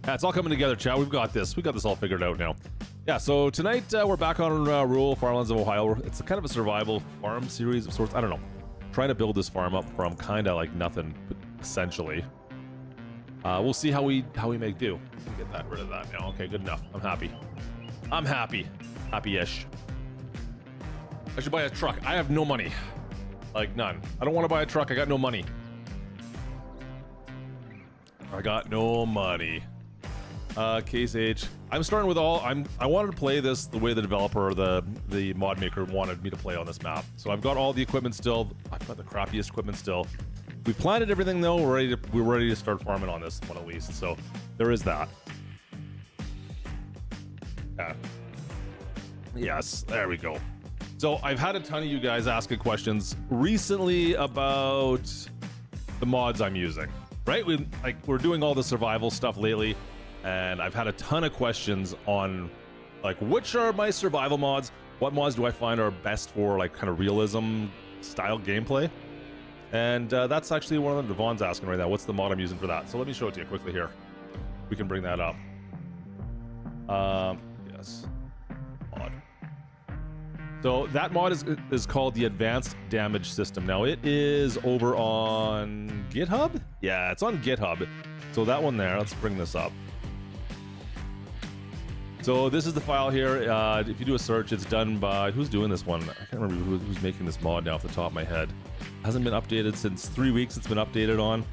Yeah, it's all coming together, chat. We've got this. We got this all figured out now. Yeah, so tonight we're back on rural farmlands of Ohio. It's a kind of a survival farm series of sorts. I don't know. Trying to build this farm up from kind of like nothing, essentially. We'll see how we make do. Get that rid of that now. Okay, good enough. I'm happy. I'm happy. Happy-ish. I should buy a truck. I have no money. Like, none. I don't want to buy a truck. I got no money. I got no money. Case H. I'm starting with all. I wanted to play this the way the developer, the mod maker wanted me to play on this map. So I've got all the equipment still. I've got the crappiest equipment still. We planted everything though. We're ready to start farming on this one at least. So there is that. Yeah. Yes, there we go. So I've had a ton of you guys asking questions recently about the mods I'm using. Right? We're doing all the survival stuff lately, and I've had a ton of questions on like which are my survival mods? What mods do I find are best for like kind of realism style gameplay? And that's actually one of the Devon's asking right now. What's the mod I'm using for that? So let me show it to you quickly here. We can bring that up. Yes. Mod. So that mod is called the Advanced Damage System. Now it is over on GitHub? Yeah, it's on GitHub. So that one there, let's bring this up. So this is the file here. If you do a search, it's done by, who's doing this one? I can't remember who's making this mod now off the top of my head. Hasn't been updated since 3 weeks. It's been updated on.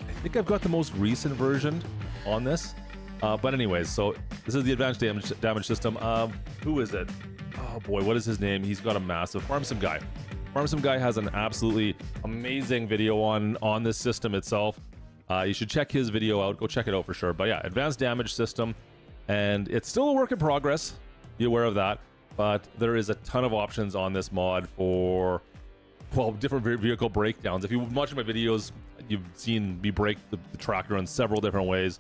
I think I've got the most recent version on this. But anyways, so this is the Advanced Damage System. Who is it? Oh boy, what is his name? He's got a massive FarmSim guy. FarmSim guy has an absolutely amazing video on this system itself. You should check his video out. Go check it out for sure. But yeah, Advanced Damage System, and it's still a work in progress. Be aware of that. But there is a ton of options on this mod for, well, different vehicle breakdowns. If you've watched my videos, you've seen me break the tractor in several different ways.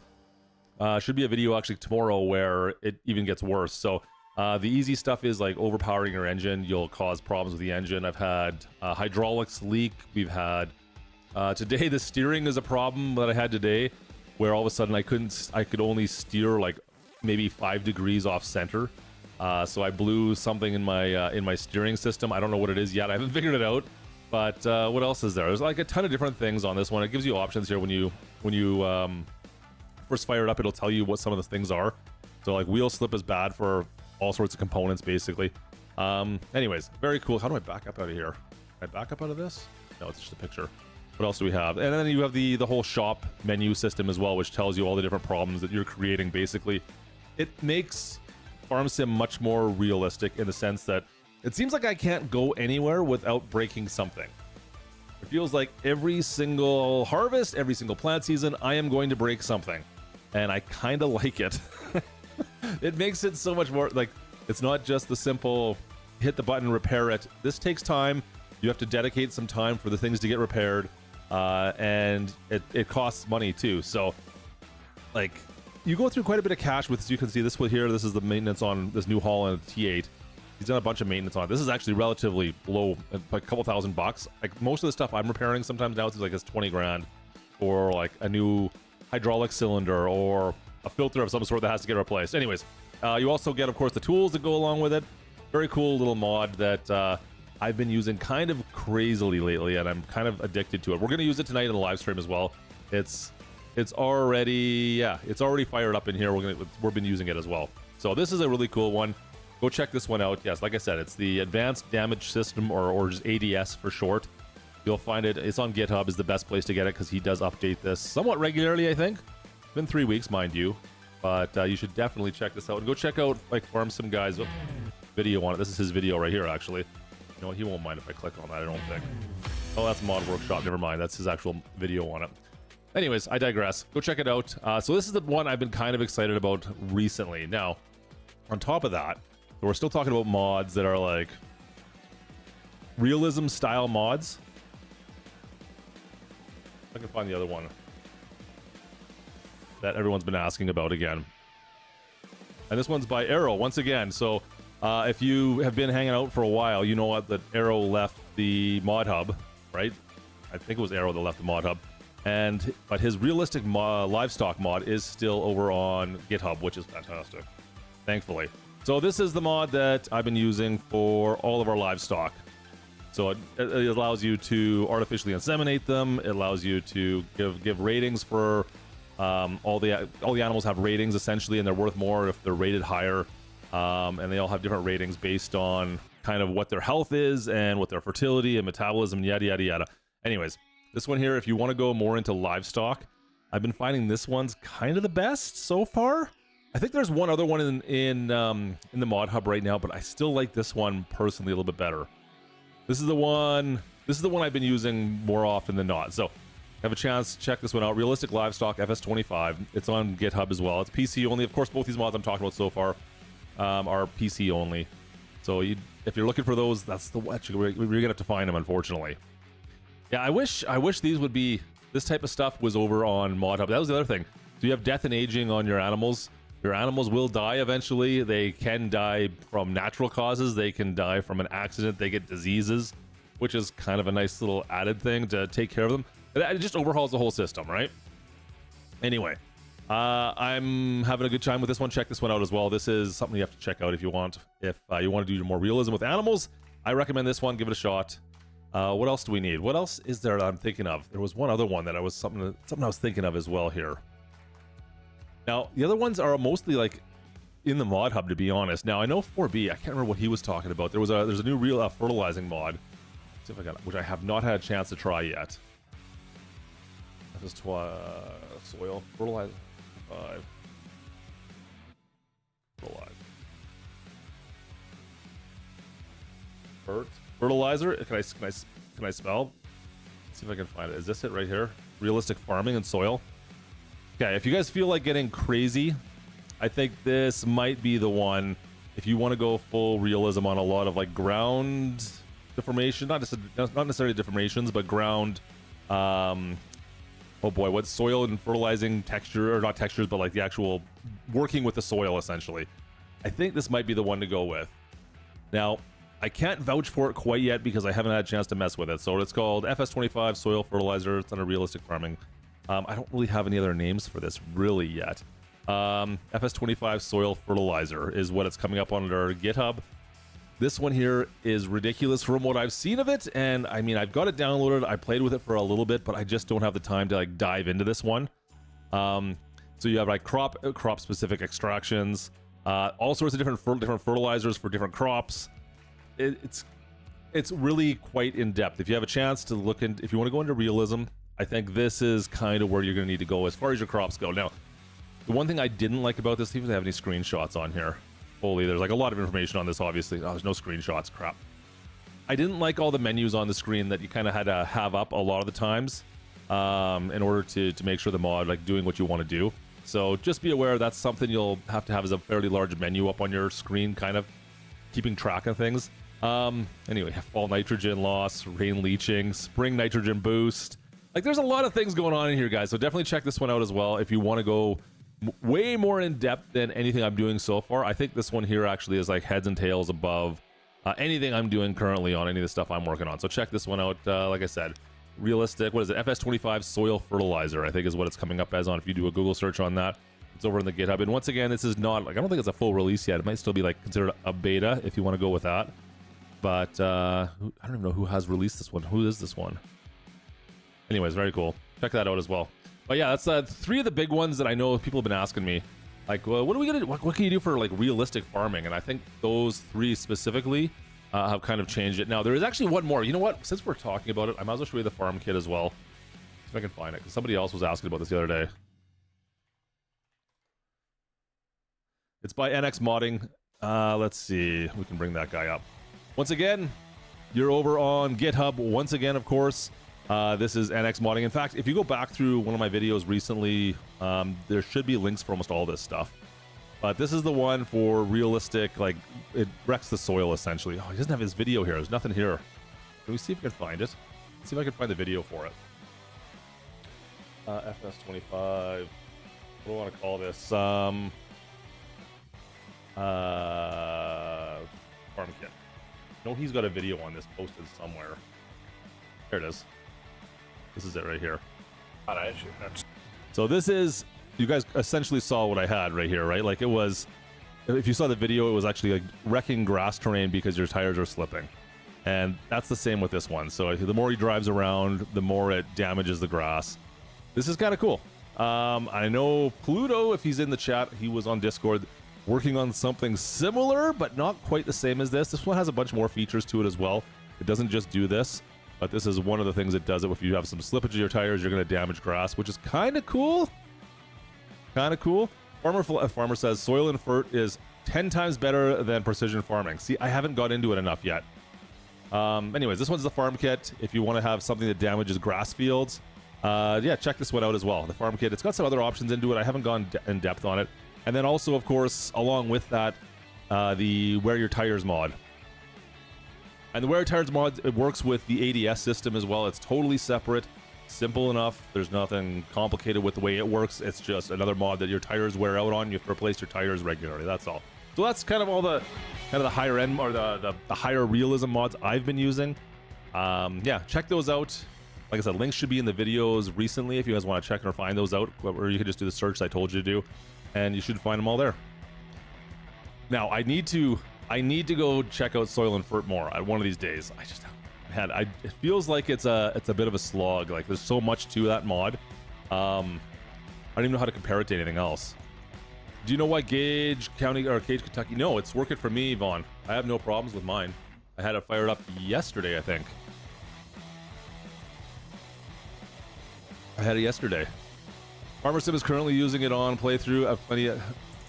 Should be a video actually tomorrow where it even gets worse. So the easy stuff is like overpowering your engine. You'll cause problems with the engine. I've had hydraulics leak. We've had today the steering is a problem that I had today, where all of a sudden I could only steer like maybe 5 degrees off center. So I blew something in my steering system. I don't know what it is yet. I haven't figured it out. But what else is there? There's like a ton of different things on this one. It gives you options here when you first fire it up. It'll tell you what some of the things are. So like wheel slip is bad for all sorts of components, basically. Anyways, very cool. How do I back up out of here? Can I back up out of this? No, it's just a picture. What else do we have? And then you have the whole shop menu system as well, which tells you all the different problems that you're creating. Basically, it makes FarmSim much more realistic in the sense that it seems like I can't go anywhere without breaking something. It feels like every single harvest, every single plant season, I am going to break something. And I kind of like it. It makes it so much more like it's not just the simple hit the button, repair it. This takes time. You have to dedicate some time for the things to get repaired, and it costs money too. So like you go through quite a bit of cash with, you can see this one here. This is the maintenance on this New Holland T8. He's done a bunch of maintenance on it. This is actually relatively low, like a couple $1,000. Like most of the stuff I'm repairing sometimes now, it's like it's 20 grand for like a new hydraulic cylinder or a filter of some sort that has to get replaced. Anyways, you also get, of course, the tools that go along with it. Very cool little mod that I've been using kind of crazily lately, and I'm kind of addicted to it. We're going to use it tonight in the live stream as well. It's already fired up in here. We've been using it as well. So this is a really cool one. Go check this one out. Yes, like I said, it's the Advanced Damage System, or just ADS for short. You'll find it. It's on GitHub is the best place to get it because he does update this somewhat regularly, I think. It's been 3 weeks, mind you. But you should definitely check this out. And go check out like FarmSim Guy's video on it. This is his video right here, actually. You know what? He won't mind if I click on that, I don't think. Oh, that's Mod Workshop. Never mind. That's his actual video on it. Anyways, I digress. Go check it out. So this is the one I've been kind of excited about recently. Now, on top of that, we're still talking about mods that are like realism style mods. I can find the other one that everyone's been asking about again. And this one's by Arrow once again. So if you have been hanging out for a while, you know what, that Arrow left the mod hub, right? I think it was Arrow that left the mod hub. but his realistic livestock mod is still over on GitHub, which is fantastic, thankfully. So this is the mod that I've been using for all of our livestock. So it allows you to artificially inseminate them. It allows you to give ratings for all the animals have ratings essentially, and they're worth more if they're rated higher. And they all have different ratings based on kind of what their health is and what their fertility and metabolism, yada yada yada. Anyways, this one here, if you want to go more into livestock, I've been finding this one's kind of the best so far. I think there's one other one in the mod hub right now, but I still like this one personally a little bit better. This is the one I've been using more often than not. So have a chance, check this one out. Realistic Livestock FS25. It's on GitHub as well. It's PC only. Of course, both these mods I'm talking about so far are PC only. So if you're looking for those, that's the what you're gonna have to find them, unfortunately. Yeah, I wish this type of stuff was over on mod hub. That was the other thing. So you have death and aging on your animals. Your animals will die eventually. They can die from natural causes. They can die from an accident. They get diseases, which is kind of a nice little added thing to take care of them. It just overhauls the whole system, right? Anyway, I'm having a good time with this one. Check this one out as well. This is something you have to check out if you want. If you want to do more realism with animals, I recommend this one. Give it a shot. What else do we need? What else is there that I'm thinking of? There was one other one that I was something I was thinking of as well here. Now, the other ones are mostly like in the mod hub, to be honest. Now, I know 4B, I can't remember what he was talking about. There's a new real fertilizing mod, see if I got it, which I have not had a chance to try yet. This is soil fertilizer 5. Fertilizer. Can I spell? Let's see if I can find it. Is this it right here? Realistic farming and soil. Okay, if you guys feel like getting crazy, I think this might be the one. If you want to go full realism on a lot of like ground deformation, not necessarily deformations, but ground. Oh boy, what soil and fertilizing texture, or not textures, but like the actual working with the soil essentially. I think this might be the one to go with. Now, I can't vouch for it quite yet because I haven't had a chance to mess with it. So it's called FS25 Soil Fertilizer. It's under realistic farming. I don't really have any other names for this really yet. FS25 Soil Fertilizer is what it's coming up under GitHub. This one here is ridiculous from what I've seen of it, and I mean, I've got it downloaded. I played with it for a little bit, but I just don't have the time to like dive into this one. So you have like crop specific extractions, all sorts of different fertilizers for different crops. It's really quite in depth. If you have a chance to look in, if you want to go into realism, I think this is kind of where you're going to need to go as far as your crops go. Now, the one thing I didn't like about this, see if they have any screenshots on here. Holy, there's like a lot of information on this, obviously. Oh, there's no screenshots, crap. I didn't like all the menus on the screen that you kind of had to have up a lot of the times in order to make sure the mod like doing what you want to do. So just be aware that's something you'll have to have as a fairly large menu up on your screen, kind of keeping track of things. Anyway, fall nitrogen loss, rain leaching, spring nitrogen boost. Like there's a lot of things going on in here, guys. So definitely check this one out as well if you want to go way more in depth than anything I'm doing so far. I think this one here actually is like heads and tails above anything I'm doing currently on any of the stuff I'm working on. So check this one out. Like I said, realistic, what is it? FS25 Soil Fertilizer, I think is what it's coming up as on if you do a Google search on that. It's over in the GitHub. And once again, this is not like, I don't think it's a full release yet. It might still be like considered a beta if you want to go with that. But I don't even know who has released this one. Who is this one? Anyways, very cool. Check that out as well. But yeah, that's 3 of the big ones that I know people have been asking me. Like, well, what are we gonna do? What can you do for like realistic farming? And I think those 3 specifically have kind of changed it. Now there is actually one more. You know what? Since we're talking about it, I might as well show you the farm kit as well. See if I can find it, because somebody else was asking about this the other day. It's by NX Modding. Let's see. We can bring that guy up. Once again, you're over on GitHub. Once again, of course. This is NX Modding. In fact, if you go back through one of my videos recently, there should be links for almost all this stuff. But this is the one for realistic, like, it wrecks the soil, essentially. Oh, he doesn't have his video here. There's nothing here. Can we see if we can find it? Let's see if I can find the video for it. FS25. What do I want to call this? Farm kit. No, he's got a video on this posted somewhere. There it is. This is it right here. Not an issue. That's So this is, you guys essentially saw what I had right here, right? Like it was, if you saw the video, it was actually like wrecking grass terrain because your tires are slipping. And that's the same with this one. So the more he drives around, the more it damages the grass. This is kind of cool. I know Pluto, if he's in the chat, he was on Discord working on something similar, but not quite the same as this. This one has a bunch more features to it as well. It doesn't just do this, but this is one of the things that does it. If you have some slippage of your tires, you're going to damage grass, which is kind of cool. Kind of cool. Farmer says soil and fert is 10 times better than precision farming. See, I haven't got into it enough yet. Anyways, this one's the farm kit. If you want to have something that damages grass fields, yeah, check this one out as well. The farm kit, it's got some other options into it. I haven't gone in depth on it. And then also, of course, along with that, the wear your tires mod. And the wear your tires mod, it works with the ADS system as well. It's totally separate, simple enough. There's nothing complicated with the way it works. It's just another mod that your tires wear out on. You have to replace your tires regularly. That's all. So that's kind of all the higher end or the higher realism mods I've been using. Yeah, check those out. Like I said, links should be in the videos recently if you guys want to check or find those out, or you can just do the search I told you to do, and you should find them all there. Now I need to go check out Soil and Fert more at one of these days. I just it feels like it's a bit of a slog. Like there's so much to that mod. I don't even know how to compare it to anything else. Do you know why Gage County or Cage, Kentucky? No, it's working for me, Vaughn. I have no problems with mine. I had it fired up yesterday, I think. I had it yesterday. Farmer Sim is currently using it on playthrough.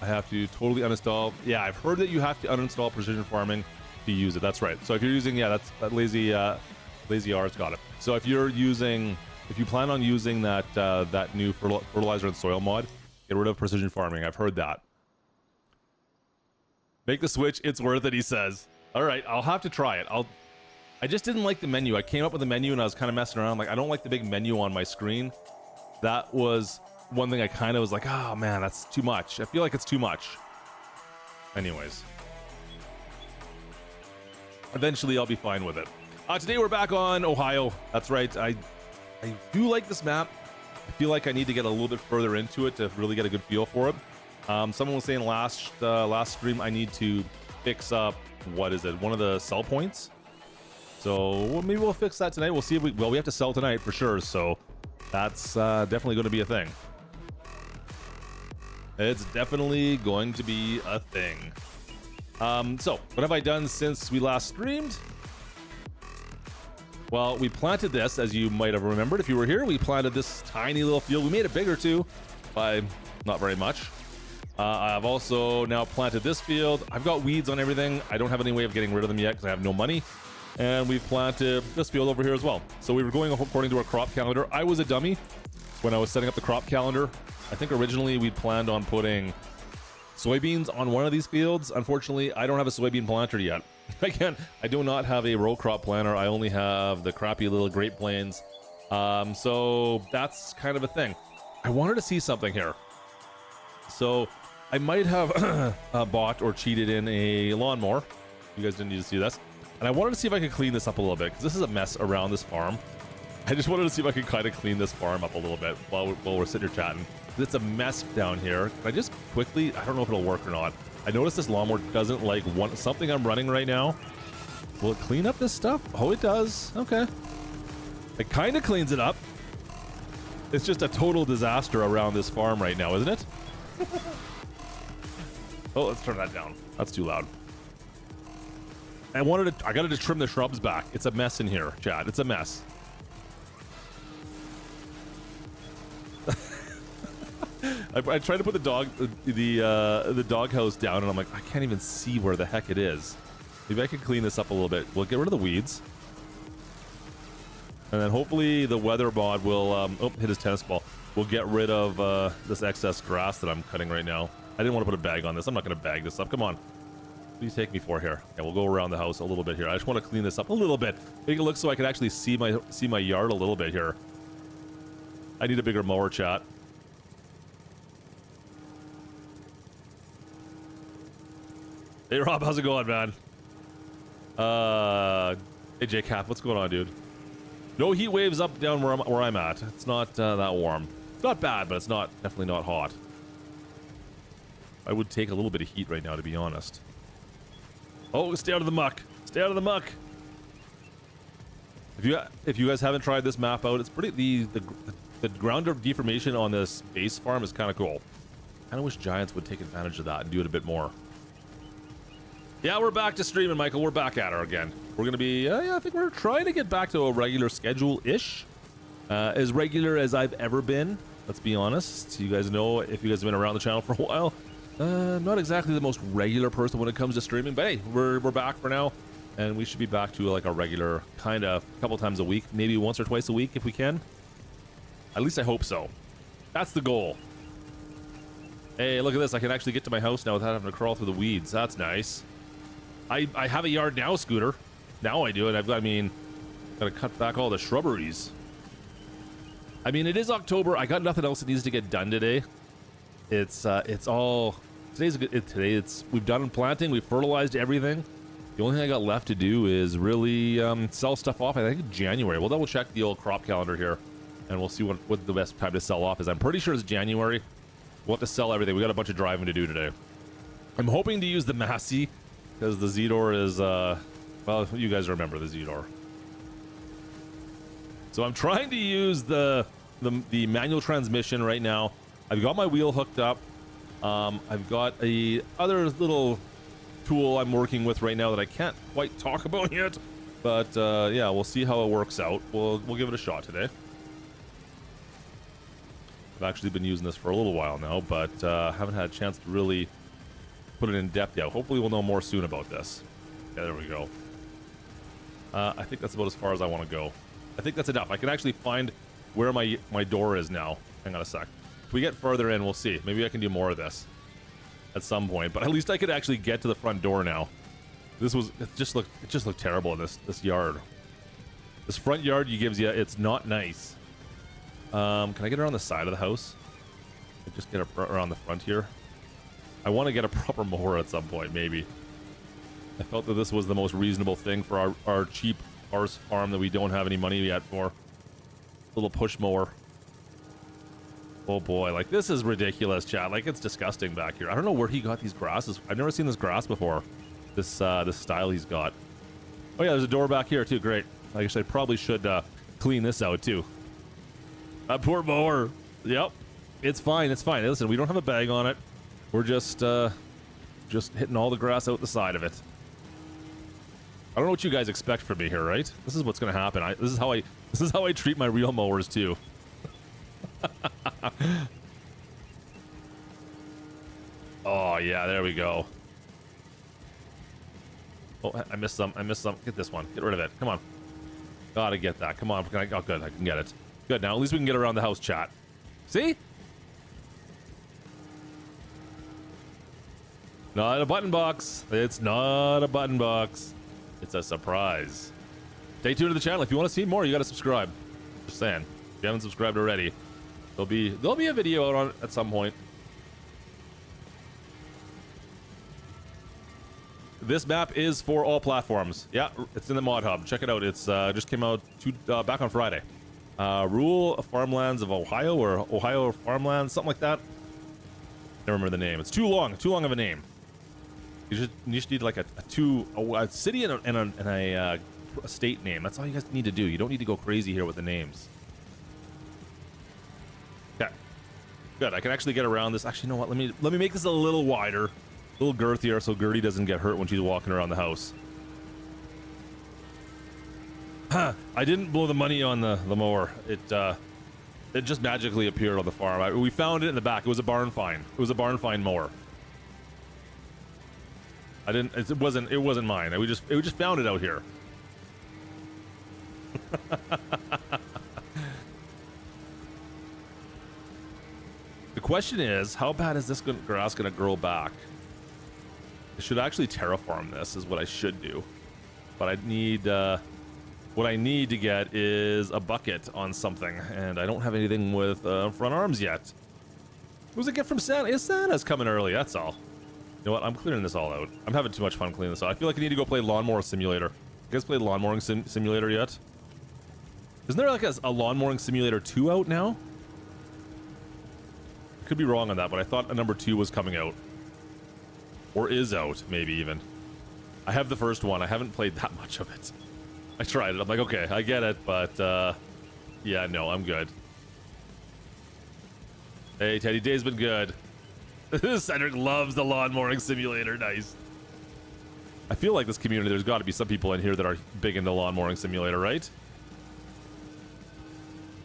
I have to totally uninstall. Yeah, I've heard that you have to uninstall Precision Farming to use it. That's right. So if you're using, yeah, that lazy R's got it. So if you plan on using that new fertilizer and soil mod, get rid of Precision Farming. I've heard that. Make the switch. It's worth it, he says. All right, I'll have to try it. I just didn't like the menu. I came up with the menu and I was kind of messing around. Like, I don't like the big menu on my screen. That was one thing I kind of was like, oh man, that's too much. I feel like it's too much. Anyways. Eventually I'll be fine with it. Today we're back on Ohio. That's right. I do like this map. I feel like I need to get a little bit further into it to really get a good feel for it. Someone was saying last stream I need to fix up, what is it, one of the sell points. So maybe we'll fix that tonight. We'll see if we have to sell tonight for sure. So that's definitely going to be a thing. It's definitely going to be a thing. So what have I done since we last streamed? Well, we planted this, as you might have remembered if you were here. We planted this tiny little field. We made it bigger too, by not very much. I've also now planted this field. I've got weeds on everything. I don't have any way of getting rid of them yet because I have no money. And we've planted this field over here as well. So we were going according to our crop calendar. I was a dummy when I was setting up the crop calendar. I think originally we planned on putting soybeans on one of these fields. Unfortunately, I don't have a soybean planter yet. Again, I do not have a row crop planter. I only have the crappy little Great Plains. So that's kind of a thing. I wanted to see something here. So I might have bought or cheated in a lawnmower. You guys didn't need to see this. And I wanted to see if I could clean this up a little bit because this is a mess around this farm. I just wanted to see if I could kind of clean this farm up a little bit while we're sitting here chatting. It's a mess down here. Can I just quickly, I don't know if it'll work or not. I noticed this lawnmower doesn't like something I'm running right now. Will it clean up this stuff? Oh, it does. Okay. It kind of cleans it up. It's just a total disaster around this farm right now, isn't it? Oh, let's turn that down. That's too loud. I gotta just trim the shrubs back. It's a mess in here, Chad. It's a mess. I tried to put the doghouse down, and I'm like, I can't even see where the heck it is. Maybe I can clean this up a little bit. We'll get rid of the weeds, and then hopefully the weather mod will hit his tennis ball. We'll get rid of this excess grass that I'm cutting right now. I didn't want to put a bag on this. I'm not going to bag this up. Come on. What do you take me for here? Yeah, we'll go around the house a little bit here. I just want to clean this up a little bit. Make it look so I can actually see my yard a little bit here. I need a bigger mower, chat. Hey Rob, how's it going, man? Hey J Cap, what's going on, dude? No heat waves up down where I'm at. It's not that warm. It's not bad, but it's definitely not hot. I would take a little bit of heat right now, to be honest. Oh, stay out of the muck. Stay out of the muck. If you guys haven't tried this map out, it's pretty. The ground deformation on this base farm is kind of cool. Kind of wish Giants would take advantage of that and do it a bit more. Yeah, we're back to streaming, Michael. We're back at her again. We're gonna be. Yeah, I think we're trying to get back to a regular schedule-ish, as regular as I've ever been. Let's be honest. You guys know, if you guys have been around the channel for a while, not exactly the most regular person when it comes to streaming, but hey, we're back for now, and we should be back to like a regular kind of couple times a week, maybe once or twice a week if we can. At least I hope so. That's the goal. Hey, look at this. I can actually get to my house now without having to crawl through the weeds. That's nice. I have a yard now, Scooter. Now I do it. I mean, gotta cut back all the shrubberies. I mean, it is October. I got nothing else that needs to get done today. It's all today's a good today. We've done planting, we've fertilized everything. The only thing I got left to do is really sell stuff off. I think January. We'll double check the old crop calendar here, and we'll see what the best time to sell off is. I'm pretty sure it's January. We'll have to sell everything. We got a bunch of driving to do today. I'm hoping to use the Massey because the Zedor is well, you guys remember the Zedor. So I'm trying to use the manual transmission right now. I've got my wheel hooked up. I've got a other little tool I'm working with right now that I can't quite talk about yet, but yeah, we'll see how it works out. We'll give it a shot today. I've actually been using this for a little while now, but haven't had a chance to really put it in depth yet. Hopefully we'll know more soon about this. Yeah, there we go. I think that's about as far as I want to go. I think that's enough. I can actually find where my door is now. Hang on a sec. If we get further in, we'll see. Maybe I can do more of this at some point, but at least I could actually get to the front door now. It just looked terrible in this yard. This front yard gives you, it's not nice. Can I get around the side of the house? Just get around the front here. I want to get a proper mower at some point, maybe. I felt that this was the most reasonable thing for our cheap horse farm that we don't have any money yet for. Little push mower. Oh boy, like this is ridiculous, chat. Like it's disgusting back here. I don't know where he got these grasses. I've never seen this grass before. This style he's got. Oh yeah, there's a door back here too. Great. I guess I probably should clean this out too. That poor mower. Yep. It's fine. It's fine. Listen, we don't have a bag on it. We're just hitting all the grass out the side of it. I don't know what you guys expect from me here, right? This is what's gonna happen. This is how I treat my real mowers too. Oh yeah, there we go. Oh, I missed some. Get this one. Get rid of it. Come on. Gotta get that. Come on. Oh, good. I can get it. Good. Now at least we can get around the house, chat. See? Not a button box. It's not a button box. It's a surprise. Stay tuned to the channel. If you want to see more, you got to subscribe. Just saying. If you haven't subscribed already, there'll be a video out on it at some point. This map is for all platforms. Yeah, it's in the mod hub. Check it out. It's just came out back on Friday. Rural Farmlands of Ohio, or Ohio Farmlands, something like that. I don't remember the name. It's too long of a name. You just need like a city and a state name. That's all you guys need to do. You don't need to go crazy here with the names. Okay, good. I can actually get around this. Actually, you know what? Let me make this a little wider, a little girthier, so Gertie doesn't get hurt when she's walking around the house. I didn't blow the money on the mower. It just magically appeared on the farm. We found it in the back. It was a barn find. It was a barn find mower. It wasn't mine. We just found it out here. The question is, how bad is this grass gonna grow back? I should actually terraform this, is what I should do. But I need what I need to get is a bucket on something, and I don't have anything with front arms yet. It was a gift from Santa. Santa's coming early, that's all. You know what? I'm clearing this all out. I'm having too much fun cleaning this out. I feel like I need to go play Lawnmower Simulator. You guys played Lawnmowing Simulator yet? Isn't there like a lawn mowing simulator 2 out now? Could be wrong on that, but I thought a number 2 was coming out. Or is out, maybe even. I have the first one. I haven't played that much of it. I tried it. I'm like, okay, I get it, but yeah, no, I'm good. Hey, Teddy, day's been good. Cedric loves the lawn mowing simulator. Nice. I feel like this community, there's got to be some people in here that are big into lawn mowing simulator, right?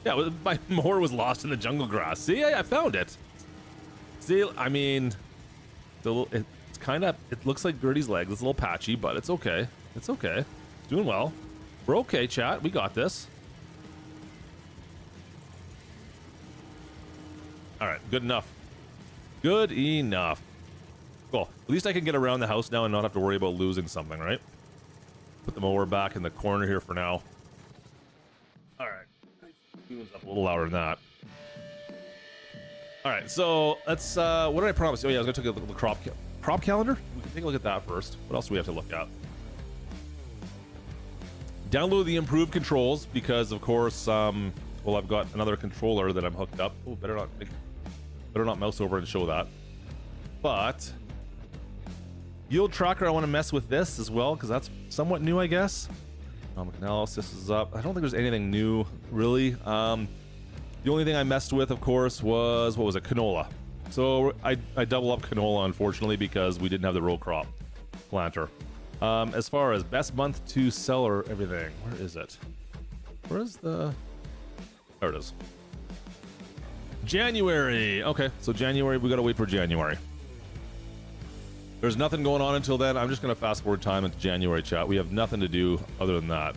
Yeah, my mower was lost in the jungle grass. See, I found it. See, I mean, it's kind of, it looks like Gertie's legs. It's a little patchy, but it's okay. It's okay. It's doing well. We're okay, chat. We got this. All right, good enough. Good enough. Cool. At least I can get around the house now and not have to worry about losing something, right? Put the mower back in the corner here for now. All right. Moves up a little louder than that. All right, so let's, what did I promise? Oh yeah, I was gonna take a look at the crop calendar. We can take a look at that first. What else do we have to look at? Download the improved controls because, of course, well, I've got another controller that I'm hooked up. Oh, better not mouse over and show that. But yield tracker, I want to mess with this as well because that's somewhat new, I guess. Economic analysis is up. I don't think there's anything new really. The only thing I messed with, of course, was, what was it, canola. So I double up canola, unfortunately, because we didn't have the row crop planter. As far as best month to sell or everything, where is it? Where is the... There it is. January. Okay, so January, we gotta wait for January. There's nothing going on until then. I'm just gonna fast forward time into January, chat. We have nothing to do other than that.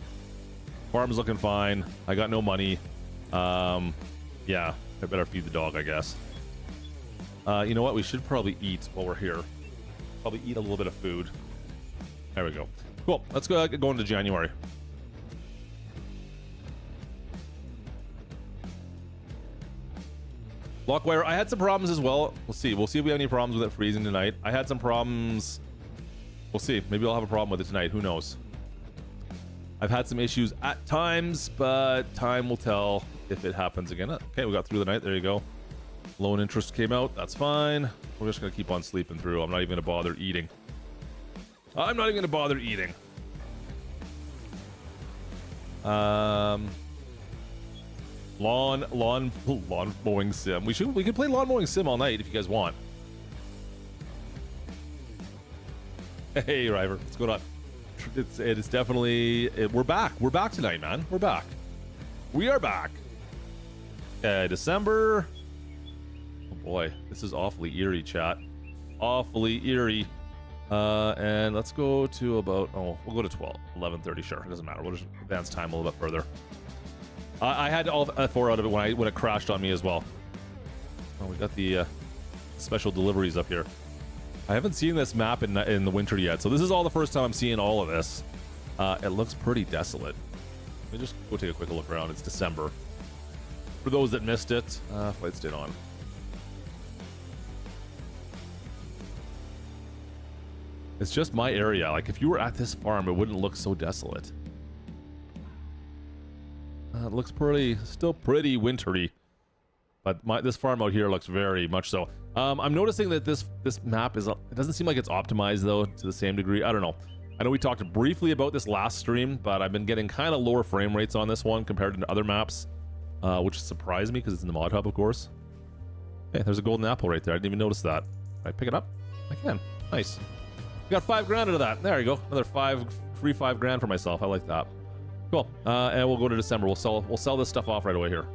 Farm's looking fine. I got no money. Yeah, I better feed the dog, I guess. You know what? We should probably eat while we're here. Probably eat a little bit of food. There we go. Cool. Let's go into January. Lockwire, I had some problems as well. We'll see. We'll see if we have any problems with it freezing tonight. I had some problems. We'll see. Maybe I'll have a problem with it tonight. Who knows? I've had some issues at times, but time will tell if it happens again. Okay, we got through the night. There you go. Loan interest came out. That's fine. We're just going to keep on sleeping through. I'm not even going to bother eating. I'm not even going to bother eating. Lawn mowing sim. We could play lawn mowing sim all night if you guys want. Hey, River, what's going on? It is definitely. We're back. We're back tonight, man. We're back. We are back. December. Oh boy, this is awfully eerie, chat. Awfully eerie. And let's go to about. Oh, we'll go to 11:30. Sure, it doesn't matter. We'll just advance time a little bit further. I had all 4 out of it when it crashed on me as well. Oh, we got the special deliveries up here. I haven't seen this map in the winter yet, so this is all the first time I'm seeing all of this. It looks pretty desolate. Let me just go take a quick look around. It's December. For those that missed it, flight stayed on. It's just my area. Like, if you were at this farm, it wouldn't look so desolate. It looks still pretty wintry, but this farm out here looks very much so. I'm noticing that this map it doesn't seem like it's optimized though to the same degree. I don't know. I know we talked briefly about this last stream, but I've been getting kind of lower frame rates on this one compared to other maps, which surprised me because it's in the mod hub, of course. Hey, there's a golden apple right there. I didn't even notice that. Can I pick it up? I can. Nice. Got 5 grand out of that. There you go. Another free 5 grand for myself. I like that. Cool. And we'll go to December. We'll sell this stuff off right away here.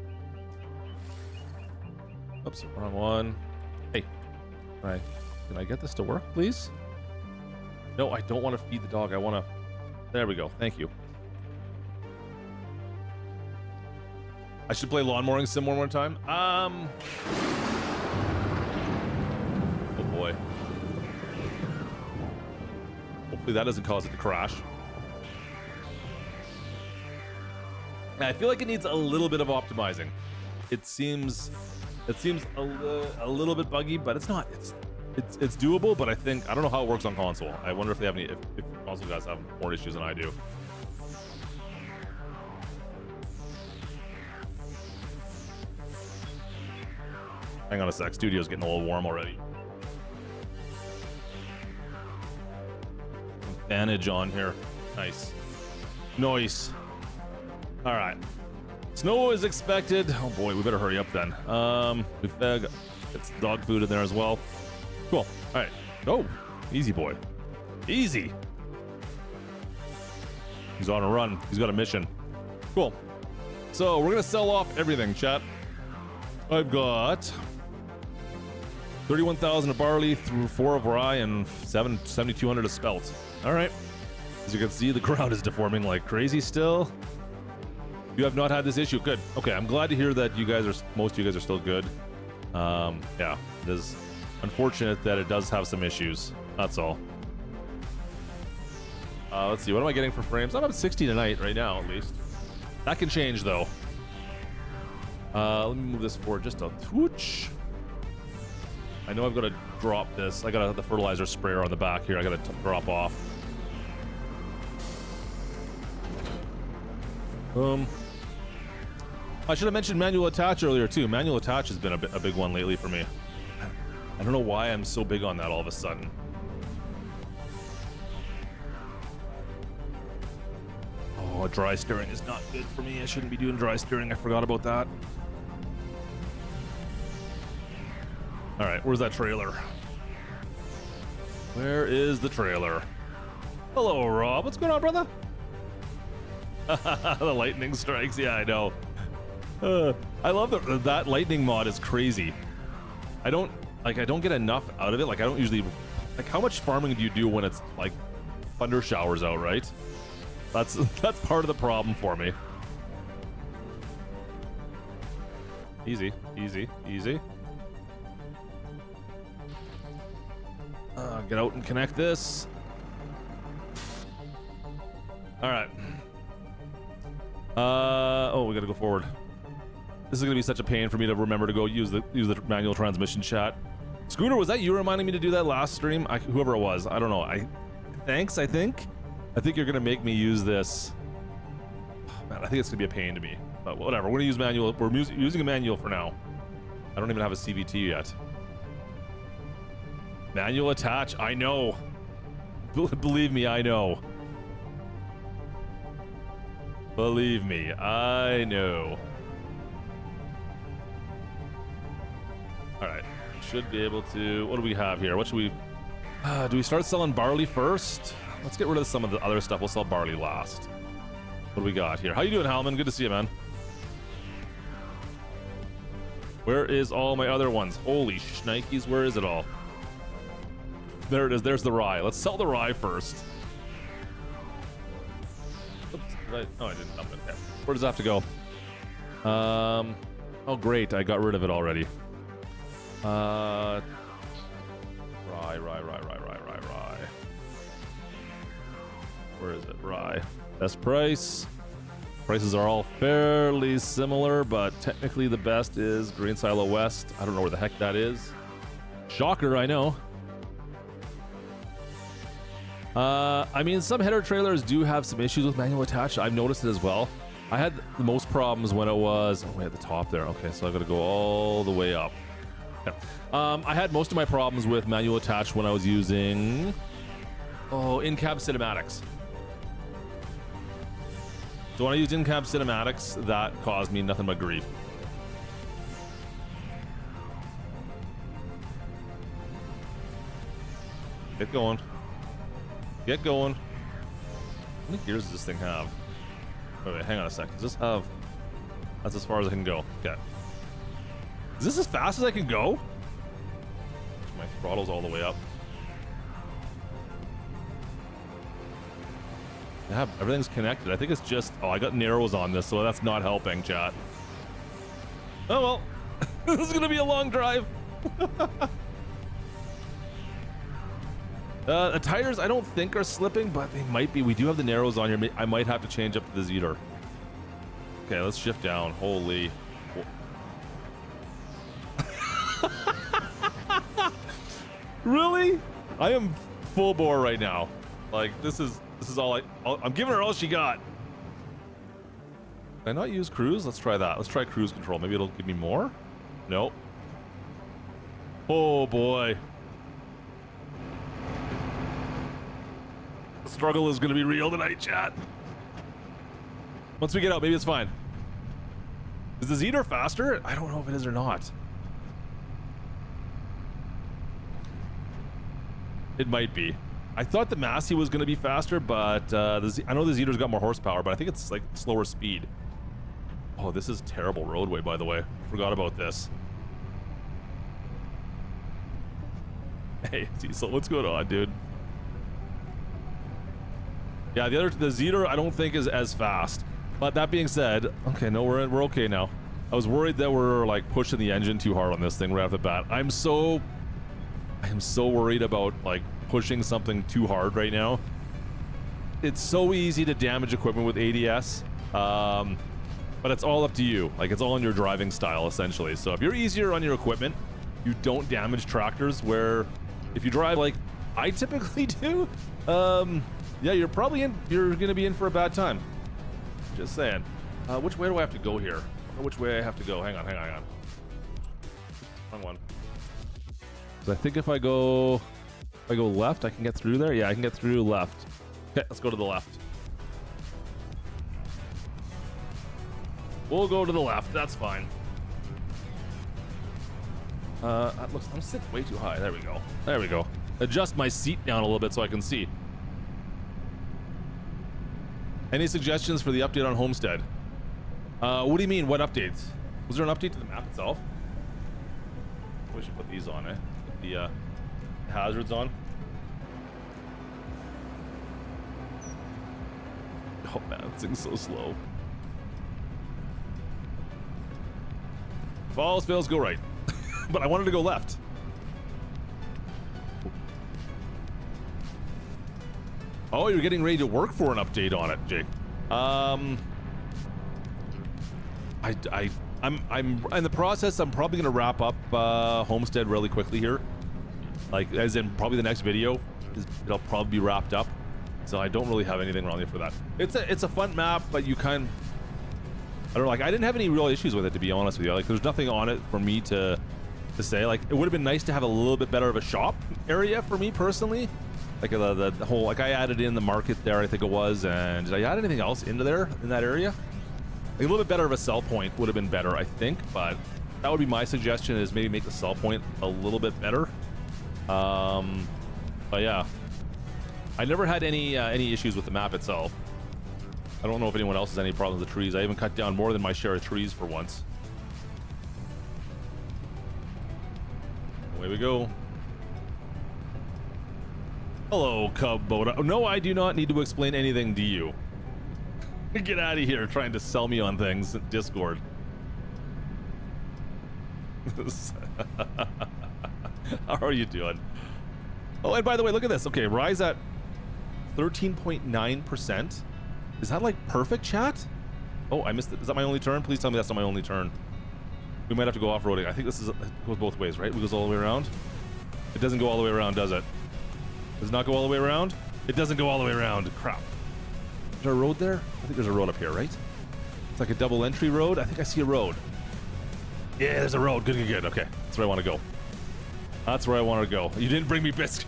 Oops, wrong one. Hey, can I get this to work, please? No, I don't want to feed the dog. I want to. There we go. Thank you. I should play lawn mowing sim one more time. Oh boy. Hopefully that doesn't cause it to crash. I feel like it needs a little bit of optimizing. It seems a little bit buggy, but it's not. It's doable, but I don't know how it works on console. I wonder if they have if console guys have more issues than I do. Hang on a sec. Studio's getting a little warm already. Advantage on here. Nice. Nice. All right. Snow is expected. Oh boy, we better hurry up then. We've got dog food in there as well. Cool. All right. Oh, easy boy. Easy. He's on a run. He's got a mission. Cool. So we're gonna sell off everything, chat. I've got 31,000 of barley, through 4 of rye, and 7,200 of spelt. All right. As you can see, the ground is deforming like crazy still. You have not had this issue. Good. Okay, I'm glad to hear that you guys are, most of you guys are still good. Yeah, it is unfortunate that it does have some issues. That's all. Let's see, what am I getting for frames? I'm up 60 tonight right now, at least. That can change though. Let me move this forward just a twooch. I know I've got to drop this. I got the fertilizer sprayer on the back here. I got to drop off. I should have mentioned manual attach earlier too. Manual attach has been a big one lately for me. I don't know why I'm so big on that all of a sudden. Oh, dry stirring is not good for me. I shouldn't be doing dry stirring. I forgot about that. All right, where's that trailer? Where is the trailer? Hello, Rob. What's going on, brother? The lightning strikes. Yeah, I know. I love that lightning mod is crazy. I don't get enough out of it. Like I don't usually, like how much farming do you do when it's like thunder showers out, right? That's part of the problem for me. Easy, easy, easy. Get out and connect this. All right. Oh, we gotta go forward. This is gonna be such a pain for me to remember to go use the manual transmission, chat. Scooter, was that you reminding me to do that last stream? Whoever it was, I don't know. Thanks. I think you're gonna make me use this. Man, I think it's gonna be a pain to me. But whatever. We're gonna use manual. We're using a manual for now. I don't even have a CVT yet. Manual attach. I know. Believe me, I know. Believe me, I know. All right, should be able to. What do we have here? What should we? Do we start selling barley first? Let's get rid of some of the other stuff. We'll sell barley last. What do we got here? How you doing, Halman? Good to see you, man. Where is all my other ones? Holy shnikes, where is it all? There it is. There's the rye. Let's sell the rye first. Oops, oh, I didn't dump it. Okay. Where does that have to go? Oh, great. I got rid of it already. Rye. Where is it? Rye. Best price. Prices are all fairly similar, but technically the best is Green Silo West. I don't know where the heck that is. Shocker, I know. I mean, some header trailers do have some issues with manual attach. I've noticed it as well. I had the most problems when it was way at the top there. Okay, so I got to go all the way up. Okay. I had most of my problems with manual attach when I was using in-cab cinematics. So when I used in-cab cinematics, that caused me nothing but grief. Get going. Get going. How many gears does this thing have? Wait, hang on a sec. Does this have... That's as far as I can go. Okay. Is this as fast as I can go? My throttle's all the way up. Yeah, everything's connected. I think it's just... Oh, I got narrows on this, so that's not helping, chat. Oh, well. This is going to be a long drive. The tires, I don't think are slipping, but they might be. We do have the narrows on here. I might have to change up to the Zetor. Okay, let's shift down. Holy. Really? I am full bore right now. Like, this is all I'm giving her all she got. Can I not use cruise? Let's try that. Let's try cruise control. Maybe it'll give me more? Nope. Oh boy. The struggle is going to be real tonight, chat. Once we get out, maybe it's fine. Is the Zetor faster? I don't know if it is or not. It might be. I thought the Massey was going to be faster, but I know the Zetor's got more horsepower, but I think it's like slower speed. Oh, this is terrible roadway, by the way. Forgot about this. Hey, Cecil, what's going on, dude? Yeah, the Zetor I don't think is as fast. But that being said, okay, no, we're okay now. I was worried that we're like pushing the engine too hard on this thing right off the bat. I am so worried about like pushing something too hard right now. It's so easy to damage equipment with ADS, but it's all up to you. Like, it's all in your driving style essentially. So if you're easier on your equipment, you don't damage tractors. Where if you drive like I typically do, yeah, you're gonna be in for a bad time. Just saying. Which way do I have to go here? Or which way I have to go? Hang on. Wrong one. So I think if I go left, I can get through there. Yeah, I can get through left. Okay, let's go to the left. We'll go to the left. That's fine. I'm sitting way too high. There we go. Adjust my seat down a little bit so I can see. Any suggestions for the update on Homestead? What do you mean, what updates? Was there an update to the map itself? We should put these on, eh? Put the hazards on. Oh man, this thing's so slow. Falls, fails, go right. But I wanted to go left. Oh, you're getting ready to work for an update on it, Jake. I'm in the process. I'm probably gonna wrap up Homestead really quickly here, like as in probably the next video. It'll probably be wrapped up, so I don't really have anything wrong with for that. It's a fun map, but you I don't know, like I didn't have any real issues with it, to be honest with you. Like there's nothing on it for me to say. Like it would have been nice to have a little bit better of a shop area for me personally. Like the whole, like I added in the market there, I think it was, and did I add anything else into there in that area? Like a little bit better of a sell point would have been better, I think, but that would be my suggestion, is maybe make the sell point a little bit better. But yeah, I never had any issues with the map itself. I don't know if anyone else has any problems with the trees. I even cut down more than my share of trees for once. Away we go. Hello, Cub Boda. No, I do not need to explain anything to you. Get out of here trying to sell me on things in Discord. How are you doing? Oh, and by the way, look at this. Okay, rise at 13.9%. Is that like perfect, chat? Oh, I missed it. Is that my only turn? Please tell me that's not my only turn. We might have to go off-roading. I think this it goes both ways, right? It goes all the way around. It doesn't go all the way around, does it? Does it not go all the way around? It doesn't go all the way around. Crap. Is there a road there? I think there's a road up here, right? It's like a double entry road. I think I see a road. Yeah, there's a road. Good. Okay, that's where I want to go. That's where I want to go. You didn't bring me biscuit.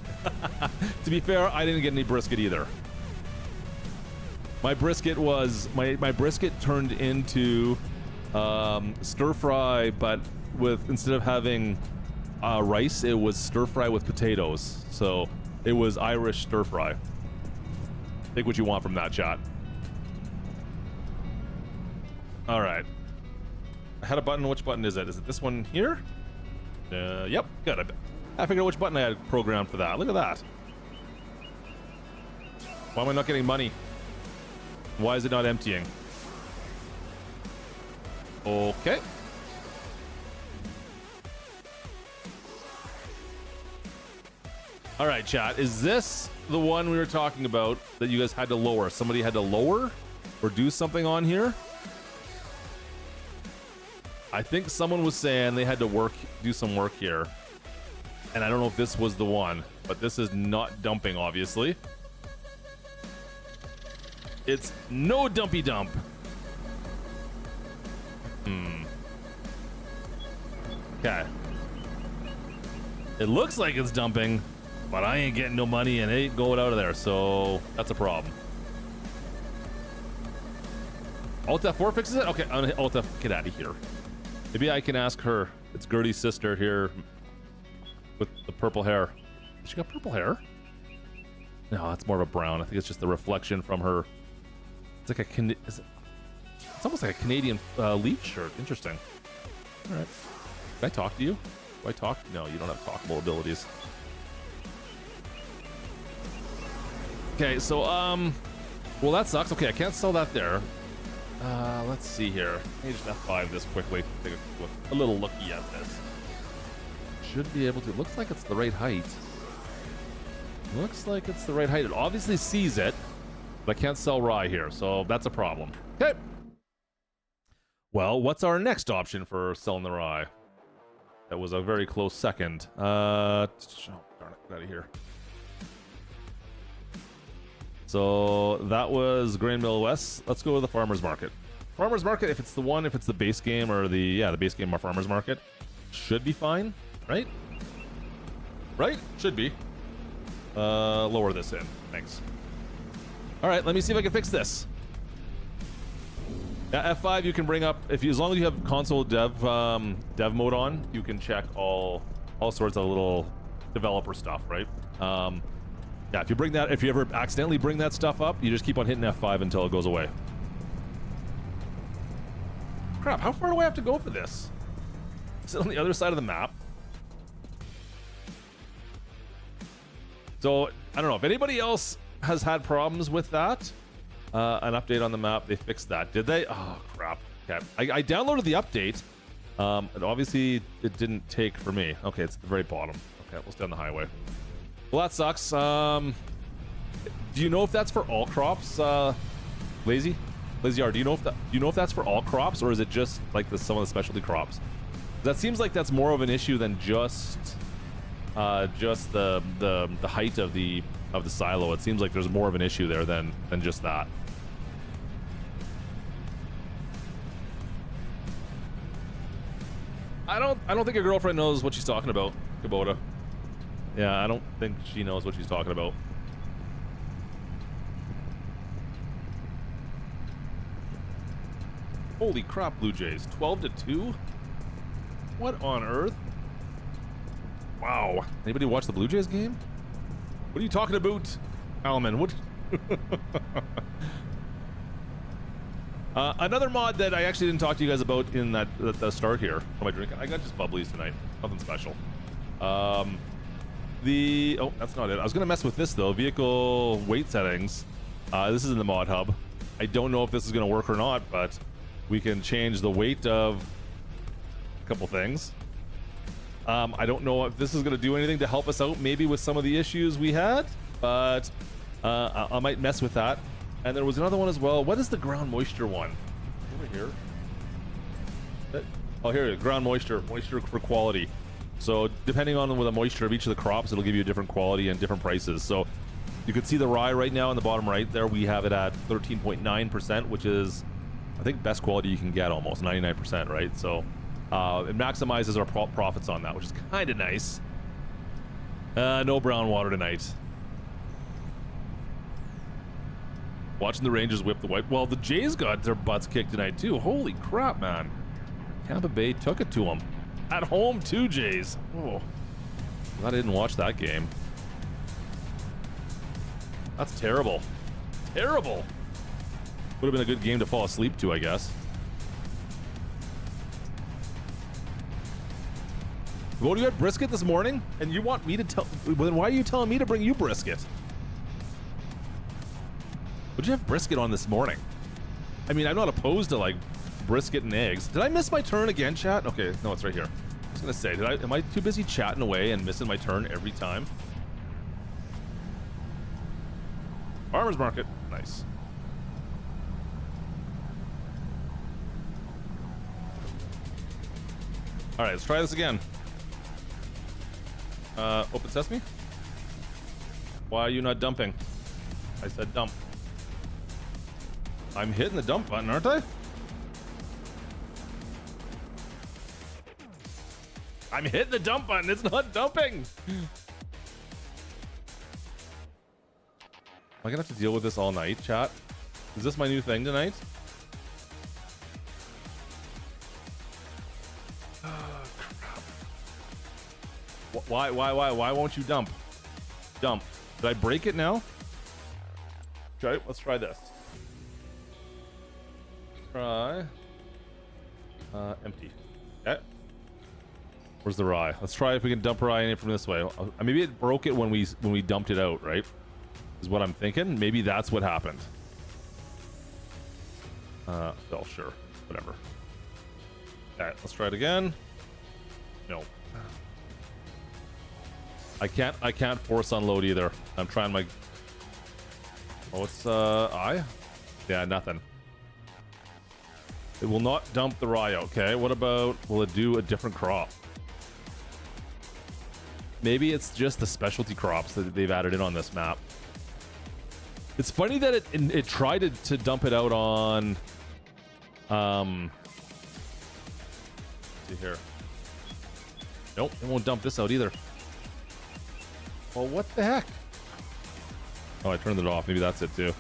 To be fair, I didn't get any brisket either. My brisket was my brisket turned into stir fry, but with instead of having rice, it was stir fry with potatoes. So it was Irish stir fry. Take what you want from that, chat. All right. I had a button. Which button is it? Is it this one here? Yep. Good. I figured out which button I had programmed for that. Look at that. Why am I not getting money? Why is it not emptying? Okay. All right, chat. Is this the one we were talking about that you guys had to lower? Somebody had to lower or do something on here? I think someone was saying they had to do some work here. And I don't know if this was the one, but this is not dumping, obviously. It's no dumpy dump. Okay. It looks like it's dumping, but I ain't getting no money and it ain't going out of there, so that's a problem. Alt F4 fixes it? Okay, Alt F, get out of here. Maybe I can ask her. It's Gertie's sister here with the purple hair. She got purple hair? No, that's more of a brown. I think it's just the reflection from her. It's like a it's almost like a Canadian Leaf shirt. Interesting. All right. Can I talk to you? Do I talk? No, you don't have talkable abilities. Okay, so well that sucks. Okay, I can't sell that there. Let's see here. Let me just F5 this quickly. Take a little looky at this. Should be able to. Looks like it's the right height. Looks like it's the right height. It obviously sees it, but I can't sell rye here, so that's a problem. Okay. Well, what's our next option for selling the rye? That was a very close second. Oh, darn it, get out of here. So that was Grain Mill West. Let's go to the farmer's market. Farmer's market, if it's the base game or the base game or farmer's market, should be fine, right? Right? Should be. Lower this in. Thanks. All right, let me see if I can fix this. Yeah, F5 you can bring up as long as you have console dev mode on, you can check all sorts of little developer stuff, right? Yeah, if you ever accidentally bring that stuff up, you just keep on hitting F5 until it goes away. Crap, how far do I have to go for this? Is it on the other side of the map? So, I don't know if anybody else has had problems with that. An update on the map, they fixed that. Did they? Oh, crap. Okay. I downloaded the update. And obviously, it didn't take for me. Okay, it's at the very bottom. Okay, we'll stay on the highway. Well, that sucks. Do you know if that's for all crops, Lazy R? Do you know if that's for all crops, or is it just like some of the specialty crops? That seems like that's more of an issue than just the height of the silo. It seems like there's more of an issue there than just that. I don't think your girlfriend knows what she's talking about, Kubota. Yeah, I don't think she knows what she's talking about. Holy crap, Blue Jays. 12-2? What on earth? Wow. Anybody watch the Blue Jays game? What are you talking about, Alman? What? Another mod that I actually didn't talk to you guys about in the start here. What am I drinking? I got just bubblies tonight. Nothing special. Oh, that's not it. I was gonna mess with this though. Vehicle weight settings. This is in the mod hub. I don't know if this is gonna work or not, but we can change the weight of a couple things. I don't know if this is gonna do anything to help us out, maybe with some of the issues we had, but I might mess with that. And there was another one as well. What is the ground moisture one? Over here. Oh, here it is. Ground moisture for quality. So depending on the moisture of each of the crops, it'll give you a different quality and different prices. So you can see the rye right now in the bottom right there. We have it at 13.9%, which is, I think, best quality you can get, almost 99%, right? So it maximizes our profits on that, which is kind of nice. No brown water tonight. Watching the Rangers whip the white. Well, the Jays got their butts kicked tonight too. Holy crap, man. Tampa Bay took it to them. At home too, Jays. Oh, glad I didn't watch that game. That's terrible. Terrible. Would have been a good game to fall asleep to, I guess. Well, you had brisket this morning, and you want me to tell? Then why are you telling me to bring you brisket? What'd you have brisket on this morning? I mean, I'm not opposed to like brisket and eggs. Did I miss my turn again, chat? Okay, no, it's right here. I was gonna say, am I too busy chatting away and missing my turn every time? Farmer's market, nice. All right, let's try this again. Open sesame? Why are you not dumping? I said dump. I'm hitting the dump button, aren't I? I'm hitting the dump button. It's not dumping. Am I gonna have to deal with this all night, chat? Is this my new thing tonight? Crap. Why won't you dump? Dump. Did I break it now? Okay, let's try this. Try. Empty. Okay. Where's the rye? Let's try if we can dump rye in from this way. Maybe it broke it when we dumped it out, right? Is what I'm thinking. Maybe that's what happened. Well, sure. Whatever. Okay, let's try it again. No. I can't force unload either. I'm trying my... Oh, it's I? Yeah, nothing. It will not dump the rye out, okay? What about, will it do a different crop? Maybe it's just the specialty crops that they've added in on this map. It's funny that it tried to dump it out on... let's see here. Nope, it won't dump this out either. Well, what the heck? Oh, I turned it off. Maybe that's it too.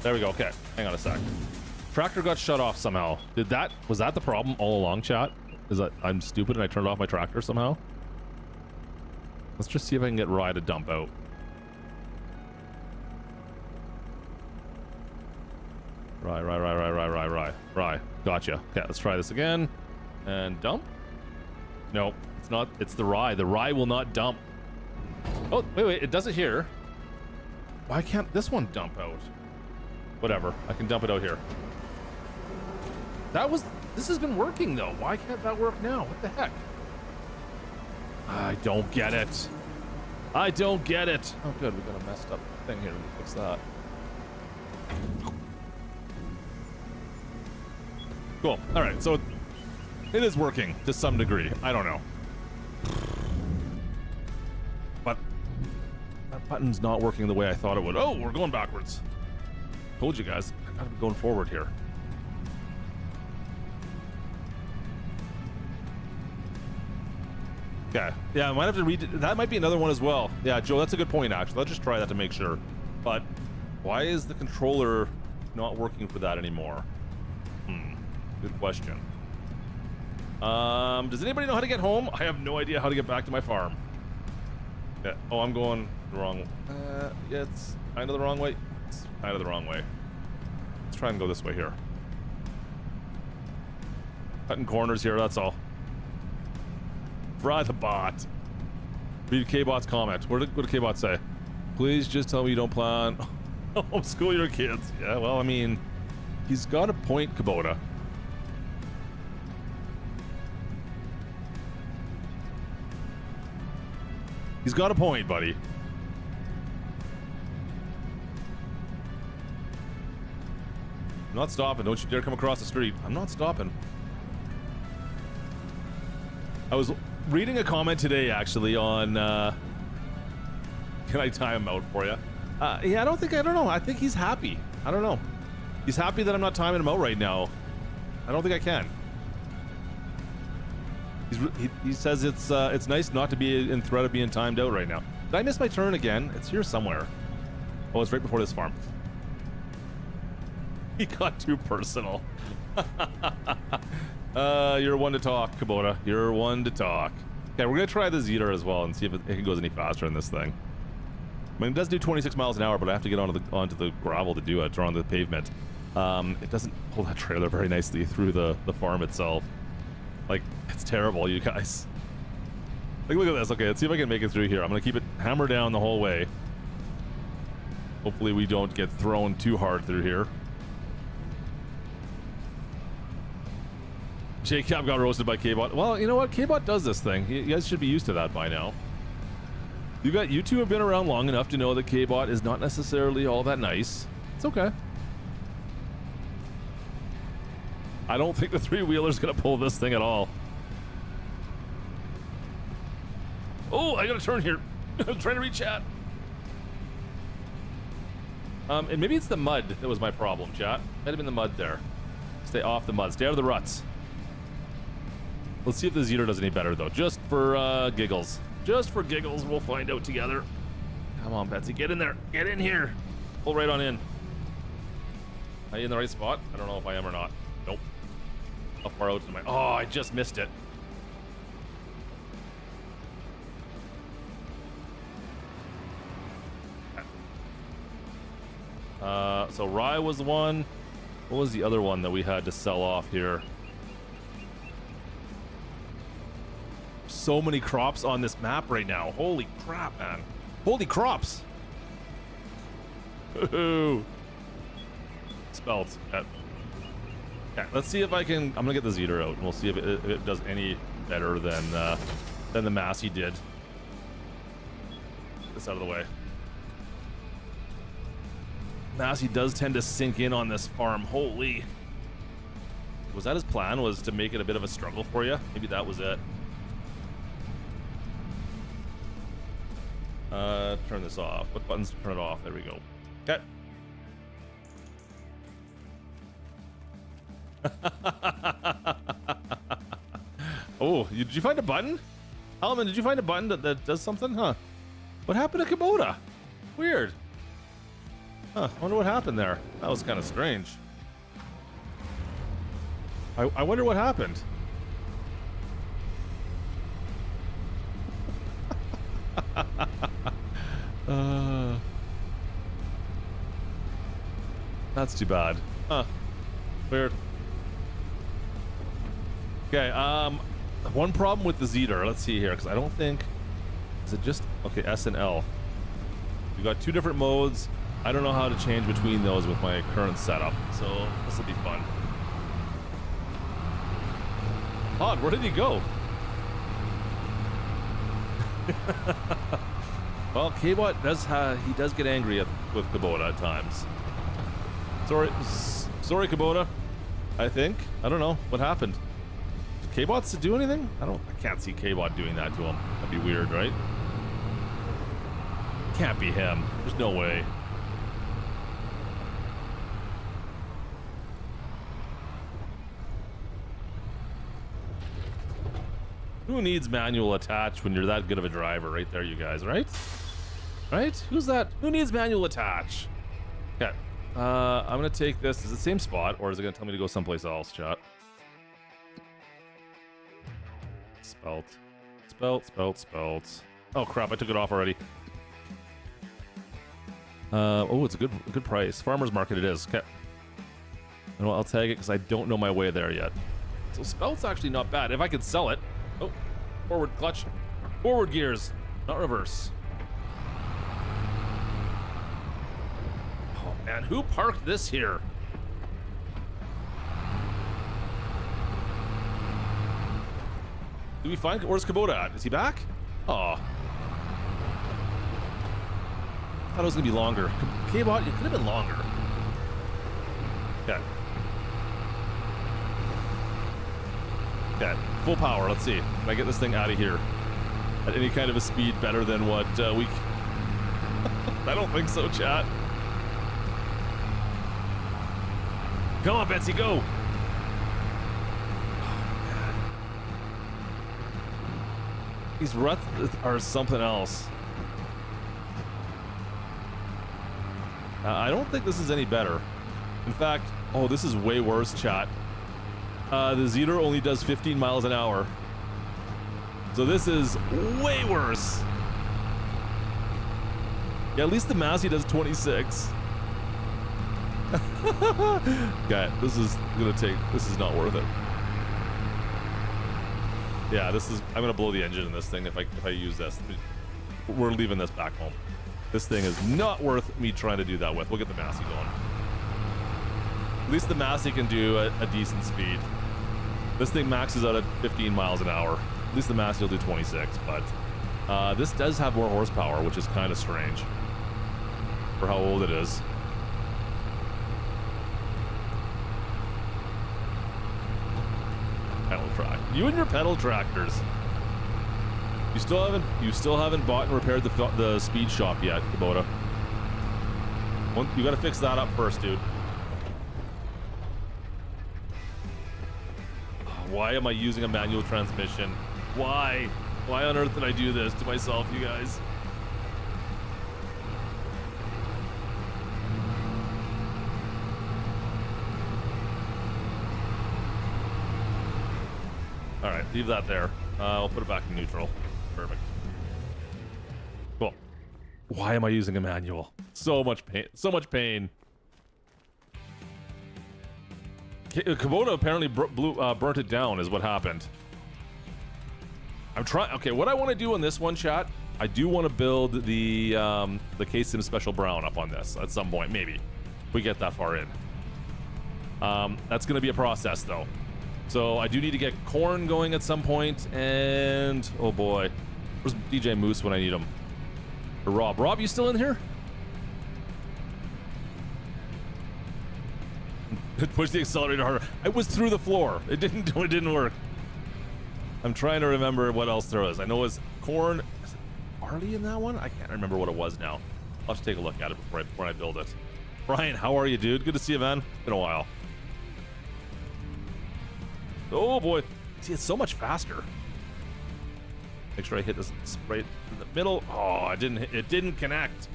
There we go. Okay, hang on a sec. Tractor got shut off somehow. Was that the problem all along, chat? Is that I'm stupid and I turned off my tractor somehow? Let's just see if I can get rye to dump out. Rye. Gotcha. Okay, let's try this again. And dump? No, it's not. It's the rye. The rye will not dump. Oh, wait. It does it here. Why can't this one dump out? Whatever. I can dump it out here. This has been working though. Why can't that work now? What the heck? I don't get it. I don't get it. Oh, good. We got a messed up thing here. Let me fix that. Cool. All right. So it is working to some degree. I don't know. But that button's not working the way I thought it would. Oh, we're going backwards. Told you guys. I gotta be going forward here. Okay. Yeah, I might have to read. That might be another one as well. Yeah, Joe, that's a good point, actually. Let's just try that to make sure. But why is the controller not working for that anymore? Good question. Does anybody know how to get home? I have no idea how to get back to my farm. Yeah. Oh, I'm going the wrong... yeah, it's kind of the wrong way. It's kind of the wrong way. Let's try and go this way here. Cutting corners here, that's all. Fry the bot. Read K-Bot's comment. What did K-Bot say? Please just tell me you don't plan... homeschool your kids. Yeah, well, I mean... He's got a point, Kubota. He's got a point, buddy. I'm not stopping. Don't you dare come across the street. I'm not stopping. I was reading a comment today, actually, on... Can I time him out for you? Yeah, I don't know. I think he's happy. I don't know. He's happy that I'm not timing him out right now. I don't think I can. He says it's nice not to be in threat of being timed out right now. Did I miss my turn again? It's here somewhere. Oh, it's right before this farm. He got too personal. You're one to talk, Kubota. You're one to talk. Okay, we're gonna try the Zeter as well and see if it goes any faster in this thing. I mean, it does do 26 miles an hour, but I have to get onto the gravel to do it, or on the pavement. It doesn't pull that trailer very nicely through the farm itself. Like, it's terrible, you guys. Like, look at this. Okay, let's see if I can make it through here. I'm gonna keep it hammer down the whole way. Hopefully we don't get thrown too hard through here. JCap got roasted by K-Bot. Well, you know what? K-Bot does this thing. You guys should be used to that by now. You two have been around long enough to know that K-Bot is not necessarily all that nice. It's okay. I don't think the three-wheeler's gonna pull this thing at all. Oh, I gotta turn here. I'm trying to reach chat. And maybe it's the mud that was my problem, chat. Might have been the mud there. Stay off the mud. Stay out of the ruts. Let's see if the Zetor does any better though, just for giggles. Just for giggles, we'll find out together. Come on, Betsy, get in there. Get in here. Pull right on in. Are you in the right spot? I don't know if I am or not. Nope. How far out am I? Oh, I just missed it. So Rye was the one. What was the other one that we had to sell off here? So many crops on this map right now. Holy crap, man. Holy crops. Ooh. Spelt. Okay, let's see if I can. I'm gonna get the Zetor out and we'll see if it does any better than the Massey did. Get this out of the way. Massey does tend to sink in on this farm. Holy. Was that his plan? Was to make it a bit of a struggle for you? Maybe that was it. Turn this off. What buttons to turn it off? There we go. Okay. Oh, did you find a button? Alman, did you find a button that does something? Huh? What happened to Kubota? Weird. Huh, I wonder what happened there. That was kind of strange. I wonder what happened. That's too bad. Huh. Weird. Okay, one problem with the Zetor, let's see here, because I don't think, is it just, okay, S and L. You got two different modes. I don't know how to change between those with my current setup, so this will be fun. Todd, where did he go? Well, K-Bot does he does get angry with Kubota at times. Sorry, Kubota. I think. I don't know what happened. Did K-Bots do anything? I can't see K-Bot doing that to him. That'd be weird, right? Can't be him. There's no way. Who needs manual attach when you're that good of a driver? Right there, you guys, right? Right? Who's that? Who needs manual attach? Okay. I'm gonna take this. Is it the same spot, or is it gonna tell me to go someplace else, chat? Spelt. Oh crap, I took it off already. Oh, it's a good price. Farmer's market it is. Okay. You know what, I'll tag it because I don't know my way there yet. So Spelt's actually not bad. If I could sell it. Oh, forward clutch. Forward gears, not reverse. Oh man, who parked this here? Did we find, where's Kubota at? Is he back? Oh. I thought it was gonna be longer. K-Bot, it could have been longer. Okay. Okay, full power, let's see. Can I get this thing out of here at any kind of a speed better than what we... I don't think so, chat. Come on, Betsy, go! These ruts are something else. I don't think this is any better. In fact, oh, this is way worse, chat. The Zetor only does 15 miles an hour. So this is way worse. Yeah, at least the Massey does 26. Okay, this is not worth it. Yeah, I'm gonna blow the engine in this thing if I use this. We're leaving this back home. This thing is not worth me trying to do that with. We'll get the Massey going. At least the Massey can do a decent speed. This thing maxes out at 15 miles an hour. At least the Massey will do 26, but this does have more horsepower, which is kind of strange for how old it is. Pedal track. You and your pedal tractors. You still haven't bought and repaired the speed shop yet, Kubota. You got to fix that up first, dude. Why am I using a manual transmission? Why? Why on earth did I do this to myself, you guys? All right, leave that there. I'll put it back in neutral. Perfect. Cool. Why am I using a manual? So much pain. So much pain. Kubota apparently burnt it down is what happened. I'm trying. Okay, what I want to do in this one, chat, I do want to build the KSIM Special Brown up on this at some point, maybe. If we get that far in. That's going to be a process, though. So I do need to get corn going at some point, and oh boy, where's DJ Moose when I need him? Or Rob. Rob, you still in here? Push the accelerator harder. I was through the floor. It didn't work. I'm trying to remember what else there was. I know it was corn. Is it barley in that one? I can't remember what it was now. I'll have to take a look at it before I build it. Brian, how are you, dude? Good to see you, man. Been a while. Oh boy. See, it's so much faster. Make sure I hit this right in the middle. Oh, it didn't connect.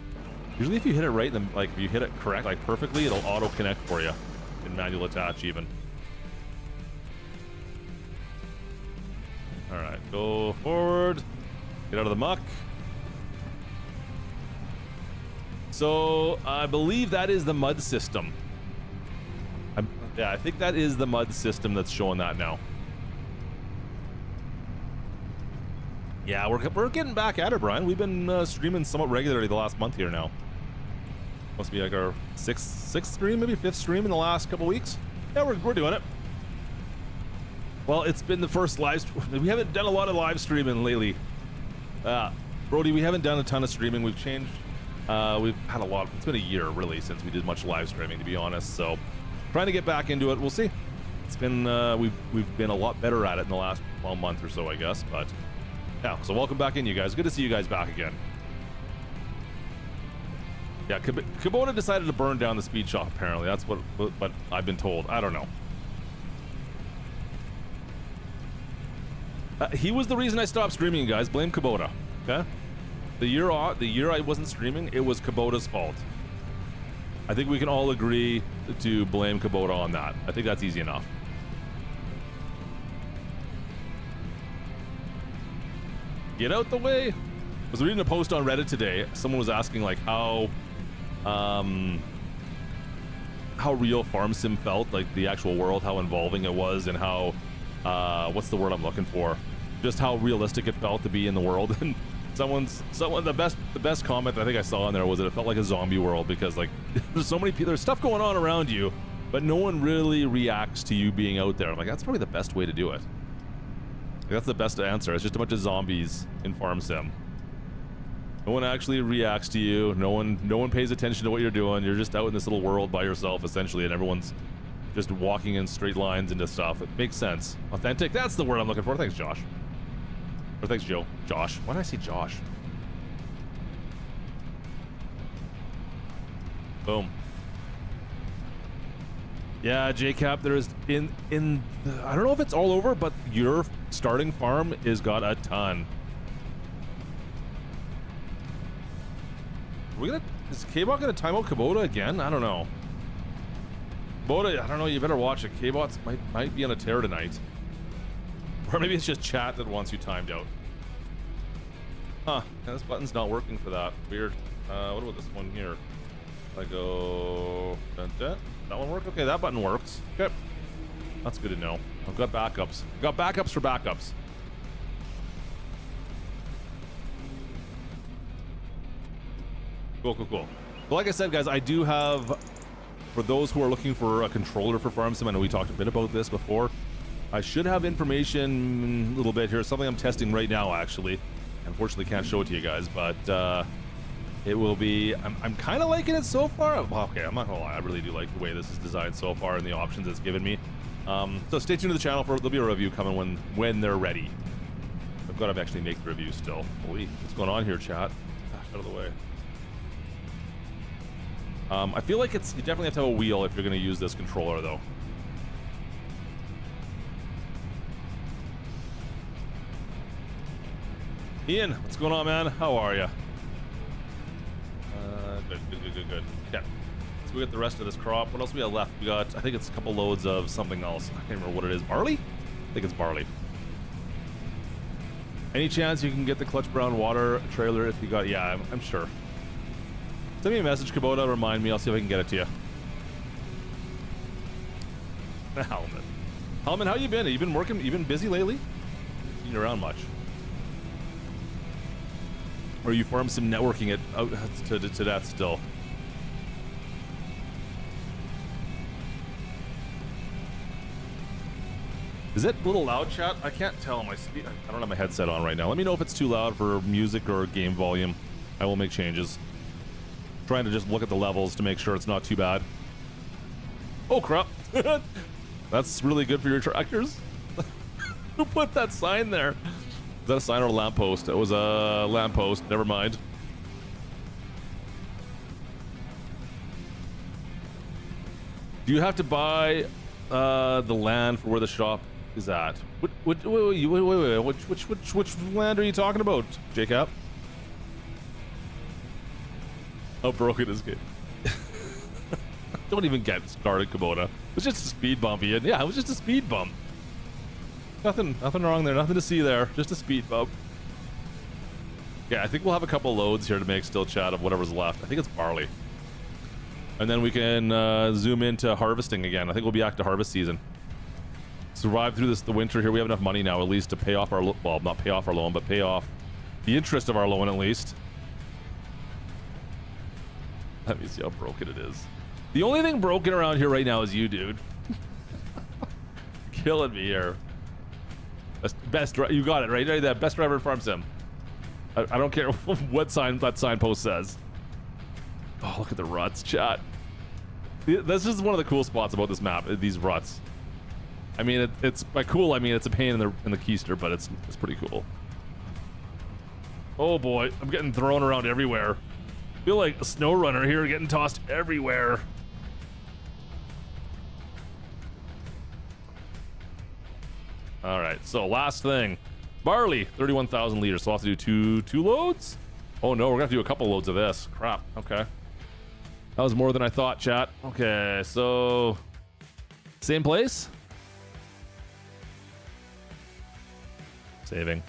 Usually if you hit it right, then like if you hit it correct, like perfectly, it'll auto connect for you in manual attach even. All right, go forward. Get out of the muck. So I believe that is the mud system. Yeah, I think that is the mud system that's showing that now. Yeah, we're getting back at it, Brian. We've been streaming somewhat regularly the last month here now. Must be like our sixth stream, maybe fifth stream in the last couple weeks. Yeah, we're doing it. Well, it's been the first live. We haven't done a lot of live streaming lately. Brody, we haven't done a ton of streaming. We've changed. We've had a lot. It's been a year really since we did much live streaming, to be honest. So, trying to get back into it. We'll see. It's been we've been a lot better at it in the last month or so, I guess. But yeah, so welcome back in, you guys. Good to see you guys back again. Yeah, Kubota decided to burn down the speed shop. Apparently, that's what I've been told. I don't know. He was the reason I stopped streaming, guys. Blame Kubota. Okay. The year I wasn't streaming, it was Kubota's fault. I think we can all agree to blame Kubota on that. I think that's easy enough. Get out the way. I was reading a post on Reddit today. Someone was asking like how real farm sim felt, like the actual world, how involving it was, and how what's the word I'm looking for? Just how realistic it felt to be in the world. And the best comment I think I saw in there was that it felt like a zombie world, because like there's so many people, there's stuff going on around you, but no one really reacts to you being out there. I'm like, that's probably the best way to do it. Like, that's the best answer. It's just a bunch of zombies in farm sim. No one actually reacts to you. No one pays attention to what you're doing. You're just out in this little world by yourself essentially, and everyone's just walking in straight lines into stuff. It makes sense. Authentic. That's the word I'm looking for. Thanks, Josh. Or thanks, Joe. Josh. Why did I say Josh? Boom. Yeah, JCap, there's in I don't know if it's all over, but your starting farm is got a ton. Is K-Bot gonna time out Kubota again? I don't know. Kubota, I don't know, you better watch it. K-Bots might be on a tear tonight. Or maybe it's just chat that wants you timed out. Huh, yeah, this button's not working for that. Weird. What about this one here? I go... Dun, dun. That one work? Okay, that button works. Okay. That's good to know. I've got backups. I've got backups for backups. Cool. Well, like I said, guys, I do have, for those who are looking for a controller for Farm Sim, I know we talked a bit about this before. I should have information a little bit here. Something I'm testing right now, actually. Unfortunately, can't show it to you guys, but it will be. I'm kind of liking it so far. Well, okay, I'm not gonna lie. I really do like the way this is designed so far and the options it's given me. So stay tuned to the channel for there'll be a review coming when they're ready. I've got to actually make the review still. Holy, what's going on here, chat? Out of the way. I feel like you definitely have to have a wheel if you're going to use this controller, though. Ian, what's going on, man? How are you? Good. Okay. Let's go get the rest of this crop. What else we got left? We got, I think it's a couple loads of something else. I can't remember what it is. Barley? I think it's barley. Any chance you can get the Klutch Brown water trailer if you got... Yeah, I'm sure. Send me a message, Kubota. Remind me. I'll see if I can get it to you. Hellman, how you been? You been working? You been busy lately? Been around much? Or you farm some networking it out to that still? Is it a little loud, chat? I can't tell my speed. I don't have my headset on right now. Let me know if it's too loud for music or game volume. I will make changes. Trying to just look at the levels to make sure it's not too bad. Oh crap! That's really good for your tractors. Who put that sign there? Is that a sign or a lamppost? It was a lamppost. Never mind. Do you have to buy the land for where the shop is at? Wait, which land are you talking about, Jacob? How broken is it? Don't even get started, Kubota. It was just a speed bump, Ian. Yeah, it was just a speed bump. Nothing wrong there. Nothing to see there. Just a speed bump. Yeah, I think we'll have a couple loads here to make still, chat, of whatever's left. I think it's barley. And then we can zoom into harvesting again. I think we'll be back to harvest season. Survive through the winter here. We have enough money now at least to pay off our... Well, not pay off our loan, but pay off the interest of our loan at least. Let me see how broken it is. The only thing broken around here right now is you, dude. Killing me here. Best, you got it right there. Best driver in Farm Sim. I don't care what sign that signpost says. Oh, look at the ruts, chat. This is one of the cool spots about this map. These ruts. I mean, it's by cool. I mean, it's a pain in the keister, but it's pretty cool. Oh boy, I'm getting thrown around everywhere. I feel like a snow runner here, getting tossed everywhere. All right, so last thing, barley, 31,000 liters. So I'll have to do two loads. Oh no, we're gonna have to do a couple loads of this. Crap. Okay, that was more than I thought, chat. Okay, so same place. Saving.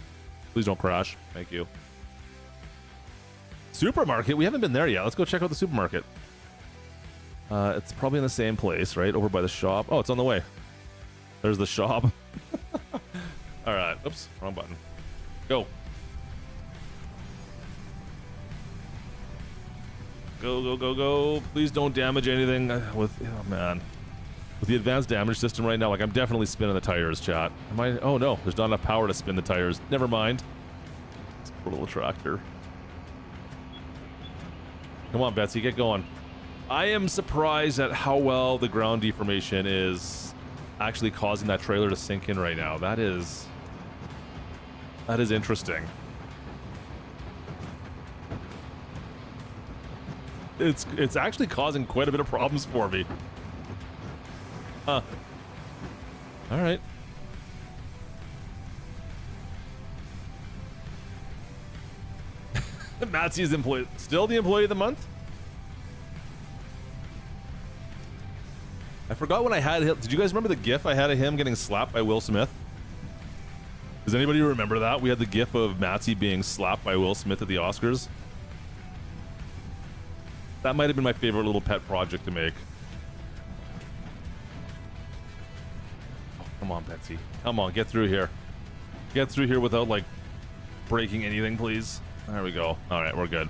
Please don't crash. Thank you. Supermarket. We haven't been there yet. Let's go check out the supermarket. It's probably in the same place, right? Over by the shop. Oh, it's on the way. There's the shop. All right. Oops. Wrong button. Go. Go. Please don't damage anything with... Oh, man. With the advanced damage system right now, like, I'm definitely spinning the tires, chat. Am I... Oh, no. There's not enough power to spin the tires. Never mind. This poor little tractor. Come on, Betsy. Get going. I am surprised at how well the ground deformation is actually causing that trailer to sink in right now. That is interesting. It's actually causing quite a bit of problems for me. Huh. All right. Matsy is employee. Still the employee of the month? I forgot when I had him. Did you guys remember the gif I had of him getting slapped by Will Smith? Does anybody remember that? We had the gif of Matsy being slapped by Will Smith at the Oscars. That might have been my favorite little pet project to make. Oh, come on, Betsy. Come on, get through here. Get through here without, like, breaking anything, please. There we go. All right, we're good.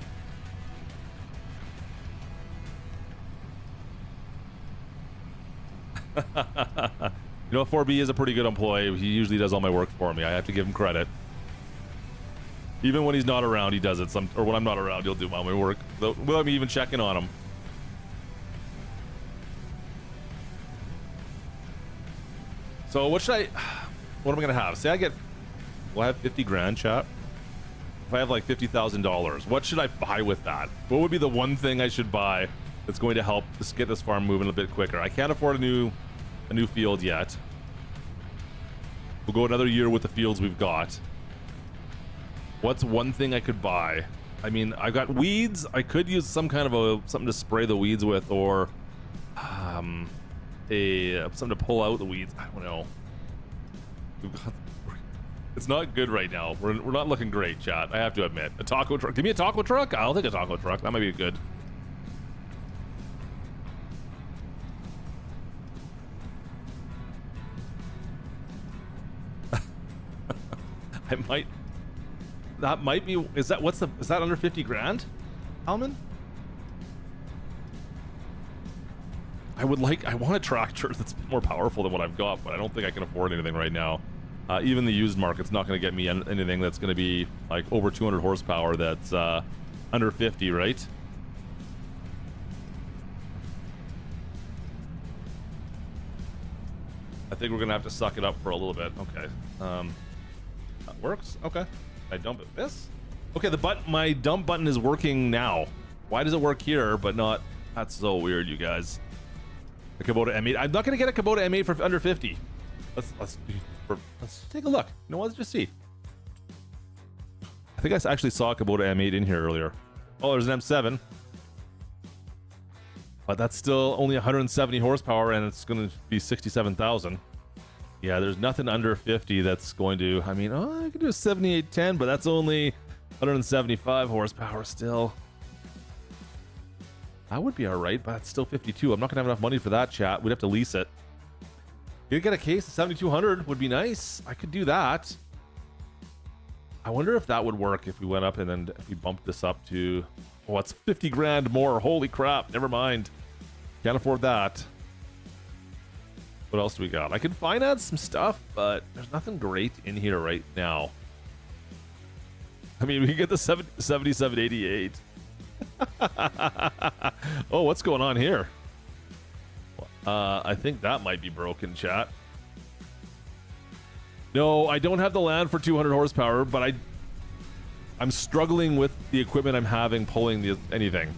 You know, 4B is a pretty good employee. He usually does all my work for me. I have to give him credit. Even when he's not around, he does it. Or when I'm not around, he'll do all my work without me even checking on him. So what am I gonna have? Say I get, well, I have 50 grand, chat. If I have like $50,000, what should I buy with that? What would be the one thing I should buy that's going to help us get this farm moving a bit quicker? I can't afford a new field yet. We'll go another year with the fields we've got. What's one thing I could buy? I mean, I got weeds. I could use some kind of something to spray the weeds with, or something to pull out the weeds. I don't know. It's not good right now. We're not looking great, chat. I have to admit. A taco truck. Give me a taco truck. I'll take a taco truck. That might be good. I might. That might be. Is that is that under 50 grand, Alman? I want a tractor that's more powerful than what I've got, but I don't think I can afford anything right now. Even the used market's not going to get me anything that's going to be like over 200 horsepower that's under 50, right? I think we're going to have to suck it up for a little bit. Okay. That works. Okay. I dump it this? Okay, my dump button is working now. Why does it work here but not? That's so weird, you guys. The Kubota M8. I'm not going to get a Kubota M8 for under 50. Let's take a look. You know what? Let's just see. I think I actually saw a Kubota M8 in here earlier. Oh, there's an M7. But that's still only 170 horsepower and it's going to be 67,000. Yeah, there's nothing under 50 that's going to, I mean, I could do a 7810, but that's only 175 horsepower still. That would be all right, but it's still 52. I'm not going to have enough money for that, chat. We'd have to lease it. You get a case of 7,200 would be nice. I could do that. I wonder if that would work if we went up and then if we bumped this up to, oh, it's 50 grand more. Holy crap. Never mind. Can't afford that. What else do we got? I can finance some stuff, but there's nothing great in here right now. I mean, we can get the 7788. Oh, what's going on here? I think that might be broken, chat. No, I don't have the land for 200 horsepower, but I'm struggling with the equipment I'm having pulling anything.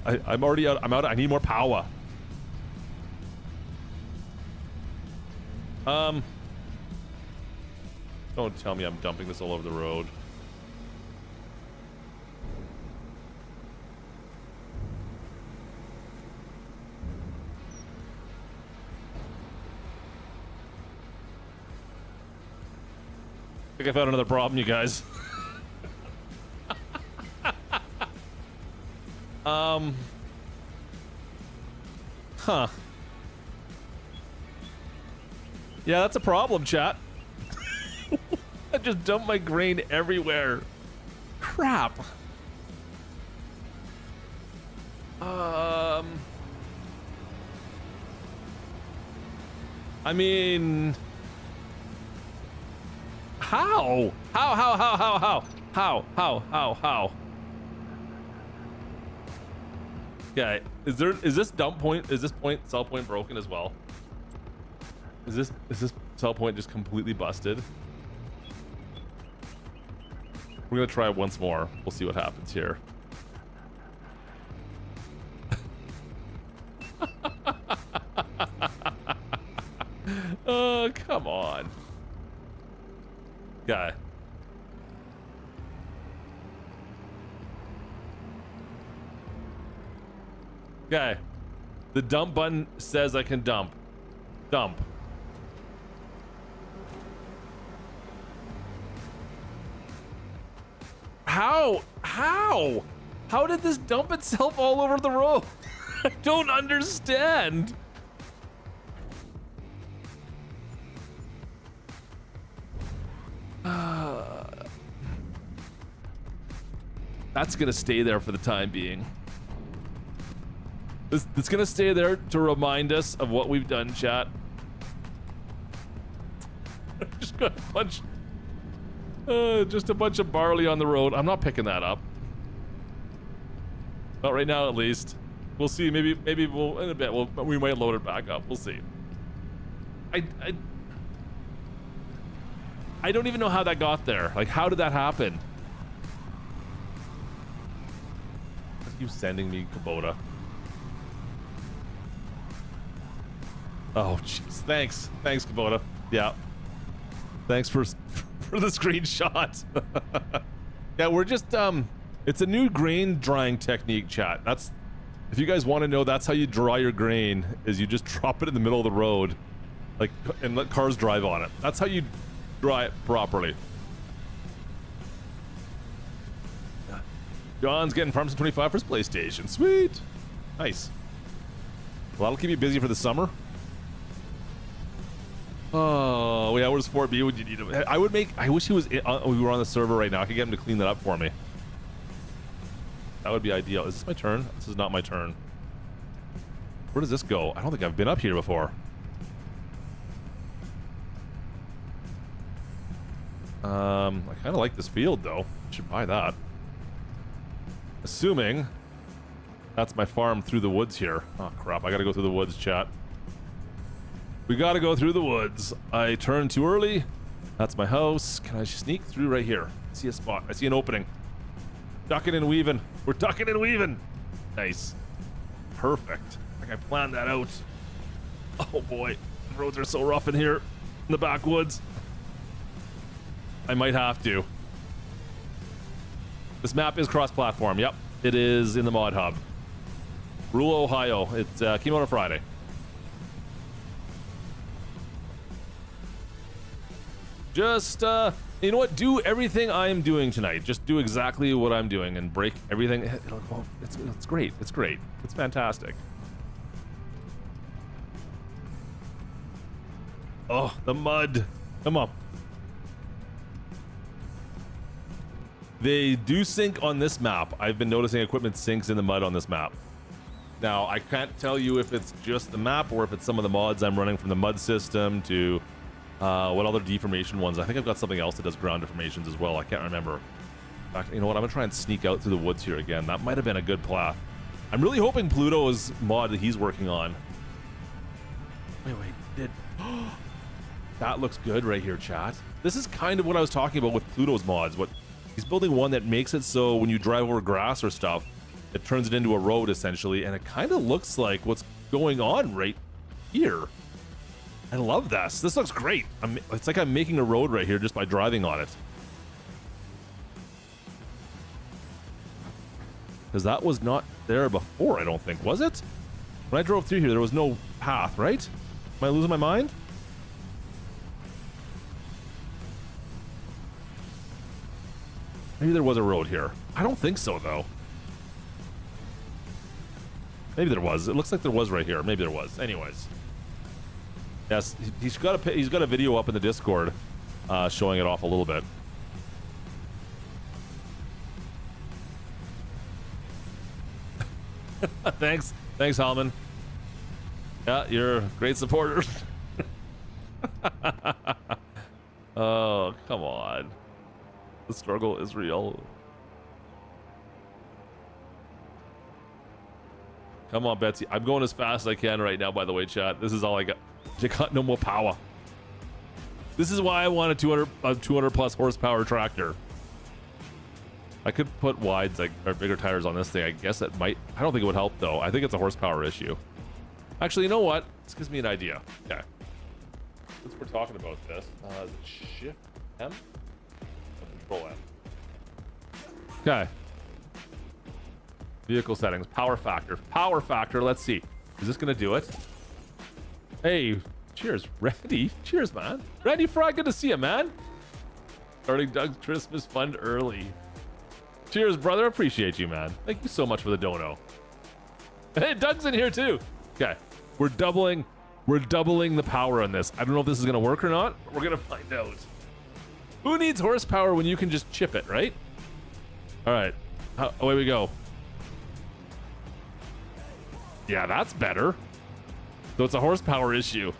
I'm already out. I'm out. I need more power. Don't tell me I'm dumping this all over the road. I think I found another problem, you guys. Huh. Yeah, that's a problem, chat. I just dumped my grain everywhere. Crap. I mean, how? How? Okay, is this sell point broken as well? Is this sell point just completely busted? We're gonna try it once more. We'll see what happens here. Oh, come on. Guy. Guy. The dump button says I can dump. Dump. How? How did this dump itself all over the road? I don't understand. That's gonna stay there for the time being. It's gonna stay there to remind us of what we've done, chat. Just got a bunch, just a bunch of barley on the road. I'm not picking that up. Not right now, at least. We'll see. Maybe we'll in a bit. We might load it back up. We'll see. I don't even know how that got there. Like, how did that happen? You sending me Kubota? Oh, jeez. Thanks, Kubota. Yeah. Thanks for the screenshot. Yeah, we're just it's a new grain drying technique, chat. That's, if you guys want to know, that's how you dry your grain, is you just drop it in the middle of the road, like, and let cars drive on it. That's how you dry it properly. John's getting Farmers 25 for his PlayStation. Sweet. Nice. Well, that'll keep you busy for the summer. Oh, yeah, where's 4B? Would you need him? I wish he was we were on the server right now. I could get him to clean that up for me. That would be ideal. Is this my turn? This is not my turn. Where does this go? I don't think I've been up here before. I kind of like this field, though. I should buy that. Assuming that's my farm through the woods here. Oh, crap. I gotta go through the woods, chat. We gotta go through the woods. I turned too early. That's my house. Can I sneak through right here? I see a spot. I see an opening. Ducking and weaving. We're ducking and weaving. Nice. Perfect. Like I planned that out. Oh boy. The roads are so rough in here. In the backwoods. I might have to. This map is cross-platform. Yep. It is in the mod hub. Rural, Ohio. It came out on Friday. Just, you know what? Do everything I am doing tonight. Just do exactly what I'm doing and break everything. It's great. It's great. It's fantastic. Oh, the mud. Come on. They do sink on this map. I've been noticing equipment sinks in the mud on this map. Now, I can't tell you if it's just the map or if it's some of the mods I'm running from the mud system to what other deformation ones. I think I've got something else that does ground deformations as well. I can't remember. In fact, you know what? I'm gonna try and sneak out through the woods here again. That might have been a good path. I'm really hoping Pluto's mod that he's working on. Wait, did... That looks good right here, chat. This is kind of what I was talking about with Pluto's mods. He's building one that makes it so when you drive over grass or stuff, it turns it into a road essentially, and it kind of looks like what's going on right here. I love this. This looks great. It's like I'm making a road right here just by driving on it. Because that was not there before, I don't think, was it? When I drove through here, there was no path, right? Am I losing my mind? Maybe there was a road here. I don't think so, though. Maybe there was. It looks like there was right here. Maybe there was. Anyways. Yes, he's got a video up in the Discord showing it off a little bit. Thanks, Hallman. Yeah, you're a great supporter. Oh, come on. The struggle is real. Come on, Betsy. I'm going as fast as I can right now, by the way, chat. This is all I got. I got no more power. This is why I want a 200 plus horsepower tractor. I could put wides, like, or bigger tires on this thing. I guess it might. I don't think it would help, though. I think it's a horsepower issue. Actually, you know what? This gives me an idea. Okay. Since we're talking about this, is it Shift M? Control M. Okay. Vehicle settings, power factor. Power factor, let's see. Is this gonna do it? Hey, cheers, Randy. Cheers, man. Randy Fry, good to see you, man. Starting Doug's Christmas fund early. Cheers, brother. Appreciate you, man. Thank you so much for the dono. Hey, Doug's in here too. Okay, we're doubling the power on this. I don't know if this is gonna work or not, but we're gonna find out. Who needs horsepower when you can just chip it, right? All right, away we go. Yeah, that's better. So it's a horsepower issue.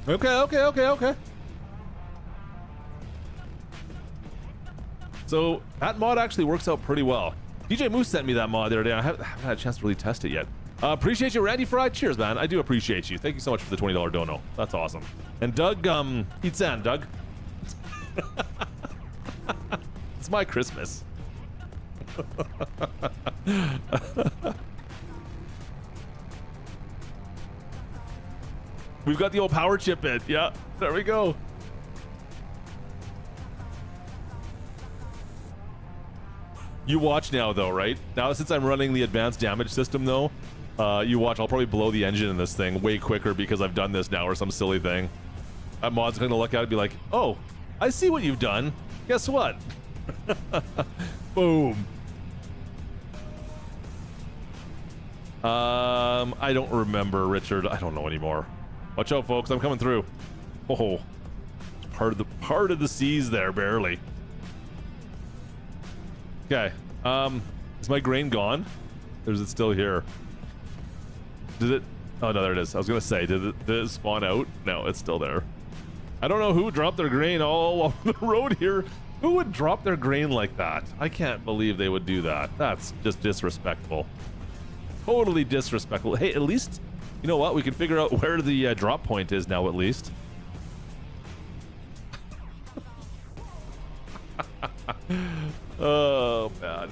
Okay. So that mod actually works out pretty well. DJ Moose sent me that mod the other day. I haven't had a chance to really test it yet. Appreciate you, Randy Fry. Cheers, man. I do appreciate you. Thank you so much for the $20 dono. That's awesome. And Doug, eat sand, Doug. It's my Christmas. We've got the old power chip in. Yeah, there we go. You watch now, though, right? Now, since I'm running the advanced damage system, though, you watch. I'll probably blow the engine in this thing way quicker because I've done this now or some silly thing. That mod's going to look at it and be like, oh, I see what you've done. Guess what? Boom. I don't remember, Richard. I don't know anymore. Watch out, folks. I'm coming through. Oh, part of the seas there, barely. Okay. Is my grain gone? Or is it still here? Did it? Oh no, there it is. I was gonna say, did it spawn out? No, it's still there. I don't know who dropped their grain all along the road here. Who would drop their grain like that? I can't believe they would do that. That's just disrespectful. Totally disrespectful. Hey, at least, you know what? We can figure out where the drop point is now, at least. Oh, man.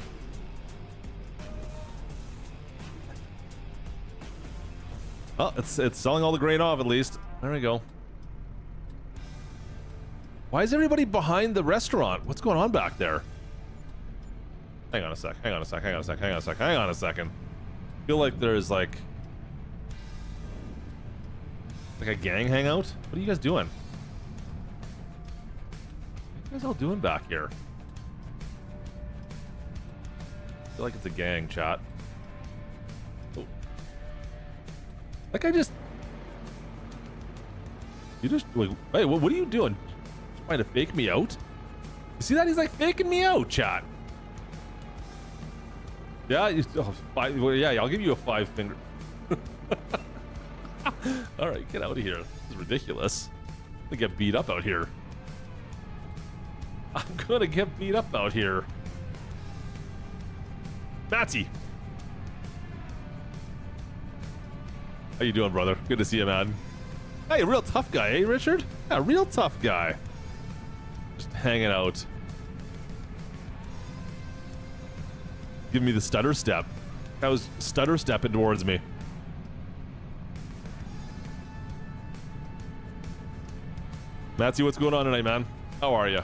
Oh, it's selling all the grain off, at least. There we go. Why is everybody behind the restaurant? What's going on back there? Hang on a sec. Hang on a sec. Hang on a sec. Hang on a sec. Hang on a second. I feel like there's like a gang hangout. What are you guys doing? What are you guys all doing back here? I feel like it's a gang, chat. Oh. Like I just... You just... Like, hey, what are you doing? Trying to fake me out? You see that? He's like faking me out, chat. Yeah, well, yeah, I'll give you a 5 finger. All right, get out of here. This is ridiculous. I'm gonna get beat up out here. I'm gonna get beat up out here. Matty. How you doing, brother? Good to see you, man. Hey, a real tough guy, eh, Richard? Yeah, real tough guy. Just hanging out. Give me the stutter step. That was stutter stepping towards me. Matthew, what's going on tonight, man? How are you?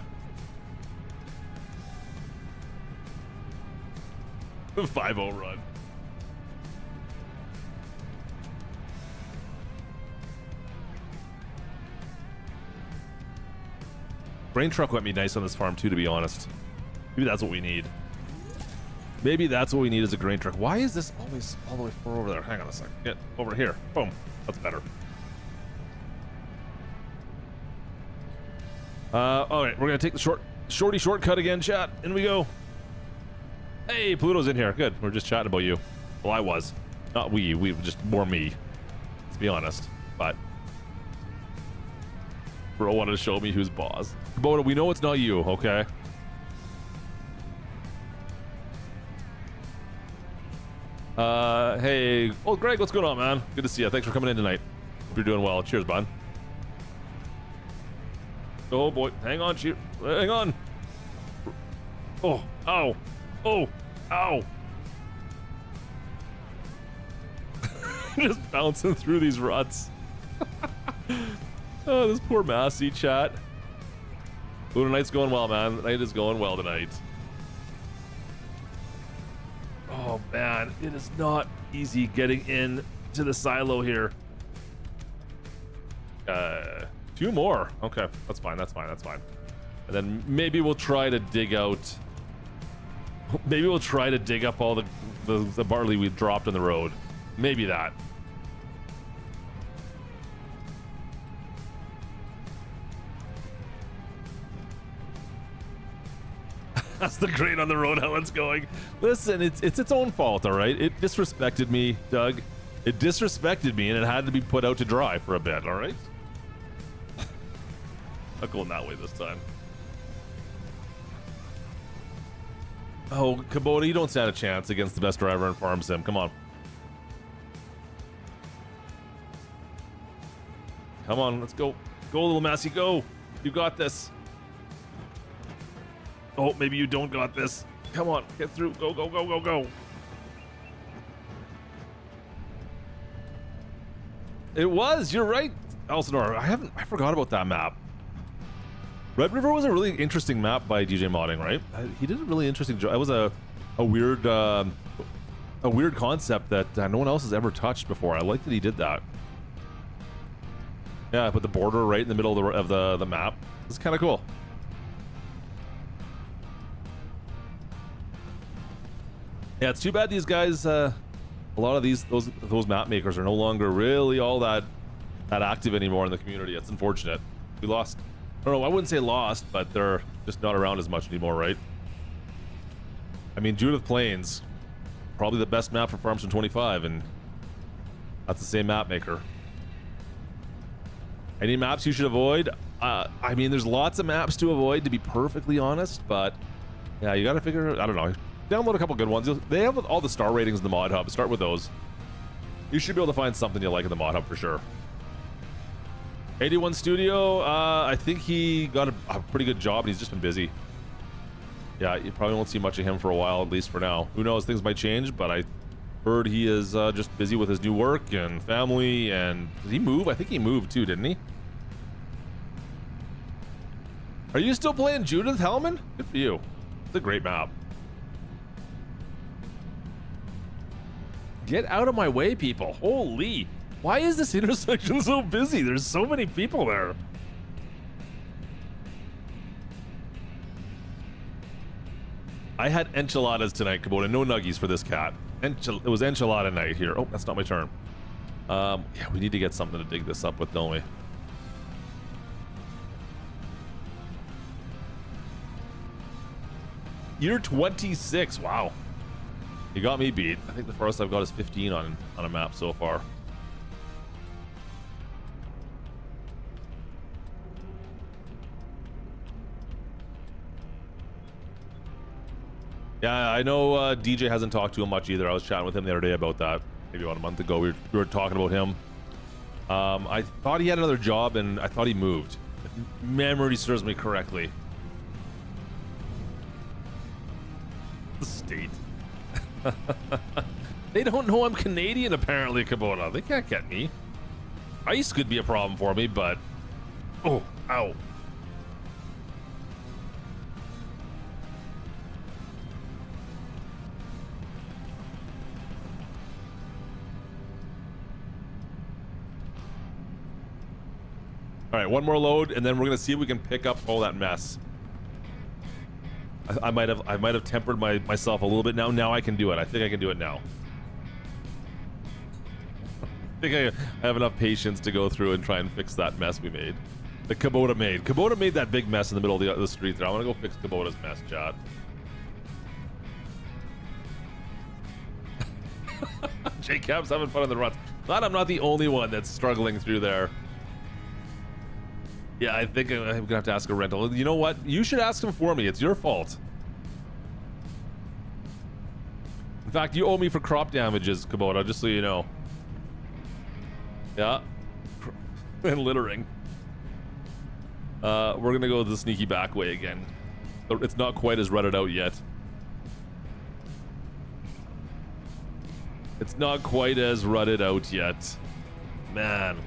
5-0 run. Grain truck went me nice on this farm too, to be honest. Maybe that's what we need. Maybe that's what we need is a grain truck. Why is this always all the way far over there? Hang on a second. Get over here. Boom. That's better. All right, we're gonna take the shorty shortcut again, chat. In we go. Hey, Pluto's in here. Good. We're just chatting about you. Well, I was. Not we. We just more me. Let's be honest. But bro wanted to show me who's boss. Kubota, we know it's not you, okay? Hey, oh Greg, what's going on, man? Good to see you. Thanks for coming in tonight. Hope you're doing well. Cheers, bud. Oh boy, hang on, hang on. Oh, ow, oh, ow. Just bouncing through these ruts. Oh, this poor Massey, chat. Ooh, tonight's going well, man. The night is going well tonight. Oh man, it is not easy getting in to the silo here. 2 more. Okay, that's fine. That's fine. That's fine. And then maybe we'll try to dig out. Maybe we'll try to dig up all the barley we dropped on the road. Maybe that. That's the grain on the road. How it's going. Listen, it's its own fault, all right? It disrespected me, Doug. It disrespected me, and it had to be put out to dry for a bit, all right? Not going that way this time. Oh, Kubota, you don't stand a chance against the best driver in Farm Sim. Come on. Come on, let's go. Go, little Massey, go. You got this. Oh, maybe you don't got this. Come on, get through. Go, go, go, go, go. It was. You're right, Elsinore. I forgot about that map. Red River was a really interesting map by DJ Modding, right? He did a really interesting job. It was a weird concept that no one else has ever touched before. I like that he did that. Yeah, I put the border right in the middle of the map. It's kind of cool. Yeah, it's too bad these guys. A lot of those map makers are no longer really all that active anymore in the community. It's unfortunate. We lost. I don't know. I wouldn't say lost, but they're just not around as much anymore, right? I mean, Judith Plains, probably the best map for Farmstone 25, and that's the same map maker. Any maps you should avoid? I mean, there's lots of maps to avoid, to be perfectly honest, but yeah, you gotta figure. I don't know. Download a couple good ones. They have all the star ratings in the mod hub. Start with those. You should be able to find something you like in the mod hub for sure. 81 Studio, I think he got a pretty good job and he's just been busy. Yeah, you probably won't see much of him for a while, at least for now. Who knows, things might change, but I heard he is just busy with his new work and family. And did he move? I think he moved too, didn't he? Are you still playing Judith Hellman? Good for you. It's a great map. Get out of my way, people. Holy. Why is this intersection so busy? There's so many people there. I had enchiladas tonight, Kubota. No nuggies for this cat. It was enchilada night here. Oh, that's not my turn. Yeah, we need to get something to dig this up with, don't we? Year 26. Wow. You got me beat. I think the farthest I've got is 15 on a map so far. Yeah, I know DJ hasn't talked to him much either. I was chatting with him the other day about that. Maybe about a month ago. We were talking about him. I thought he had another job and I thought he moved. If memory serves me correctly. The state. They don't know I'm Canadian, apparently, Kubota. They can't get me. Ice could be a problem for me, but... Oh, ow. All right, one more load, and then we're gonna see if we can pick up all that mess. I might have tempered myself a little bit now. Now I can do it. I think I can do it now. I think I have enough patience to go through and try and fix that mess we made. The Kubota made. Kubota made that big mess in the middle of the street there. I want to go fix Kubota's mess, chat. J-Cab's having fun on the runs. Glad I'm not the only one that's struggling through there. Yeah, I think I'm gonna have to ask a rental. You know what? You should ask him for me. It's your fault. In fact, you owe me for crop damages, Kubota, just so you know. Yeah. And littering. We're gonna go the sneaky back way again. It's not quite as rutted out yet. It's not quite as rutted out yet. Man.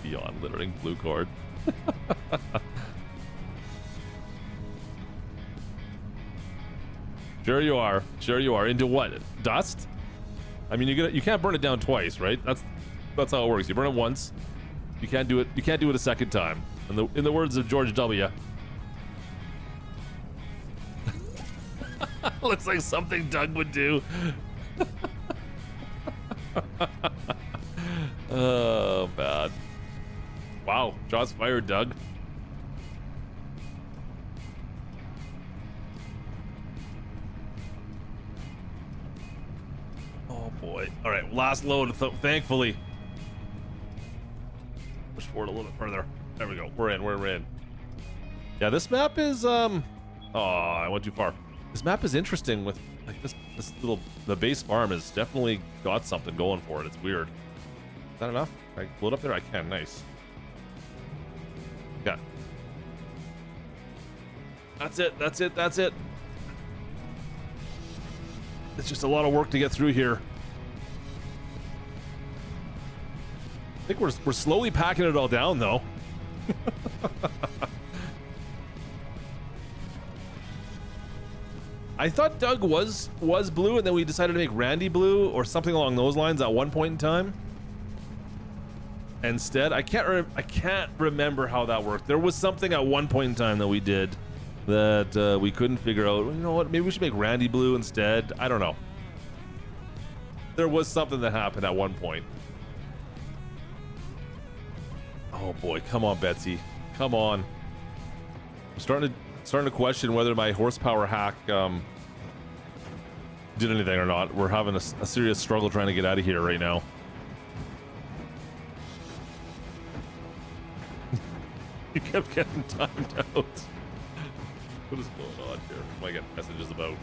Beyond littering blue cord. Sure you are. Sure you are. Into what? Dust? I mean, you can't burn it down twice, right? That's how it works. You burn it once. You can't do it. You can't do it a second time. In the words of George W. Looks like something Doug would do. Oh, bad. Wow, shots fired, Doug. Oh boy. All right, last load, thankfully. Push forward a little bit further. There we go. We're in. Yeah, this map is oh, I went too far. This map is interesting with like this little, the base farm has definitely got something going for it. It's weird. Is that enough? Can I pull it up there? I can. Nice. Yeah. That's it. It's just a lot of work to get through here. I think we're slowly packing it all down, though. I thought Doug was blue, and then we decided to make Randy blue or something along those lines at one point in time. Instead, I can't remember how that worked. There was something at one point in time that we did that we couldn't figure out. You know what? Maybe we should make Randy blue instead. I don't know. There was something that happened at one point. Oh boy, come on, Betsy, come on. I'm starting to question whether my horsepower hack did anything or not. We're having a serious struggle trying to get out of here right now. You kept getting timed out. What is going on here? What am I getting messages about?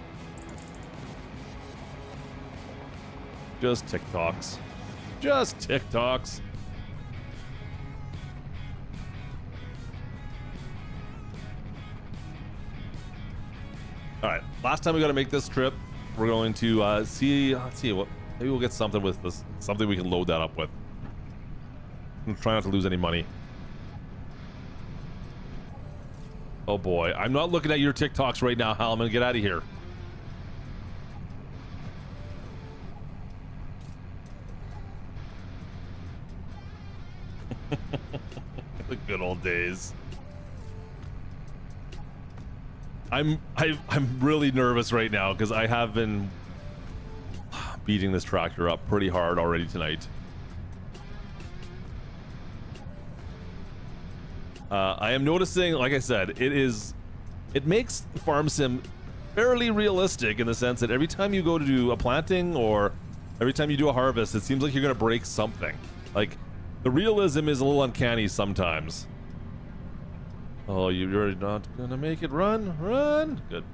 Just TikToks. Just TikToks. All right, last time we got to make this trip. We're going to see. Let's see what. Maybe we'll get something with this. Something we can load that up with. I'm trying not to lose any money. Oh boy, I'm not looking at your TikToks right now, Hal. I'm gonna get out of here. The good old days. I'm really nervous right now because I have been beating this tractor up pretty hard already tonight. I am noticing, like I said, it makes Farm Sim fairly realistic in the sense that every time you go to do a planting or every time you do a harvest, it seems like you're gonna break something. Like, the realism is a little uncanny sometimes. Oh, you're not gonna make it. Run, run. Good.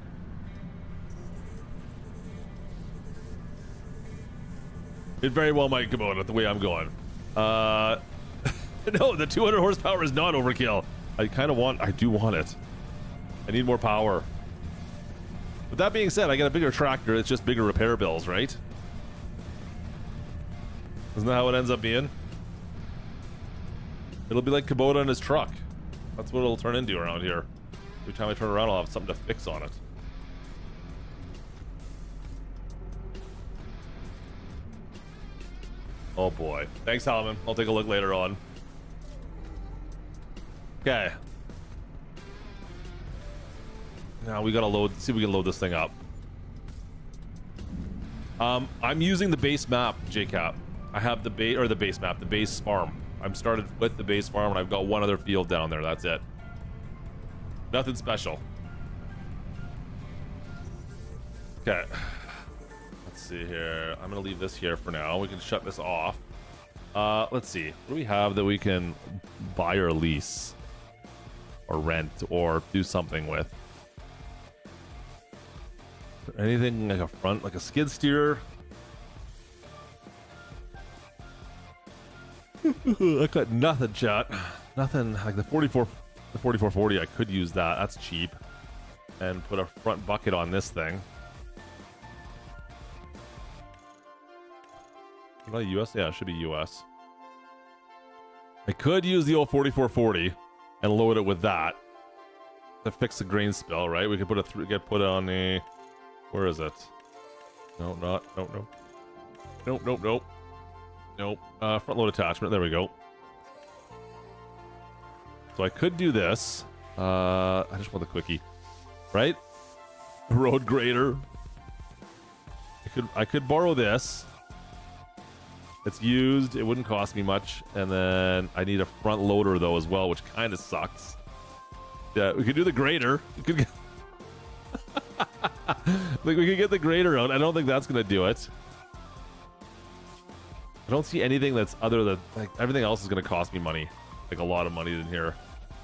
It very well might come out the way I'm going. No, the 200 horsepower is not overkill. I do want it. I need more power. With that being said, I got a bigger tractor. It's just bigger repair bills, right? Isn't that how it ends up being? It'll be like Kubota and his truck. That's what it'll turn into around here. Every time I turn around, I'll have something to fix on it. Oh boy. Thanks, Halman. I'll take a look later on. Okay. Now we gotta see if we can load this thing up. I'm using the base map, JCap. I have the base map, the base farm. I'm started with the base farm and I've got one other field down there. That's it. Nothing special. Okay. Let's see here. I'm gonna leave this here for now. We can shut this off. Let's see. What do we have that we can buy or lease? Or rent or do something with? Anything like a front, like a skid steer? I got nothing, chat. Nothing like the 4440. I could use that. That's cheap. And put a front bucket on this thing. Is that US? Yeah, it should be US. I could use the old 4440 and load it with that to fix the grain spill, right? We could put put it on the. Where is it? No, not. Nope. Front load attachment. There we go. So I could do this. I just want the quickie, right? Road grader. I could borrow this. It's used. It wouldn't cost me much. And then I need a front loader though as well, which kind of sucks. Yeah, we could do the grader. We could get like we could get the grader out. I don't think that's gonna do it. I don't see anything that's other than like everything else is gonna cost me money, like a lot of money in here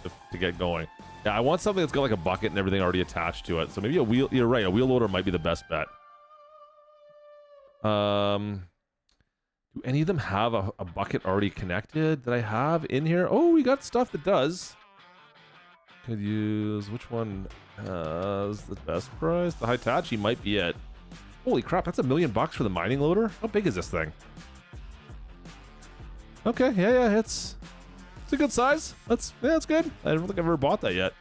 to get going. Yeah, I want something that's got like a bucket and everything already attached to it. So maybe a wheel. You're right. A wheel loader might be the best bet. Do any of them have a bucket already connected that I have in here? Oh, we got stuff that does. Could use which one has the best price? The Hitachi might be it. Holy crap, that's $1 million for the mining loader? How big is this thing? Okay, yeah, it's a good size. That's good. I don't think I've ever bought that yet.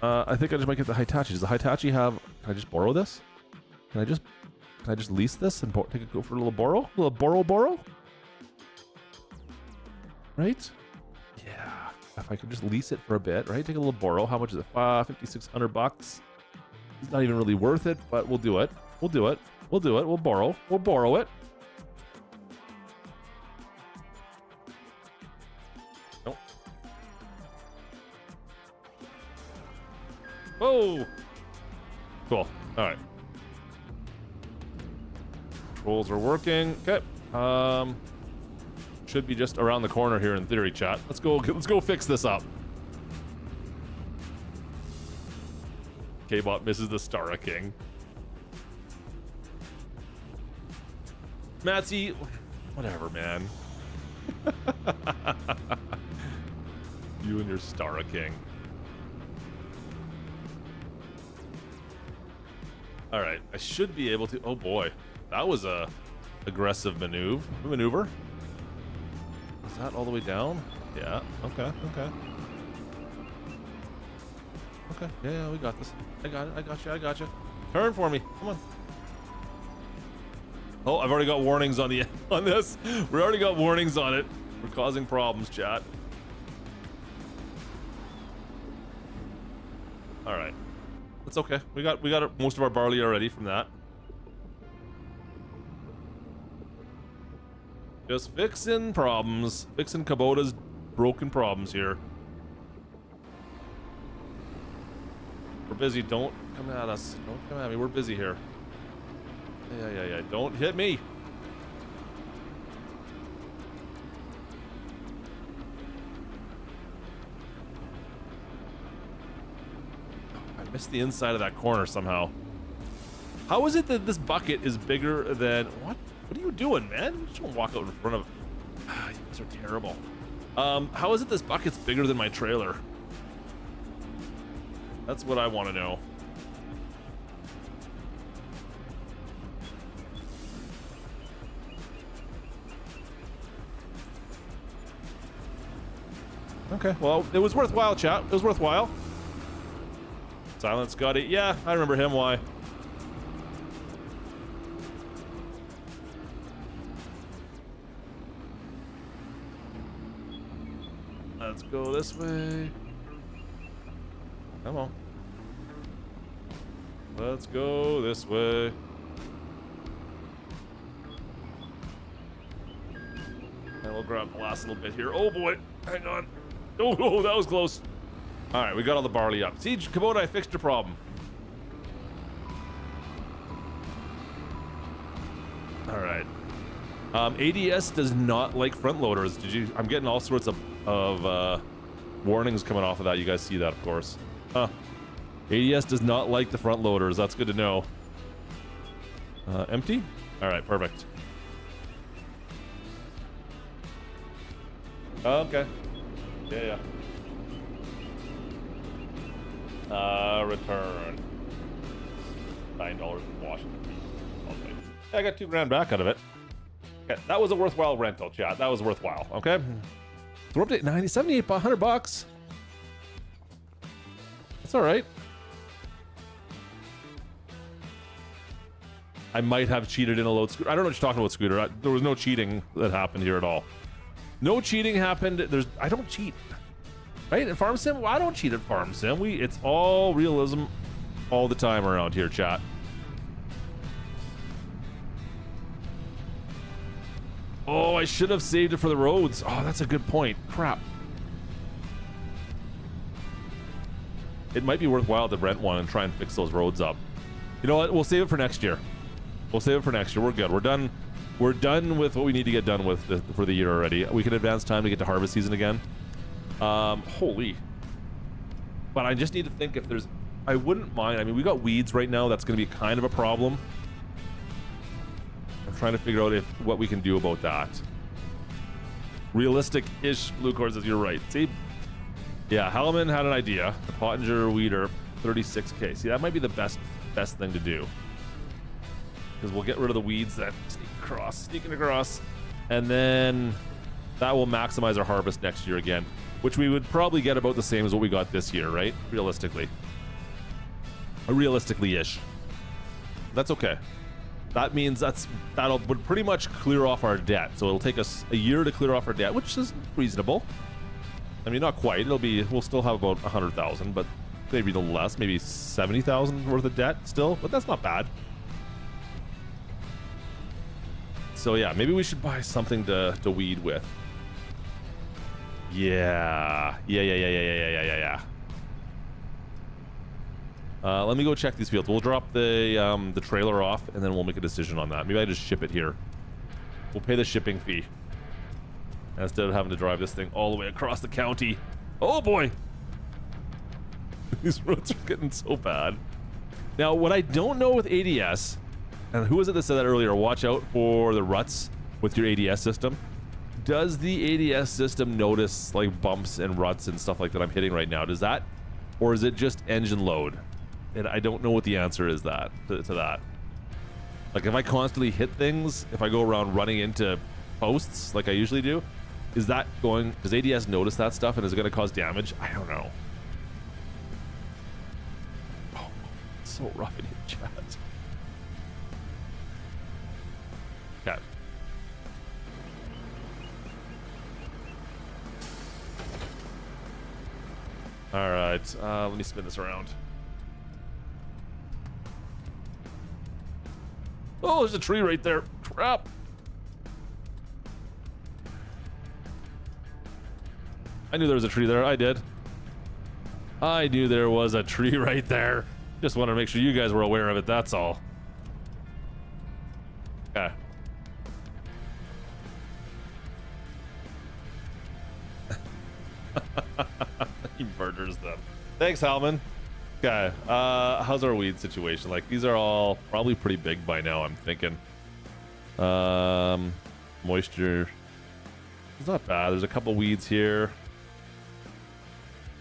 I think I just might get the Hitachi. Does the Hitachi have? Can I just borrow this? Can I just lease this and take it, go for a little borrow? A little borrow? Right? Yeah. If I could just lease it for a bit, right? Take a little borrow. How much is it? $5,600. It's not even really worth it, but we'll do it. We'll borrow it. Nope. Oh. Cool. All right. Controls are working. Okay. Should be just around the corner here in theory, chat. Let's go fix this up. K-Bot misses the Stara King. Matsy, whatever, man. You and your Stara King. All right, I should be able to. Oh boy, that was a aggressive maneuver. Is that all the way down? Yeah. Okay. Yeah, we got this. I got you. Turn for me. Come on. Oh, I've already got warnings on this. We already got warnings on it. We're causing problems, chat. All right. That's okay. We got most of our barley already from that. Just fixing problems. Fixing Kubota's broken problems here. We're busy. Don't come at us. Don't come at me. We're busy here. Yeah. Don't hit me. I missed the inside of that corner somehow. How is it that this bucket is bigger than... What are you doing, man? You just want to walk out in front of... You guys are terrible. How is it this bucket's bigger than my trailer? That's what I want to know. Okay, well, it was worthwhile, chat. It was worthwhile. Silent Scotty. Yeah, I remember him. Why? Let's go this way. Come on. Let's go this way. And we'll grab the last little bit here. Oh boy, hang on. Oh, that was close. All right, we got all the barley up. Siege, Kubota, I fixed your problem. All right. ADS does not like front loaders. I'm getting all sorts of warnings coming off of that. You guys see that, of course. ADS does not like the front loaders. That's good to know. Empty? All right, perfect. Okay. Yeah. Return. $9 in Washington. Okay. I got $2,000 back out of it. Okay, that was a worthwhile rental, chat. That was worthwhile. Okay. So we're up to 90, 78, $100. That's all right. I might have cheated in a load scooter. I don't know what you're talking about, Scooter. There was no cheating that happened here at all. No cheating happened. I don't cheat. Right? In Farm Sim? Well, I don't cheat at Farm Sim. It's all realism all the time around here, chat. Oh, I should have saved it for the roads. Oh, that's a good point. Crap. It might be worthwhile to rent one and try and fix those roads up. You know what? We'll save it for next year. We're good. We're done. We're done with what we need to get done with for the year already. We can advance time to get to harvest season again. Holy. But I just need to think if there's... I wouldn't mind. I mean, we got weeds right now. That's going to be kind of a problem. I'm trying to figure out what we can do about that. Realistic-ish. Blue Cord says you're right. See? Yeah, Hellman had an idea. The Pottinger weeder. 36K. See, that might be the best thing to do. Because we'll get rid of the weeds that sneaking across. And then that will maximize our harvest next year again. Which we would probably get about the same as what we got this year, right? Realistically. Realistically-ish. That's okay. That means would pretty much clear off our debt. So it'll take us a year to clear off our debt, which is reasonable. I mean, not quite. We'll still have about 100,000, but maybe a little less, maybe 70,000 worth of debt still, but that's not bad. So yeah, maybe we should buy something to weed with. Yeah. Let me go check these fields. We'll drop the trailer off, and then we'll make a decision on that. Maybe I just ship it here. We'll pay the shipping fee instead of having to drive this thing all the way across the county. Oh boy! These roads are getting so bad. Now, what I don't know with ADS, and who was it that said that earlier? Watch out for the ruts with your ADS system. Does the ADS system notice like bumps and ruts and stuff like that I'm hitting right now? Does that, or is it just engine load? And I don't know what the answer is to that. Like if I constantly hit things, if I go around running into posts like I usually do, does ADS notice that stuff and is it going to cause damage? I don't know. Oh, it's so rough in here, chat. Okay. All right, let me spin this around. Oh, there's a tree right there. Crap. I knew there was a tree there. I did. I knew there was a tree right there. Just wanted to make sure you guys were aware of it, that's all. Okay. He murders them. Thanks, Halman. Okay, how's our weed situation? Like, these are all probably pretty big by now, I'm thinking. Moisture. It's not bad. There's a couple weeds here.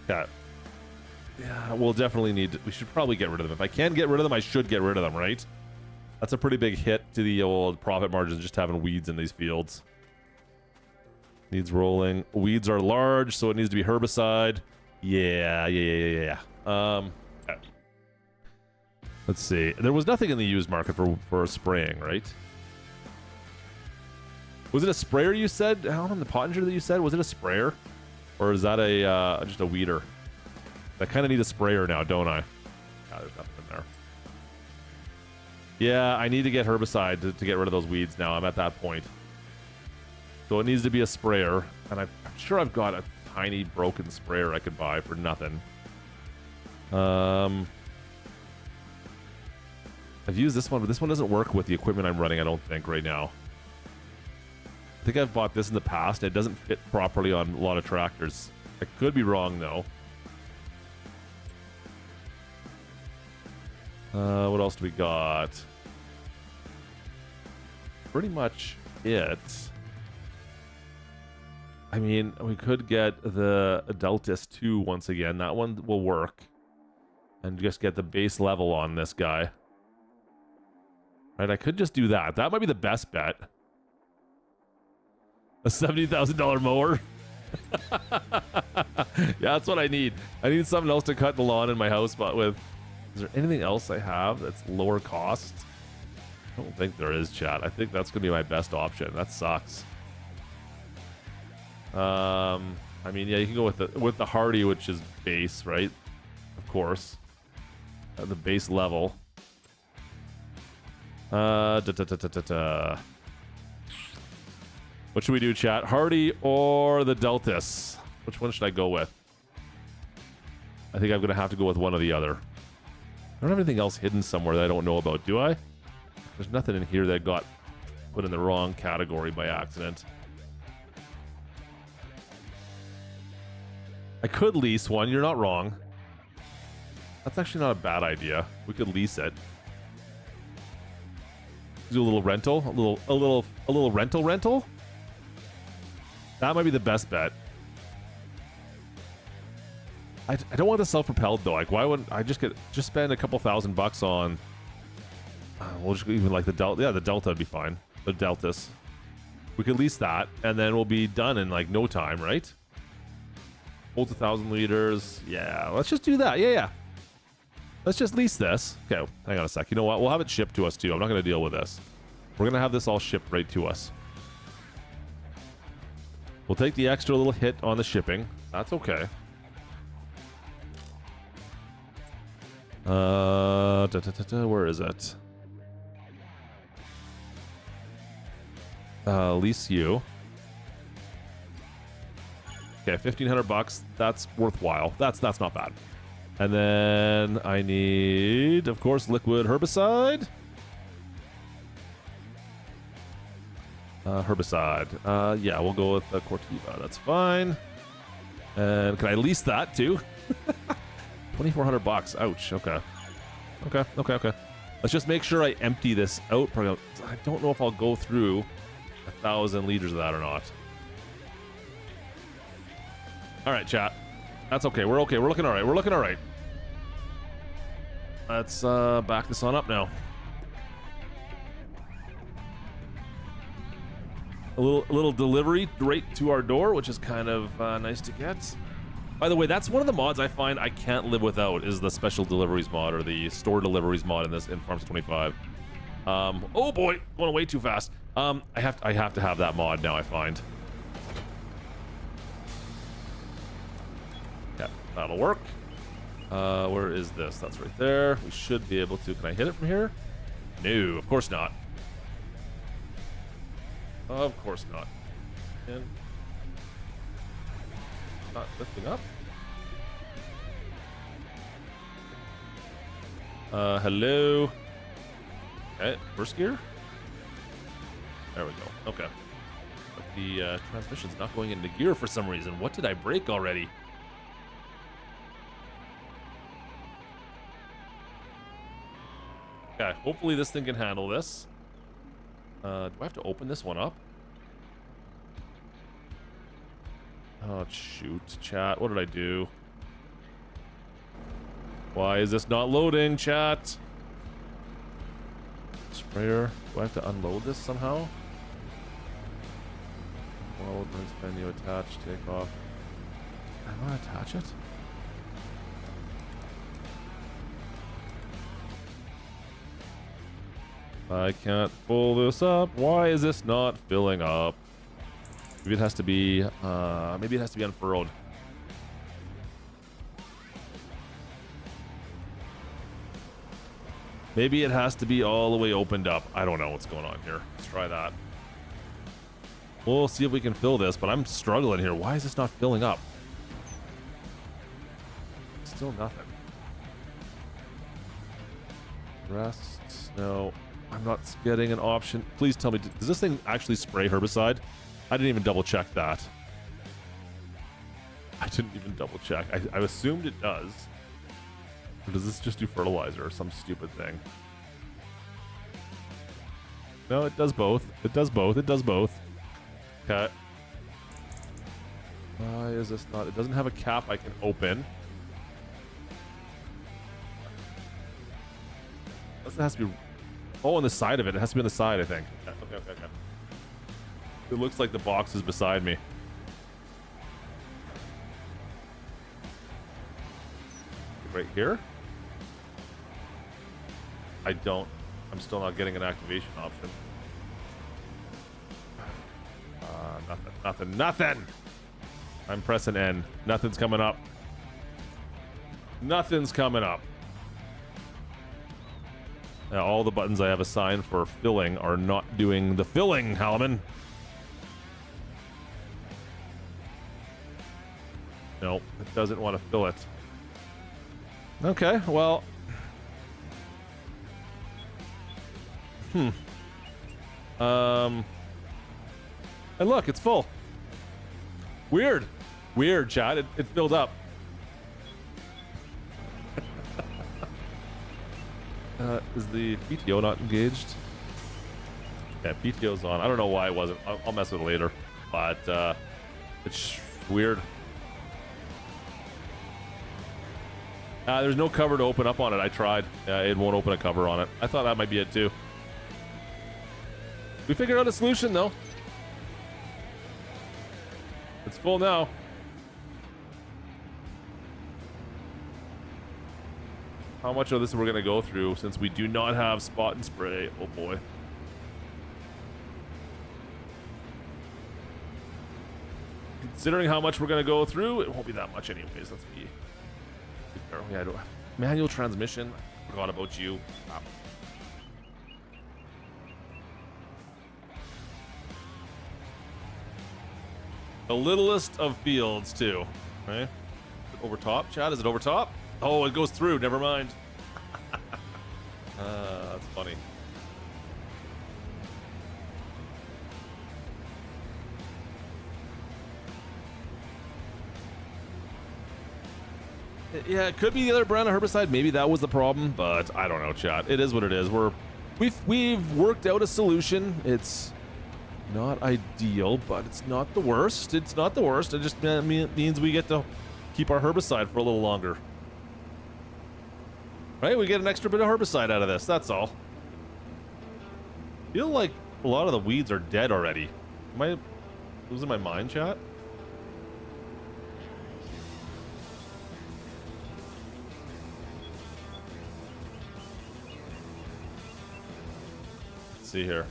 Okay. Yeah, we'll definitely we should probably get rid of them. If I can get rid of them, I should get rid of them, right? That's a pretty big hit to the old profit margins, just having weeds in these fields. Needs rolling. Weeds are large, so it needs to be herbicide. Yeah. Okay. Let's see. There was nothing in the used market for spraying, right? Was it a sprayer you said? How on the Pottinger that you said? Was it a sprayer? Or is that just a weeder? I kind of need a sprayer now, don't I? Ah, there's nothing in there. Yeah, I need to get herbicide to get rid of those weeds now. I'm at that point. So it needs to be a sprayer. And I'm sure I've got a tiny broken sprayer I could buy for nothing. I've used this one, but this one doesn't work with the equipment I'm running, I don't think, right now. I think I've bought this in the past. It doesn't fit properly on a lot of tractors. I could be wrong, though. What else do we got? Pretty much it. I mean, we could get the Adultus 2 once again. That one will work. And just get the base level on this guy. Right, I could just do that. That might be the best bet. A $70,000 mower. Yeah, that's what I need. I need something else to cut the lawn in my house, but with... Is there anything else I have that's lower cost? I don't think there is, chat. I think that's going to be my best option. That sucks. I mean, yeah, you can go with the Hardy, which is base, right? Of course. At the base level. What should we do, chat? Hardy or the Deltus? Which one should I go with? I think I'm going to have to go with one or the other. I don't have anything else hidden somewhere that I don't know about, do I? There's nothing in here that got put in the wrong category by accident. I could lease one. You're not wrong. That's actually not a bad idea. We could lease it. Do a little rental, a little rental. That might be the best bet. I don't want the self-propelled though. Like, why wouldn't I just spend a couple $1,000 on? We'll just even like the Delta. Yeah, the Delta would be fine. The Deltas. We could lease that, and then we'll be done in like no time, right? Holds 1,000 liters. Yeah, let's just do that. Yeah. Let's just lease this. Okay, hang on a sec. You know what? We'll have it shipped to us too. I'm not going to deal with this. We're going to have this all shipped right to us. We'll take the extra little hit on the shipping. That's okay. Where is it? Lease you. Okay, $1,500. That's worthwhile. That's not bad. And then I need, of course, liquid herbicide. Yeah, we'll go with Corteva. That's fine. And can I lease that too? $2,400. Ouch. Okay. Let's just make sure I empty this out. I don't know if I'll go through 1,000 liters of that or not. All right, chat. That's okay. We're okay. We're looking all right. Let's back this on up now. A little delivery right to our door, which is kind of nice to get. By the way, that's one of the mods I find I can't live without is the special deliveries mod or the store deliveries mod in Farms 25. Oh boy, going way too fast. I have to have that mod now, I find. Yeah, that'll work. Where is this? That's right there. We should be able to. Can I hit it from here? No, of course not. Of course not. And not lifting up. Hello. Okay, first gear. There we go. Okay. But the transmission's not going into gear for some reason. What did I break already? Okay, hopefully this thing can handle this. Do I have to open this one up? Oh, shoot. Chat, what did I do? Why is this not loading, chat? Sprayer. Do I have to unload this somehow? Load, rinse menu, attach, take off. I want to attach it? I can't pull this up. Why is this not filling up? Maybe it has to be unfurled. Maybe it has to be all the way opened up. I don't know what's going on here. Let's try that. We'll see if we can fill this, but I'm struggling here. Why is this not filling up? Still nothing. Rest. No. I'm not getting an option. Please tell me, does this thing actually spray herbicide? I didn't even double check that. I didn't even double check. I assumed it does. Or does this just do fertilizer or some stupid thing? No, it does both. It does both. It does both. Okay. Why is this not? It doesn't have a cap I can open. It has to be. Oh, on the side of it. It has to be on the side, I think. Okay. It looks like the box is beside me. Right here? I'm still not getting an activation option. Nothing! I'm pressing N. Nothing's coming up. Nothing's coming up. All the buttons I have assigned for filling are not doing the filling, Halman. No, it doesn't want to fill it. Okay, well. And look, it's full. Weird, chat. It filled up. Is the PTO not engaged? Yeah, PTO's on. I don't know why it wasn't. I'll mess with it later. But it's weird. There's no cover to open up on it. I tried. It won't open a cover on it. I thought that might be it too. We figured out a solution though. It's full now. How much of this we're gonna go through since we do not have spot and spray? Oh boy. Considering how much we're gonna go through, it won't be that much anyways. Let's be. Yeah, I don't. Manual transmission. I forgot about you. Ah. The littlest of fields too, right? Is it over top, Chad? Is it over top? Oh, it goes through. Never mind. That's funny. Yeah, it could be the other brand of herbicide. Maybe that was the problem, but I don't know, chat. It is what it is. We've worked out a solution. It's not ideal, but it's not the worst. It's not the worst. It just means we get to keep our herbicide for a little longer. Right? We get an extra bit of herbicide out of this. That's all. I feel like a lot of the weeds are dead already. Am I losing my mind, chat? Let's see here.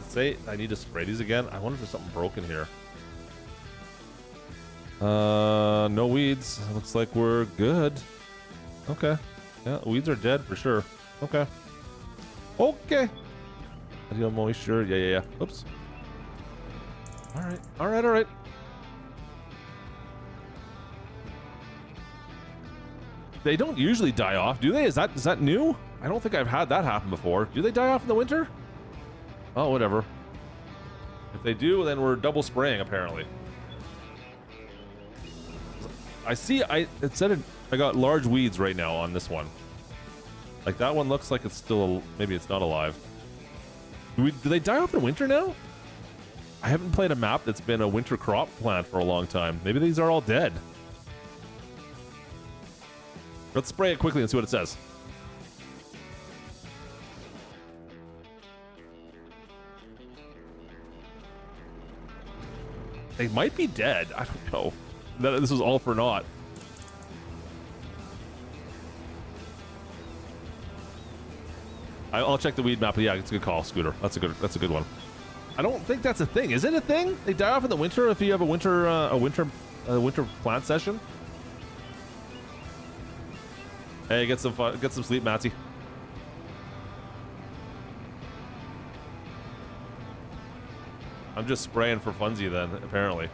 Say I need to spray these again. I wonder if there's something broken here. No weeds. Looks like we're good. Okay. Yeah, weeds are dead for sure. Okay. Okay. Ideal moisture. Yeah. Oops. All right. They don't usually die off, do they? Is that new? I don't think I've had that happen before. Do they die off in the winter? Oh, whatever. If they do, then we're double spraying apparently. I see. It said I got large weeds right now on this one. Like that one looks like it's still maybe it's not alive. Do they die off in winter now? I haven't played a map that's been a winter crop plant for a long time. Maybe these are all dead. Let's spray it quickly and see what it says. They might be dead. I don't know. This was all for naught. I'll check the weed map. But yeah, it's a good call, Scooter. That's a good one. I don't think that's a thing. Is it a thing? They die off in the winter if you have a winter plant session. Hey, get some fun, get some sleep, Matty. I'm just spraying for funsie then, apparently.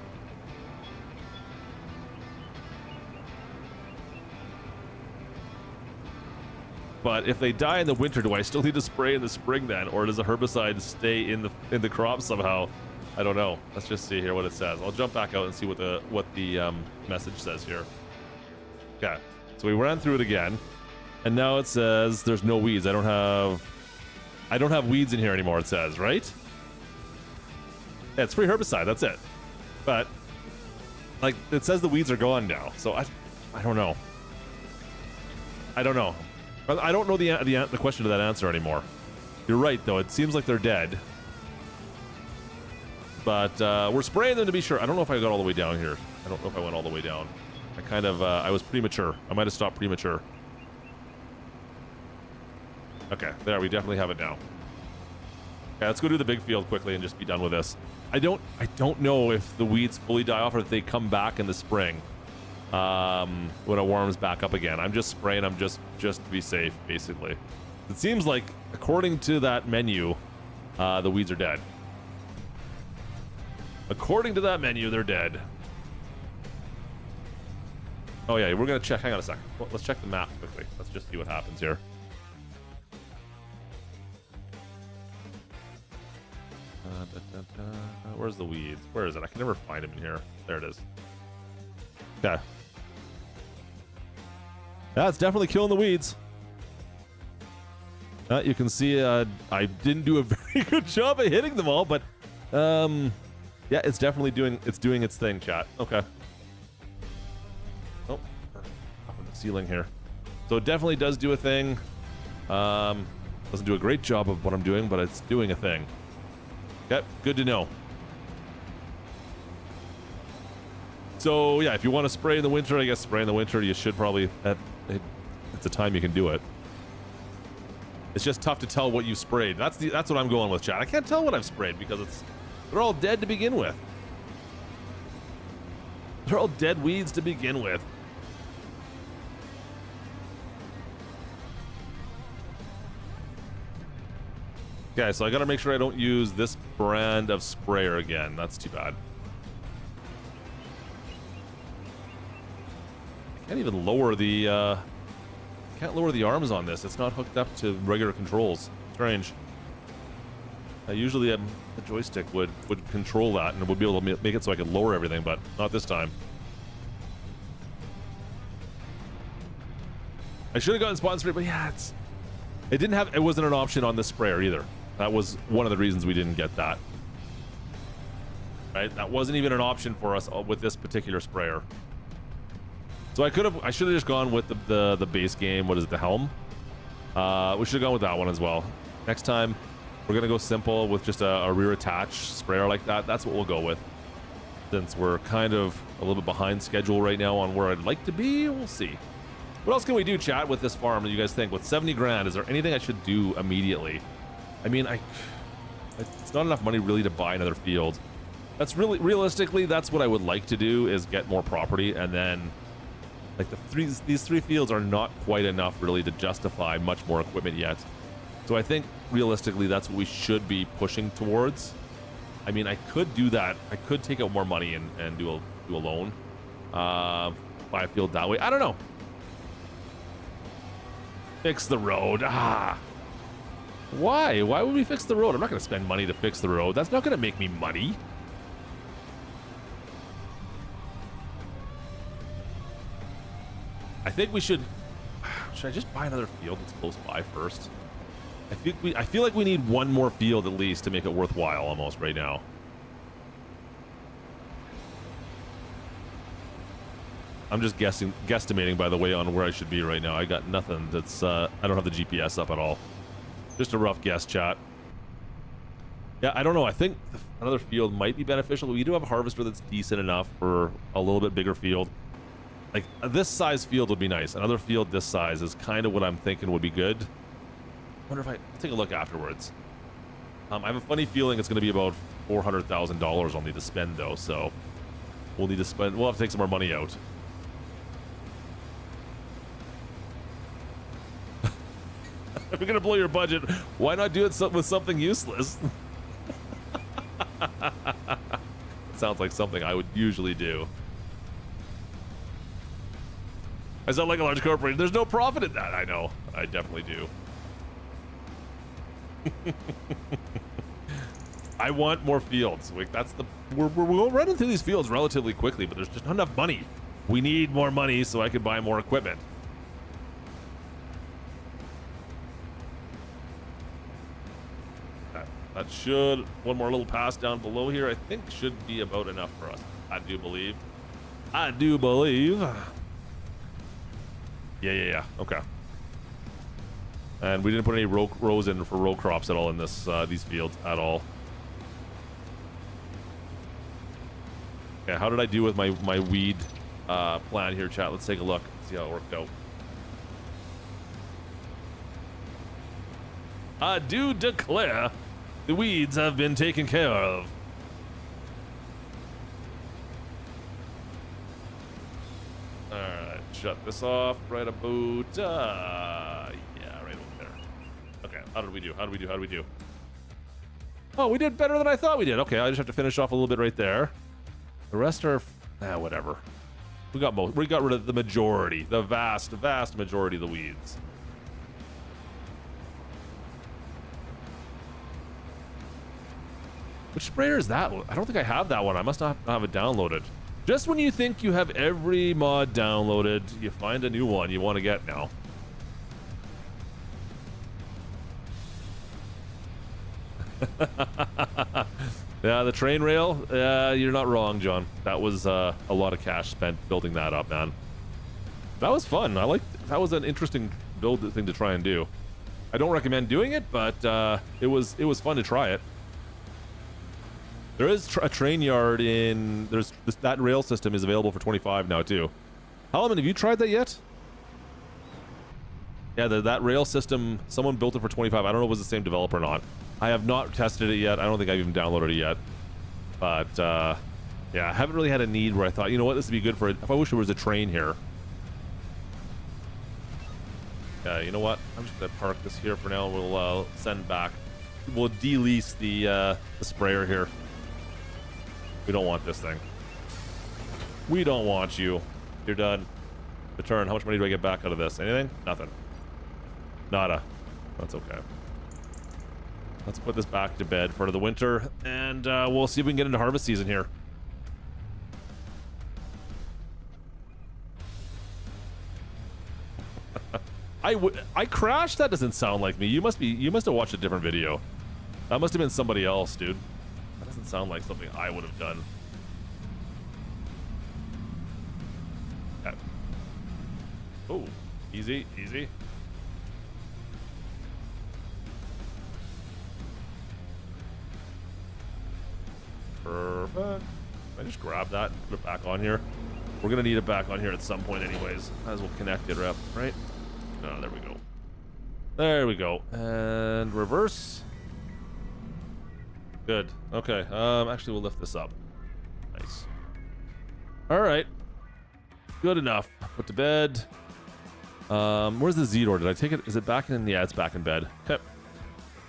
But if they die in the winter, do I still need to spray in the spring then, or does the herbicide stay in the crop somehow? I don't know. Let's just see here what it says. I'll jump back out and see what the message says here. Okay, so we ran through it again, and now it says there's no weeds. I don't have weeds in here anymore. It says, right? Yeah, it's free herbicide. That's it. But like it says, the weeds are gone now. So I don't know. I don't know. I don't know the question to that answer anymore. You're right, though. It seems like they're dead. But we're spraying them to be sure. I don't know if I got all the way down here. I don't know if I went all the way down. I was premature. I might have stopped premature. Okay, there. We definitely have it now. Okay, let's go do the big field quickly and just be done with this. I don't know if the weeds fully die off or if they come back in the spring. When it warms back up again. I'm just spraying them just to be safe, basically. It seems like, according to that menu, the weeds are dead. According to that menu, they're dead. Oh yeah, we're gonna check. Hang on a sec. Let's check the map quickly. Let's just see what happens here. Where's the weeds? Where is it? I can never find them in here. There it is. Okay. That's definitely killing the weeds. You can see I didn't do a very good job of hitting them all, but yeah, it's definitely doing its thing, chat. Okay. Oh, ceiling here. So it definitely does do a thing. Doesn't do a great job of what I'm doing, but it's doing a thing. Yep, good to know. So yeah, if you want to spray in the winter, I guess spray in the winter, you should probably, it's a time you can do it. It's just tough to tell what you sprayed. That's what I'm going with, chat. I can't tell what I've sprayed because they're all dead to begin with. They're all dead weeds to begin with. Okay, so I gotta make sure I don't use this brand of sprayer again. That's too bad. I can't even lower the can't lower the arms on this. It's not hooked up to regular controls. Strange. Usually the joystick would control that and would be able to make it so I could lower everything, but not this time. I should have gotten spot and spray, but yeah, it wasn't an option on this sprayer either. That was one of the reasons we didn't get that. Right? That wasn't even an option for us with this particular sprayer. So I should have just gone with the base game. What is it, the helm? We should have gone with that one as well. Next time, we're gonna go simple with just a rear attach sprayer like that. That's what we'll go with. Since we're kind of a little bit behind schedule right now on where I'd like to be, we'll see. What else can we do, chat, with this farm? Do you guys think with 70 grand, is there anything I should do immediately? I mean, it's not enough money really to buy another field. That's realistically, that's what I would like to do, is get more property, and then like these three fields are not quite enough really to justify much more equipment yet. So I think realistically, that's what we should be pushing towards. I mean, I could do that. I could take out more money and do a loan, buy a field that way. I don't know. Fix the road. Why? Why would we fix the road? I'm not going to spend money to fix the road. That's not going to make me money. I think we should I just buy another field that's close by first? I feel like we need one more field at least to make it worthwhile almost right now. I'm just guesstimating, by the way, on where I should be right now. I got nothing that's, I don't have the GPS up at all. Just a rough guess, chat. Yeah, I don't know. I think another field might be beneficial. We do have a harvester that's decent enough for a little bit bigger field. Like, this size field would be nice. Another field this size is kind of what I'm thinking would be good. I wonder if I'll take a look afterwards. I have a funny feeling it's going to be about $400,000 I'll need to spend, though, so we'll have to take some more money out. If you're gonna blow your budget, why not do it with something useless? Sounds like something I would usually do. I sound like a large corporation. There's no profit in that. I know. I definitely do. I want more fields. Like, that's we're running through these fields relatively quickly, but there's just not enough money. We need more money so I can buy more equipment. That should, one more little pass down below here, I think should be about enough for us. I do believe. I do believe. Yeah. Okay. And we didn't put any rows in for row crops at all in this these fields at all. Yeah, how did I do with my weed plan here, chat? Let's take a look. See how it worked out. I do declare the weeds have been taken care of. Alright, shut this off right about, yeah, right over there. Okay, how did we do? Oh, we did better than I thought we did. Okay, I just have to finish off a little bit right there. The rest are, whatever. We got rid of the majority, the vast majority of the weeds. Which sprayer is that? I don't think I have that one. I must not have it downloaded. Just when you think you have every mod downloaded, you find a new one you want to get now. Yeah, the train rail. You're not wrong, John. That was a lot of cash spent building that up, man. that was fun. That was an interesting build thing to try and do. I don't recommend doing it, but it was fun to try it. There is a train yard in that rail system is available for 25 now too. Halleman, have you tried that yet? Yeah, that rail system, someone built it for 25. I don't know if it was the same developer or not. I have not tested it yet. I don't think I've even downloaded it yet. But yeah, I haven't really had a need where I thought, you know what, this would be good for it. If I wish there was a train here. Yeah, you know what? I'm just gonna park this here for now, and we'll send back. We'll de-lease the sprayer here. We don't want this thing. We don't want you. You're done. Return. How much money do I get back out of this? Anything? Nothing. Nada. That's okay. Let's put this back to bed for the winter, and we'll see if we can get into harvest season here. I crashed? That doesn't sound like me. You must have watched a different video. That must have been somebody else, dude. That doesn't sound like something I would have done. Okay. Oh, easy, easy. Perfect. I just grab that and put it back on here. We're gonna need it back on here at some point anyways. Might as well connect it up, right? Oh, there we go. There we go. And reverse. Good. Okay. Actually, we'll lift this up. Nice. All right. Good enough. Put to bed. Where's the Z-door? Did I take it? Is it back in? Yeah, it's back in bed. Okay.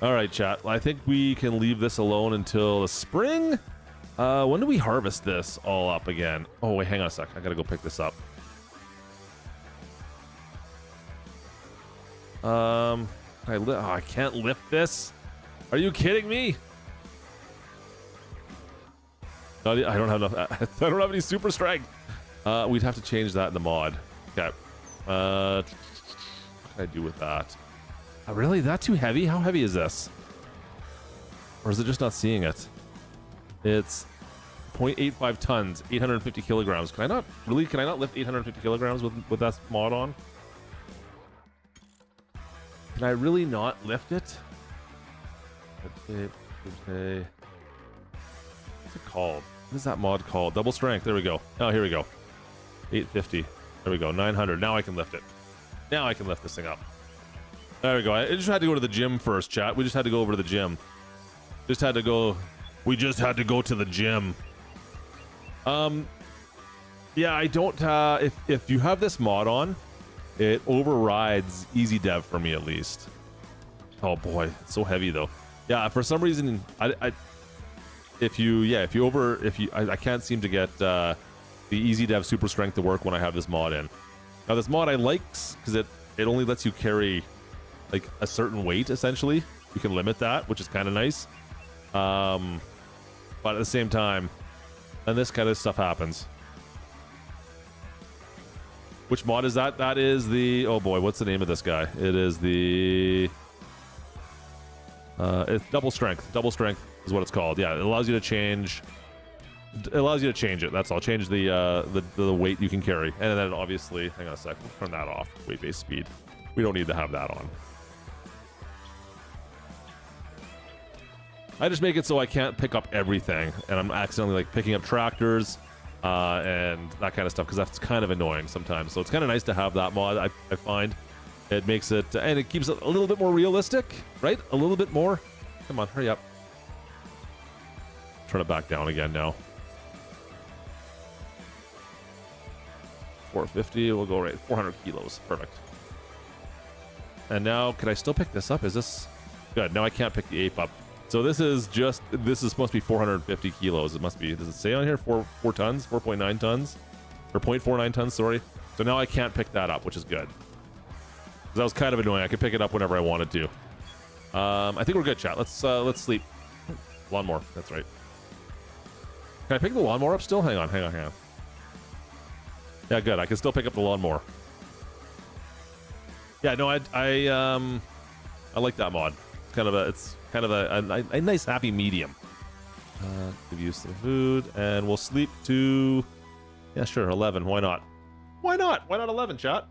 All right, chat. Well, I think we can leave this alone until the spring. When do we harvest this all up again? Oh, wait, hang on a sec. I gotta go pick this up. I can't lift this. Are you kidding me? No, I don't have enough. I don't have any super strength. We'd have to change that in the mod. Okay. What can I do with that? Really? That too heavy? How heavy is this? Or is it just not seeing it? It's 0.85 tons, 850 kilograms. Can I not lift 850 kilograms with that mod on? Can I really not lift it? Okay. What's it called? What is that mod called? Double strength. There we go. Oh, here we go. 850. There we go. 900. Now I can lift it. Now I can lift this thing up. There we go. I just had to go to the gym first, chat. We just had to go over to the gym. We just had to go to the gym. Yeah, I don't, if you have this mod on, it overrides easy dev for me at least. Oh boy, it's so heavy though. Yeah, for some reason, I can't seem to get the easy dev super strength to work when I have this mod in. Now this mod I like because it only lets you carry like a certain weight essentially. You can limit that, which is kind of nice. But at the same time, and this kind of stuff happens. Which mod is that? That is the, oh boy, what's the name of this guy? It is the, it's double strength. Double strength is what it's called. Yeah, it allows you to change. It allows you to change it. That's all. Change the weight you can carry, and then obviously, hang on a sec. We'll turn that off. Weight-based speed. We don't need to have that on. I just make it so I can't pick up everything, and I'm accidentally like picking up tractors and that kind of stuff because that's kind of annoying sometimes. So it's kind of nice to have that mod. I find it makes it, and it keeps it a little bit more realistic, right? A little bit more. Come on, hurry up. Turn it back down again now. 450. We'll go right 400 kilos. Perfect. And now, can I still pick this up? Is this good? No, I can't pick the ape up. So this is supposed to be 450 kilos. It must be, does it say on here 4 tons, 4.9 tons, or 0.49 tons, sorry. So now I can't pick that up, which is good. That was kind of annoying. I could pick it up whenever I wanted to. I think we're good, chat. Let's sleep. Lawnmower, that's right. Can I pick the lawnmower up still? Hang on. Yeah, good. I can still pick up the lawnmower. Yeah, no, I like that mod. It's kind of a nice happy medium. Give you some food, and we'll sleep to, yeah, sure, 11. Why not? Why not? Why not 11, chat?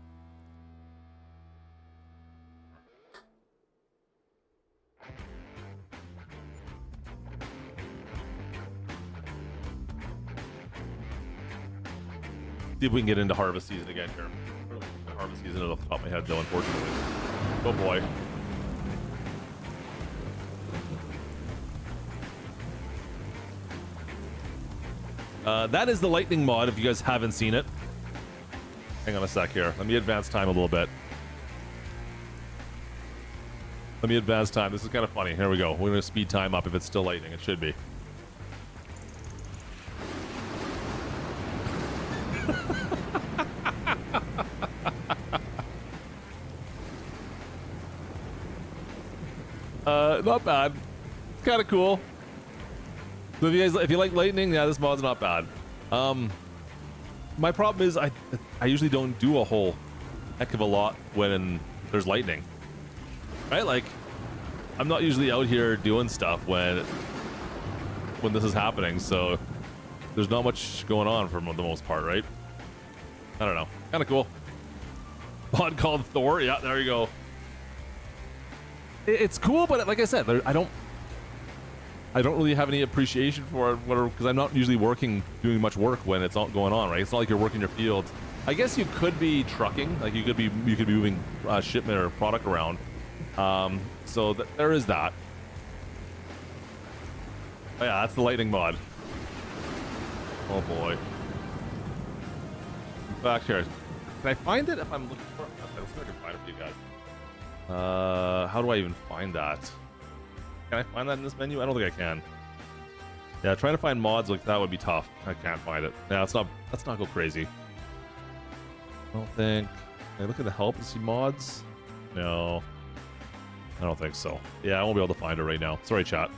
See if we can get into harvest season again here. Harvest season off the top of my head, though, unfortunately. Oh boy. That is the lightning mod, if you guys haven't seen it. Hang on a sec here. Let me advance time a little bit. Let me advance time. This is kind of funny. Here we go. We're going to speed time up if it's still lightning. It should be. Not bad. It's kind of cool. So if you like lightning, yeah, this mod's not bad. My problem is I usually don't do a whole heck of a lot when there's lightning, right? Like, I'm not usually out here doing stuff when this is happening, so there's not much going on for the most part, right? I don't know. Kind of cool. Mod called Thor. Yeah, there you go. It's cool, but like I said, I don't really have any appreciation for it, because I'm not usually doing much work when it's not going on, right? It's not like you're working your fields. I guess you could be trucking, like you could be moving shipment or product around. So there is that. Oh, yeah, that's the lightning mod. Oh boy. Back here. Can I find it if I'm looking for it? Okay, let's see if I can find it for you guys. How do I even find that? Can I find that in this menu? I don't think I can. Yeah, trying to find mods like that would be tough. I can't find it. Yeah, let's not go crazy. I don't think. Can I look at the help and see mods? No. I don't think so. Yeah, I won't be able to find it right now. Sorry, chat.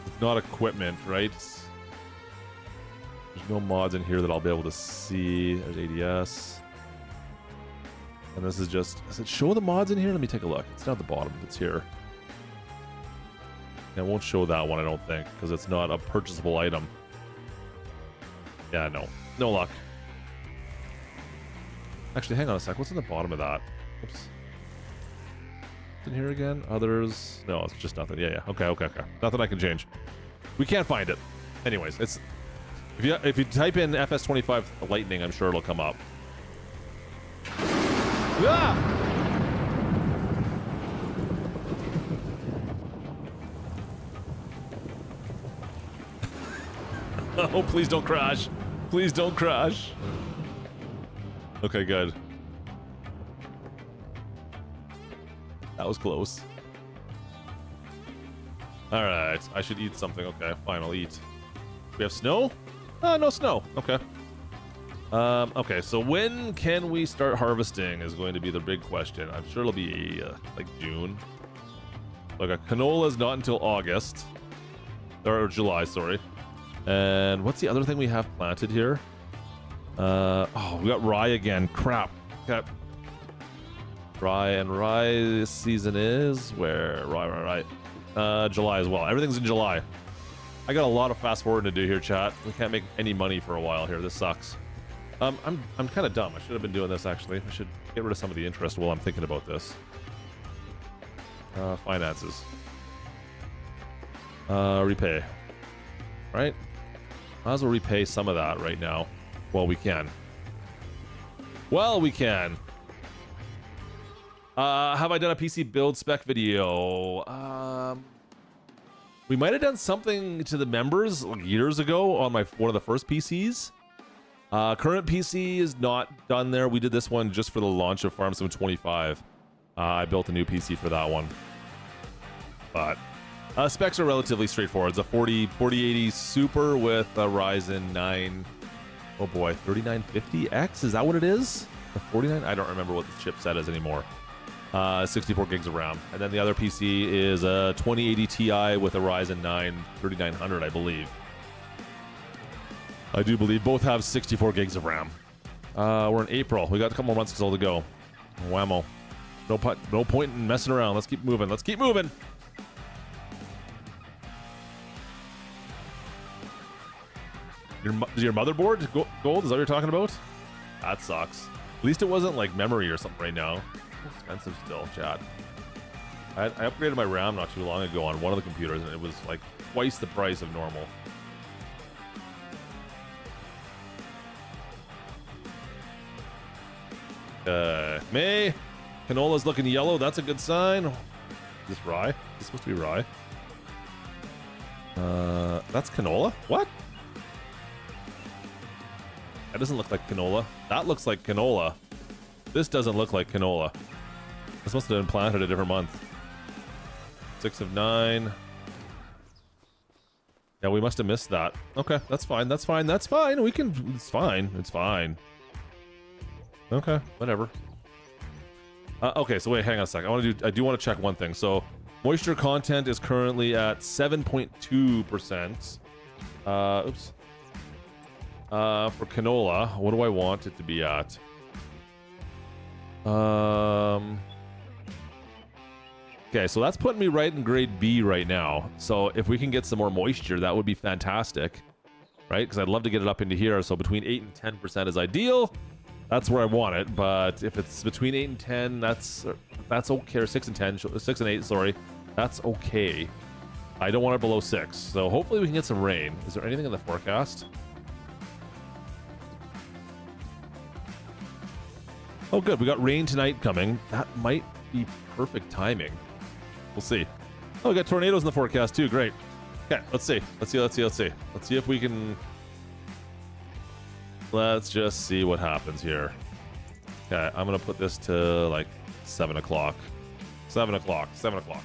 It's not equipment, right? There's no mods in here that I'll be able to see. There's ADS. And this is just... Does it show the mods in here? Let me take a look. It's down at the bottom. It's here. It won't show that one, I don't think, because it's not a purchasable item. Yeah, no. No luck. Actually, hang on a sec. What's in the bottom of that? Oops. In here again? Others? No, it's just nothing. Yeah. Okay. Nothing I can change. We can't find it. Anyways, it's... If you type in FS25 Lightning, I'm sure it'll come up. Ah! Oh, please don't crash. Please don't crash. Okay, good. That was close. Alright, I should eat something. Okay, fine, I'll eat. We have snow? No snow. Okay. Okay, so when can we start harvesting is going to be the big question. I'm sure it'll be like June. Like a canola is not until August. Or July, sorry. And what's the other thing we have planted here? Oh, we got rye again. Crap. Okay. Rye this season is where? Rye. July as well. Everything's in July. I got a lot of fast forwarding to do here, chat. We can't make any money for a while here. This sucks. I'm kind of dumb. I should have been doing this actually. I should get rid of some of the interest while I'm thinking about this. Finances. Repay. Right? Might as well repay some of that right now. Well, we can. Have I done a PC build spec video? We might have done something to the members like years ago on one of the first PCs. Current PC is not done there. We did this one just for the launch of Farm Sim 25. I built a new PC for that one. But specs are relatively straightforward. It's a 4080 Super with a Ryzen 9. Oh boy, 3950X? Is that what it is? The 49? I don't remember what the chipset is anymore. 64 gigs of RAM. And then the other PC is a 2080 Ti with a Ryzen 9 3900, I believe. I do believe both have 64 gigs of RAM. We're in April. We got a couple more months still to go. Whammo. No point in messing around. Let's keep moving. Your motherboard gold? Is that what you're talking about? That sucks. At least it wasn't like memory or something right now. Expensive still, chat. I upgraded my RAM not too long ago on one of the computers, and it was like twice the price of normal. May. Canola's looking yellow. That's a good sign. Is this rye? Is this supposed to be rye? That's canola? What? That doesn't look like canola. That looks like canola. This doesn't look like canola. This must have been planted a different month. 6 of 9. Yeah, we must have missed that. Okay, that's fine. That's fine. That's fine. We can. It's fine. It's fine. Okay, whatever. Okay, so wait, hang on a second. I do want to check one thing. So, moisture content is currently at 7.2%. Oops. For canola, what do I want it to be at? Okay, so that's putting me right in grade B right now. So if we can get some more moisture, that would be fantastic, right? Because I'd love to get it up into here. So between 8 and 10% is ideal. That's where I want it. But if it's between 8 and 10, that's okay. Or 6 and 10, 6 and 8, sorry. That's okay. I don't want it below 6. So hopefully we can get some rain. Is there anything in the forecast? Oh, good. We got rain tonight coming. That might be perfect timing. We'll see. Oh, we got tornadoes in the forecast too. Great. Okay, let's see. Let's see if we can... Let's just see what happens here. Okay, I'm going to put this to like 7 o'clock. 7 o'clock. 7 o'clock.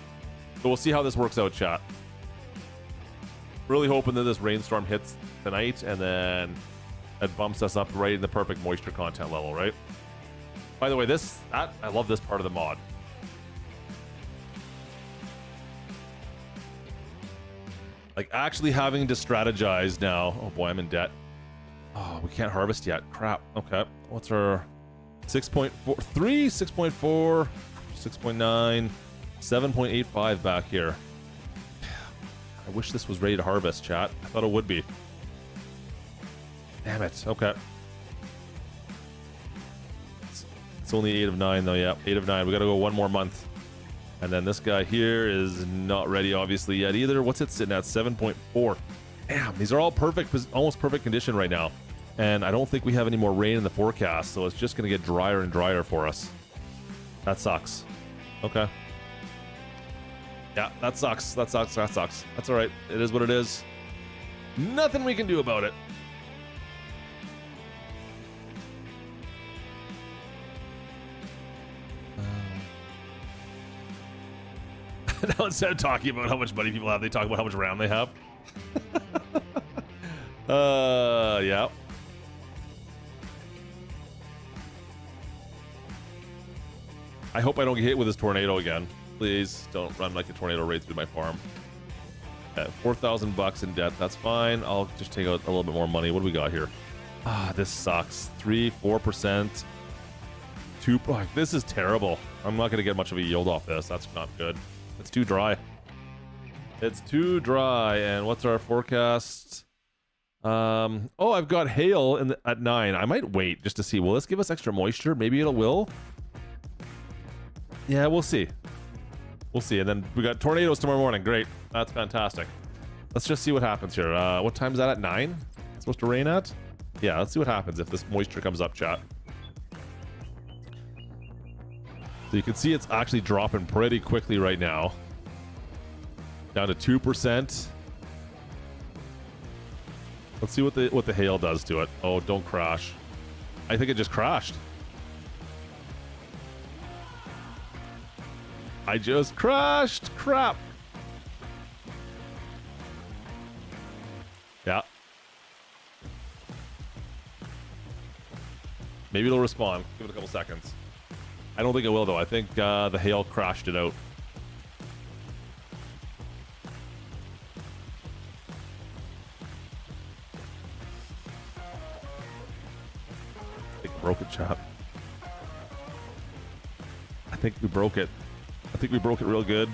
So we'll see how this works out, chat. Really hoping that this rainstorm hits tonight and then it bumps us up right in the perfect moisture content level, right? By the way, I love this part of the mod. Like actually having to strategize now. Oh boy, I'm in debt. Oh, we can't harvest yet. Crap. Okay. What's our 6.43, 6.4, 6.9, 7.85 back here. I wish this was ready to harvest, chat. I thought it would be. Damn it. Okay. It's only 8 of 9 though. Yeah, 8 of 9. We gotta go one more month. And then this guy here is not ready obviously yet either. What's it sitting at? 7.4. Damn, these are all perfect, almost perfect condition right now. And I don't think we have any more rain in the forecast, so it's just gonna get drier and drier for us. That sucks. Okay. Yeah, that sucks. That sucks. That sucks. That's all right. It is what it is. Nothing we can do about it. Now instead of talking about how much money people have, they talk about how much RAM they have. Yeah. I hope I don't get hit with this tornado again. Please don't run like a tornado right through my farm. 4,000 bucks in debt. That's fine. I'll just take out a little bit more money. What do we got here? Ah, this sucks. 3-4%. 2. Oh, this is terrible. I'm not going to get much of a yield off this. That's not good. It's too dry. It's too dry. And what's our forecast? Oh, I've got hail at 9. I might wait just to see. Will this give us extra moisture? Maybe it will. Yeah, we'll see. We'll see. And then we got tornadoes tomorrow morning. Great. That's fantastic. Let's just see what happens here. What time is that at 9? It's supposed to rain at? Yeah, let's see what happens if this moisture comes up, chat. So you can see it's actually dropping pretty quickly right now. Down to 2%. Let's see what the hail does to it. Oh, don't crash. I think it just crashed. I just crashed. Crap. Yeah. Maybe it'll respawn. Give it a couple seconds. I don't think it will, though. I think the hail crashed it out. I think we broke it, chat. I think we broke it. I think we broke it real good.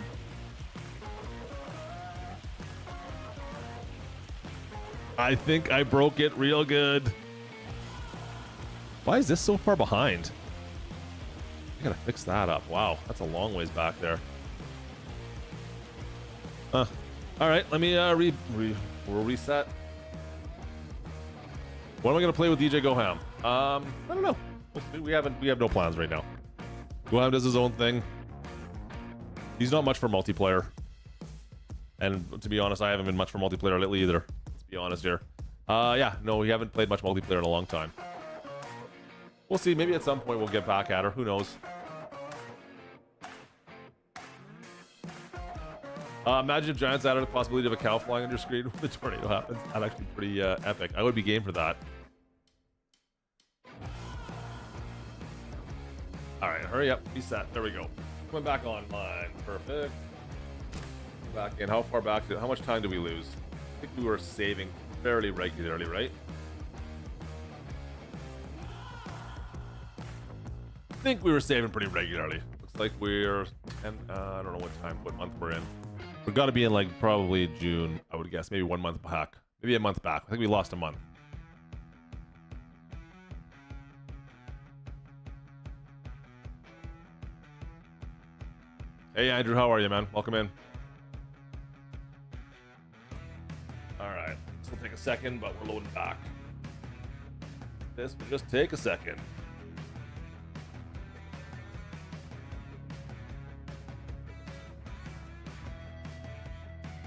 I think I broke it real good. Why is this so far behind? I gotta fix that up. Wow, that's a long ways back there. All right, let me we'll reset. What am I gonna play with DJ Goham? I don't know. We have no plans right now. Goham does his own thing. He's not much for multiplayer, and to be honest, I haven't been much for multiplayer lately either. Let's be honest here. Yeah, no, we haven't played much multiplayer in a long time. We'll see. Maybe at some point we'll get back at her. Who knows? Imagine if Giants added the possibility of a cow flying on your screen when the tornado happens. That'd actually be pretty epic. I would be game for that. All right, hurry up. Reset. There we go. Coming back online. Perfect. Back in. How far back? How much time did we lose? I think we were saving fairly regularly, right? I think we were saving pretty regularly. Looks like we're, and I don't know what month we're in. We've got to be in like probably June, I would guess. Maybe 1 month back. Maybe a month back. I think we lost a month. Hey Andrew, how are you, man? Welcome in. All right, this will take a second, but we're loading back. This will just take a second.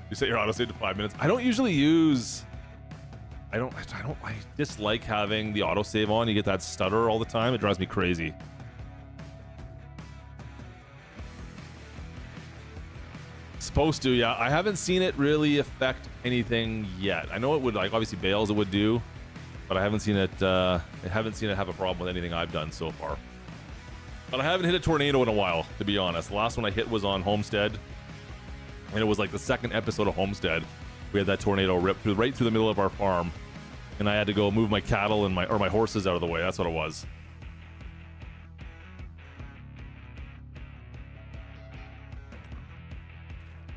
You set your autosave to 5 minutes. I don't usually use. I dislike having the autosave on. You get that stutter all the time. It drives me crazy. Supposed to, yeah. I haven't seen it really affect anything yet. I know it would, like, obviously Bales it would do, but I haven't seen it. Have a problem with anything I've done so far. But I haven't hit a tornado in a while, to be honest. The last one I hit was on Homestead. And it was like the second episode of Homestead. We had that tornado rip right through the middle of our farm, and I had to go move my cattle and my horses out of the way. That's what it was.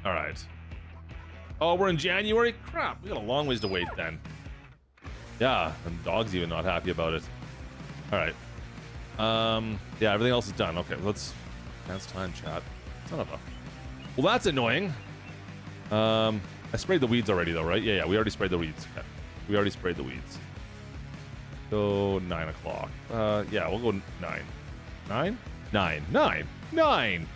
All right. Oh, we're in January? Crap, we got a long ways to wait then. Yeah, and the dog's even not happy about it. All right. Yeah, everything else is done. Okay, let's dance time chat. Son of a. Well, that's annoying. I sprayed the weeds already, though, right? Yeah, we already sprayed the weeds. Okay. We already sprayed the weeds. So 9 o'clock. Yeah, we'll go 9. 9? 9. 9. 9.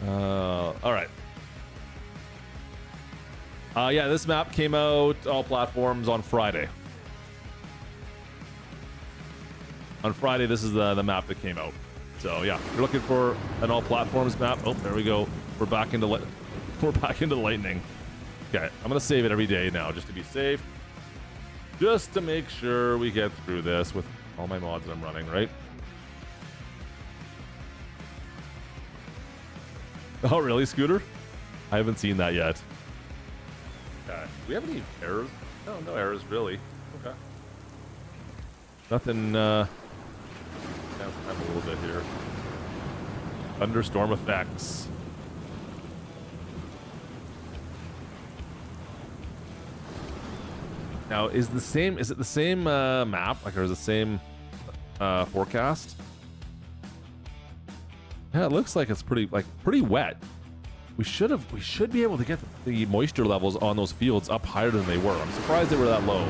All right. Yeah, this map came out all platforms on Friday. On Friday, this is the map that came out. So yeah, if you're looking for an all platforms map. Oh, there we go. We're back into lightning. Okay, I'm gonna save it every day now just to be safe. Just to make sure we get through this with all my mods that I'm running, right? Oh, really, Scooter? I haven't seen that yet. Okay. Do we have any errors? No, no errors, really. Okay. Nothing, down time a little bit here. Thunderstorm effects. Now, is it the same map? Like, or is it the same forecast? Yeah, it looks like it's pretty wet. We should be able to get the moisture levels on those fields up higher than they were. I'm surprised they were that low.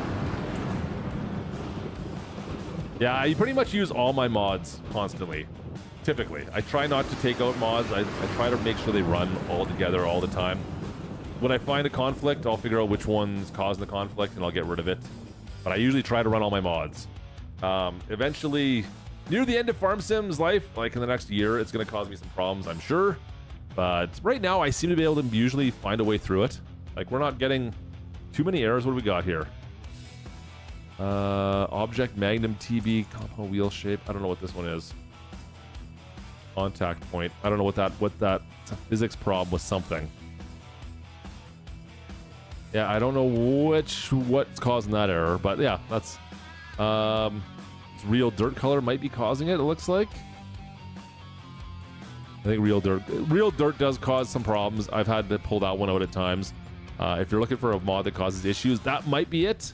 Yeah, I pretty much use all my mods constantly. Typically, I try not to take out mods. I try to make sure they run all together all the time. When I find a conflict, I'll figure out which one's causing the conflict and I'll get rid of it. But I usually try to run all my mods. Eventually, near the end of Farm Sim's life, like in the next year, it's going to cause me some problems, I'm sure. But right now, I seem to be able to usually find a way through it. Like, we're not getting too many errors. What do we got here? Object Magnum TB compound wheel shape. I don't know what this one is. Contact point. I don't know what that. It's a physics problem with something. Yeah, I don't know what's causing that error, but yeah, that's real dirt color might be causing it. It looks like. I think real dirt does cause some problems. I've had to pull that one out at times. If you're looking for a mod that causes issues, that might be it.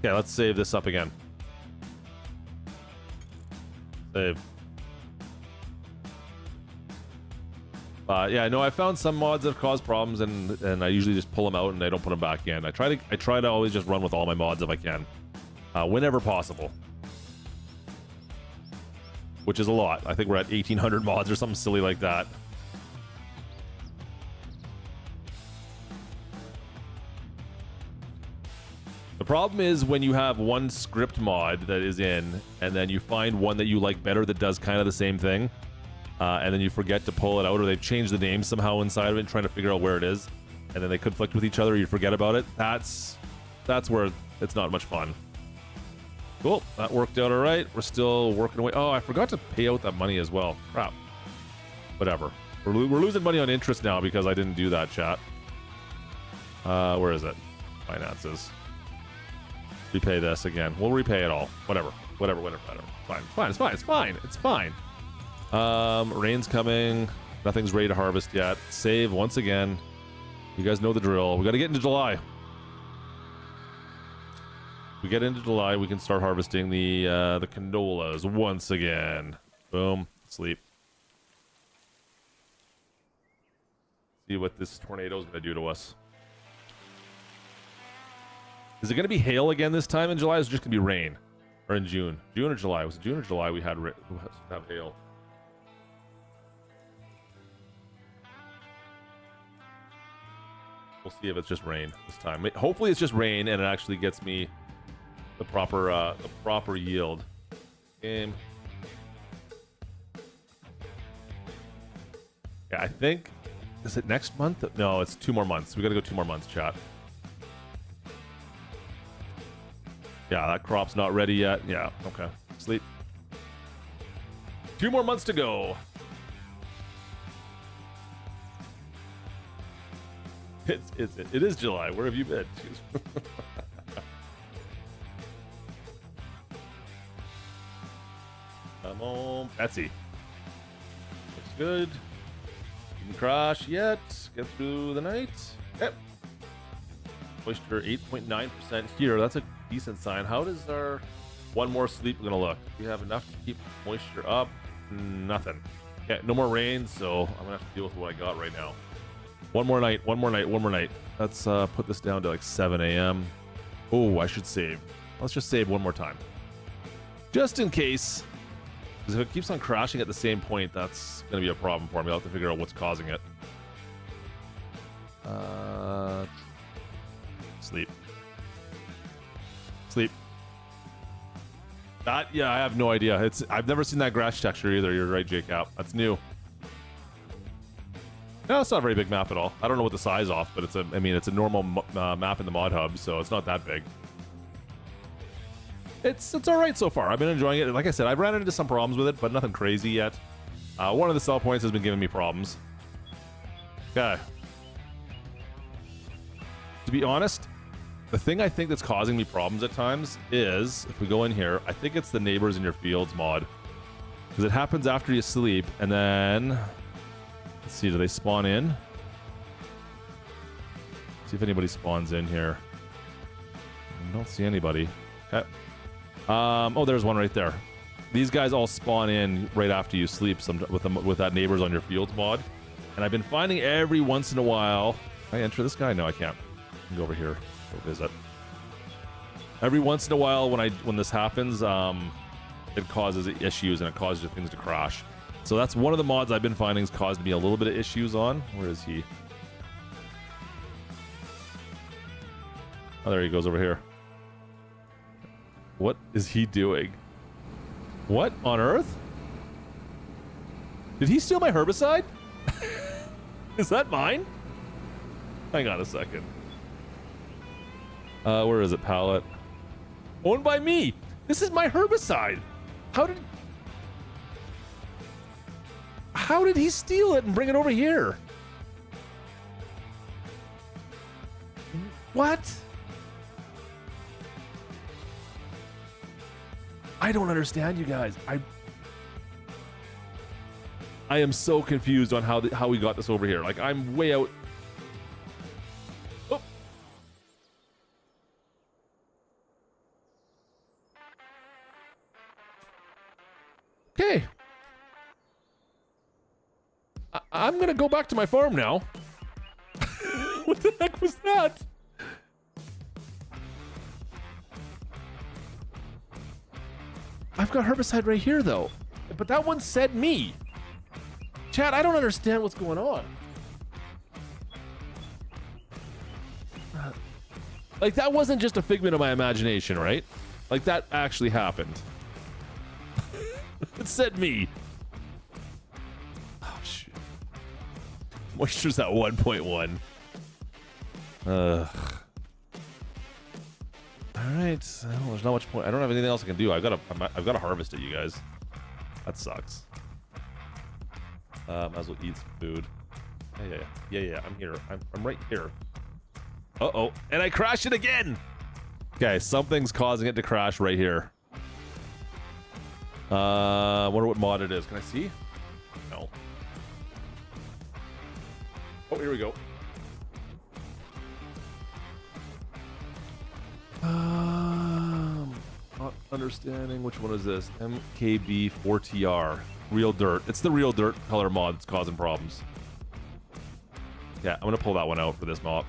Yeah, let's save this up again. Save. Yeah, no, I found some mods that cause problems, and I usually just pull them out and I don't put them back in. I try to always just run with all my mods if I can, whenever possible. Which is a lot. I think we're at 1,800 mods or something silly like that. The problem is when you have one script mod that is in, and then you find one that you like better that does kind of the same thing, and then you forget to pull it out, or they've changed the name somehow inside of it and trying to figure out where it is, and then they conflict with each other, you forget about it. That's where it's not much fun. Cool, that worked out all right. We're still working away. Oh, I forgot to pay out that money as well. Crap. Whatever. We're losing money on interest now because I didn't do that, chat. Where is it? Finances. Repay this again. We'll repay it all. Whatever. Fine. It's fine. Rain's coming. Nothing's ready to harvest yet. Save once again. You guys know the drill. We got to get into July. We get into July, we can start harvesting the candolas once again. Boom. Sleep. See what this tornado is going to do to us. Is it going to be hail again this time in July? Or is it just going to be rain? Or in June? June or July? Was it June or July we had have hail? We'll see if it's just rain this time. Hopefully it's just rain and it actually gets me the proper yield. Game. Yeah, I think, is it next month? No, it's 2 more months. We got to go 2 more months, chat. Yeah, that crop's not ready yet. Yeah, okay. Sleep. 2 more months to go. It is July. Where have you been? Come on, Betsy. Looks good. Didn't crash yet. Get through the night. Yep. Moisture 8.9% here. That's a decent sign. How does our one more sleep gonna look? We have enough to keep moisture up. Nothing. Okay, no more rain, so I'm gonna have to deal with what I got right now. One more night. Let's put this down to like 7 a.m. Oh, I should save. Let's just save one more time. Just in case. Because if it keeps on crashing at the same point, that's going to be a problem for me. I'll have to figure out what's causing it. Sleep. Yeah, I have no idea. I've never seen that grass texture either. You're right, J-Cap. That's new. No, it's not a very big map at all. I don't know what the size off, but it's a normal map in the mod hub, so it's not that big. It's all right so far. I've been enjoying it. Like I said, I've ran into some problems with it, but nothing crazy yet. One of the sell points has been giving me problems. Okay. To be honest, the thing I think that's causing me problems at times is, if we go in here, I think it's the neighbors in your fields mod. Because it happens after you sleep, and then... Let's see, do they spawn in? See if anybody spawns in here. I don't see anybody. Okay. Oh, there's one right there. These guys all spawn in right after you sleep with that neighbors on your fields mod. And I've been finding every once in a while... Can I enter this guy? No, I can't. I can go over here. Go visit. Every once in a while when this happens, it causes issues and it causes things to crash. So that's one of the mods I've been finding has caused me a little bit of issues on. Where is he? Oh, there he goes over here. What is he doing? What on earth? Did he steal my herbicide? Is that mine? Hang on a second. Where is it, pallet? Owned by me. This is my herbicide. How did he steal it and bring it over here? What? I don't understand, you guys. I am so confused on how we got this over here. Like, I'm way out. Oh. Okay. I'm gonna go back to my farm now. What the heck was that? I've got herbicide right here though, but that one said me. Chad, I don't understand what's going on. Like, that wasn't just a figment of my imagination, right? Like, that actually happened. It said me. Oh, shoot. Moisture's at 1.1. Ugh. All right. Well, there's not much point. I don't have anything else I can do. I've got to harvest it, you guys. That sucks. Might as well eat some food. Yeah. I'm here. I'm right here. Uh-oh. And I crashed it again. Okay, something's causing it to crash right here. Wonder what mod it is. Can I see? No. Oh, here we go. Not understanding which one is this. MKB4TR. Real dirt. It's the real dirt color mod that's causing problems. Yeah, I'm gonna pull that one out for this map.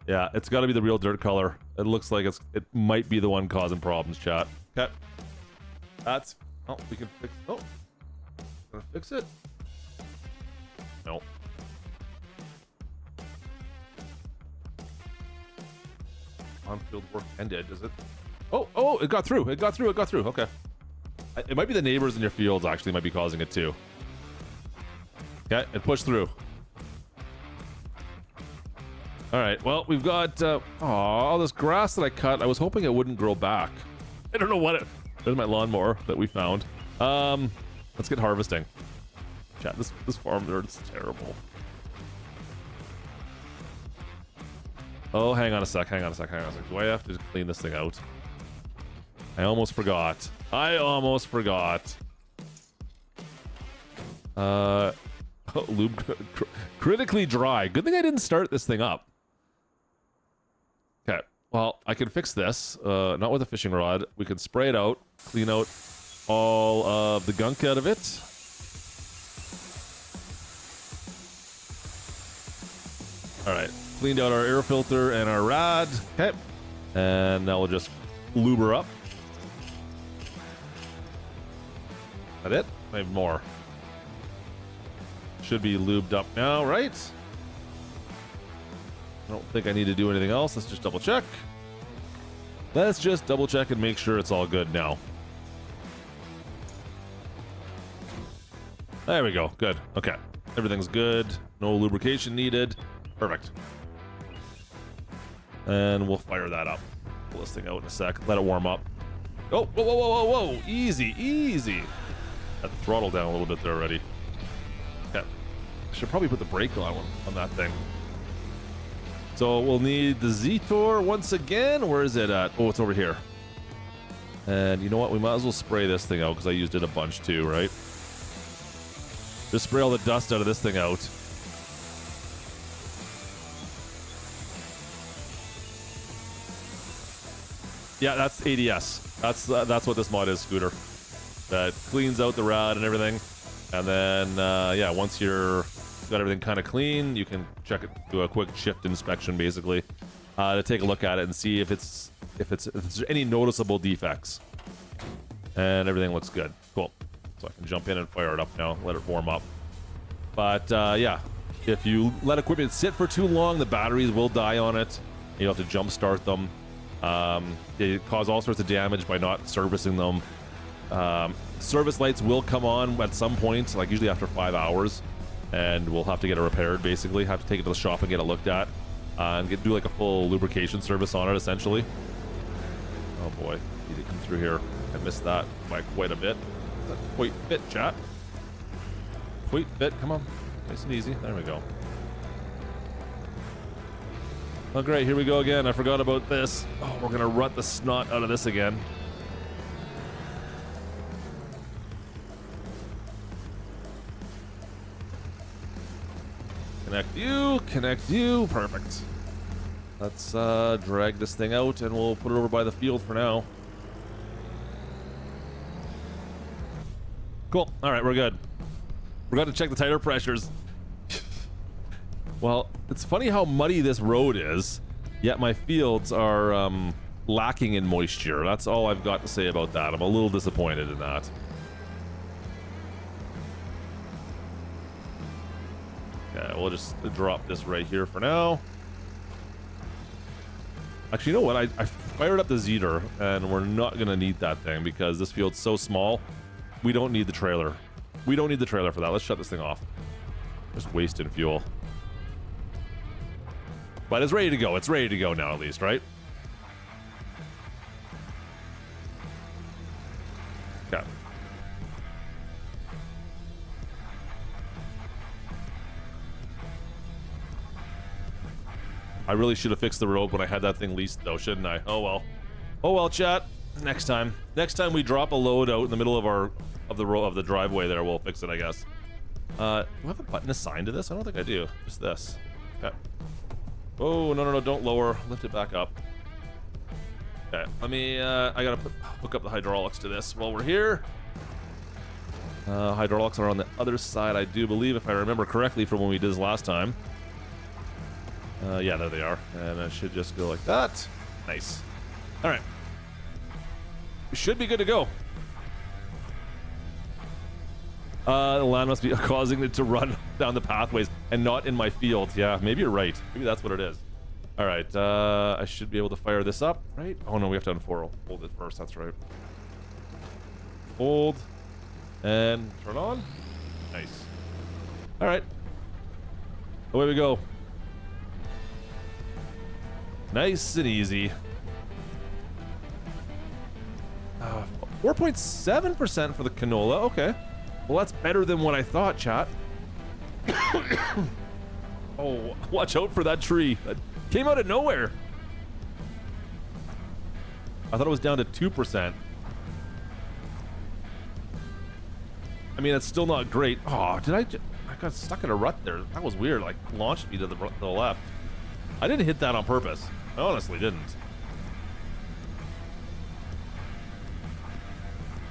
Yeah, it's got to be the real dirt color. It looks like it might be the one causing problems, chat. Okay. That's... Oh, we can fix... Oh. Gonna fix it? No. On-field work ended, is it? Oh, it got through. It got through. Okay. It might be the neighbors in your fields actually might be causing it too. Okay, it pushed through. All right, well, we've got all this grass that I cut. I was hoping it wouldn't grow back. I don't know what it... There's my lawnmower that we found. Let's get harvesting. Chat, this farm dirt is terrible. Oh, hang on a sec. Do I have to clean this thing out? I almost forgot. Lube critically dry. Good thing I didn't start this thing up. Okay, well, I can fix this. Not with a fishing rod. We can spray it out, clean out all of the gunk out of it. All right, cleaned out our air filter and our rod. Okay, and now we'll just lube her up. That it? Maybe more. Should be lubed up now, right? I don't think I need to do anything else. Let's just double check. Let's just double check and make sure it's all good now. There we go. Good. Okay. Everything's good. No lubrication needed. Perfect. And we'll fire that up. Pull this thing out in a sec. Let it warm up. Oh, whoa. Easy. Got the throttle down a little bit there already. Okay. Should probably put the brake on that thing. So we'll need the Z-Tor once again. Where is it at? Oh, it's over here. And you know what? We might as well spray this thing out because I used it a bunch too, right? Just spray all the dust out of this thing out. Yeah, that's ADS. That's what this mod is, Scooter. That cleans out the rod and everything. And then, yeah, once you're got everything kind of clean, you can check it, do a quick shift inspection, basically, to take a look at it and see if there's any noticeable defects. And everything looks good. Cool. So I can jump in and fire it up now, let it warm up. But yeah, if you let equipment sit for too long, the batteries will die on it. You'll have to jump start them. They cause all sorts of damage by not servicing them. Service lights will come on at some point, like usually after 5 hours, and we'll have to get it repaired, basically. Have to take it to the shop and get it looked at, and do like a full lubrication service on it, essentially. Oh boy, need to come through here. I missed that by quite a bit. Quite a bit, chat. Quite a bit, come on. Nice and easy. There we go. Oh great, here we go again. I forgot about this. Oh, we're gonna rut the snot out of this again. Connect you. Perfect. Let's drag this thing out and we'll put it over by the field for now. Cool. All right, we're good. We're going to check the tire pressures. Well, it's funny how muddy this road is, yet my fields are lacking in moisture. That's all I've got to say about that. I'm a little disappointed in that. Okay, we'll just drop this right here for now. Actually, you know what? I fired up the Zeter, and we're not going to need that thing because this field's so small. We don't need the trailer. We don't need the trailer for that. Let's shut this thing off. Just wasting fuel. But it's ready to go. It's ready to go now, at least, right? Okay. I really should have fixed the road when I had that thing leased, though, shouldn't I? Oh well. Oh well, chat. Next time. Next time we drop a load out in the middle of the driveway there, we'll fix it, I guess. Do I have a button assigned to this? I don't think I do. Just this. Okay. Oh, no, don't lower. Lift it back up. Okay, let me, I gotta hook up the hydraulics to this while we're here. Hydraulics are on the other side, I do believe, if I remember correctly from when we did this last time. Yeah, there they are. And I should just go like that. Nice. All right. We should be good to go. The land must be causing it to run down the pathways and not in my field. Yeah, maybe you're right. Maybe that's what it is. All right, I should be able to fire this up, right? Oh no, we have to unfold it first. That's right. Hold and turn on. Nice. All right, away we go. Nice and easy. 4.7% for the canola. Okay. Well, that's better than what I thought, chat. Oh, watch out for that tree. That came out of nowhere. I thought it was down to 2%. I mean, it's still not great. Oh, I got stuck in a rut there. That was weird. Like, launched me to the left. I didn't hit that on purpose. I honestly didn't.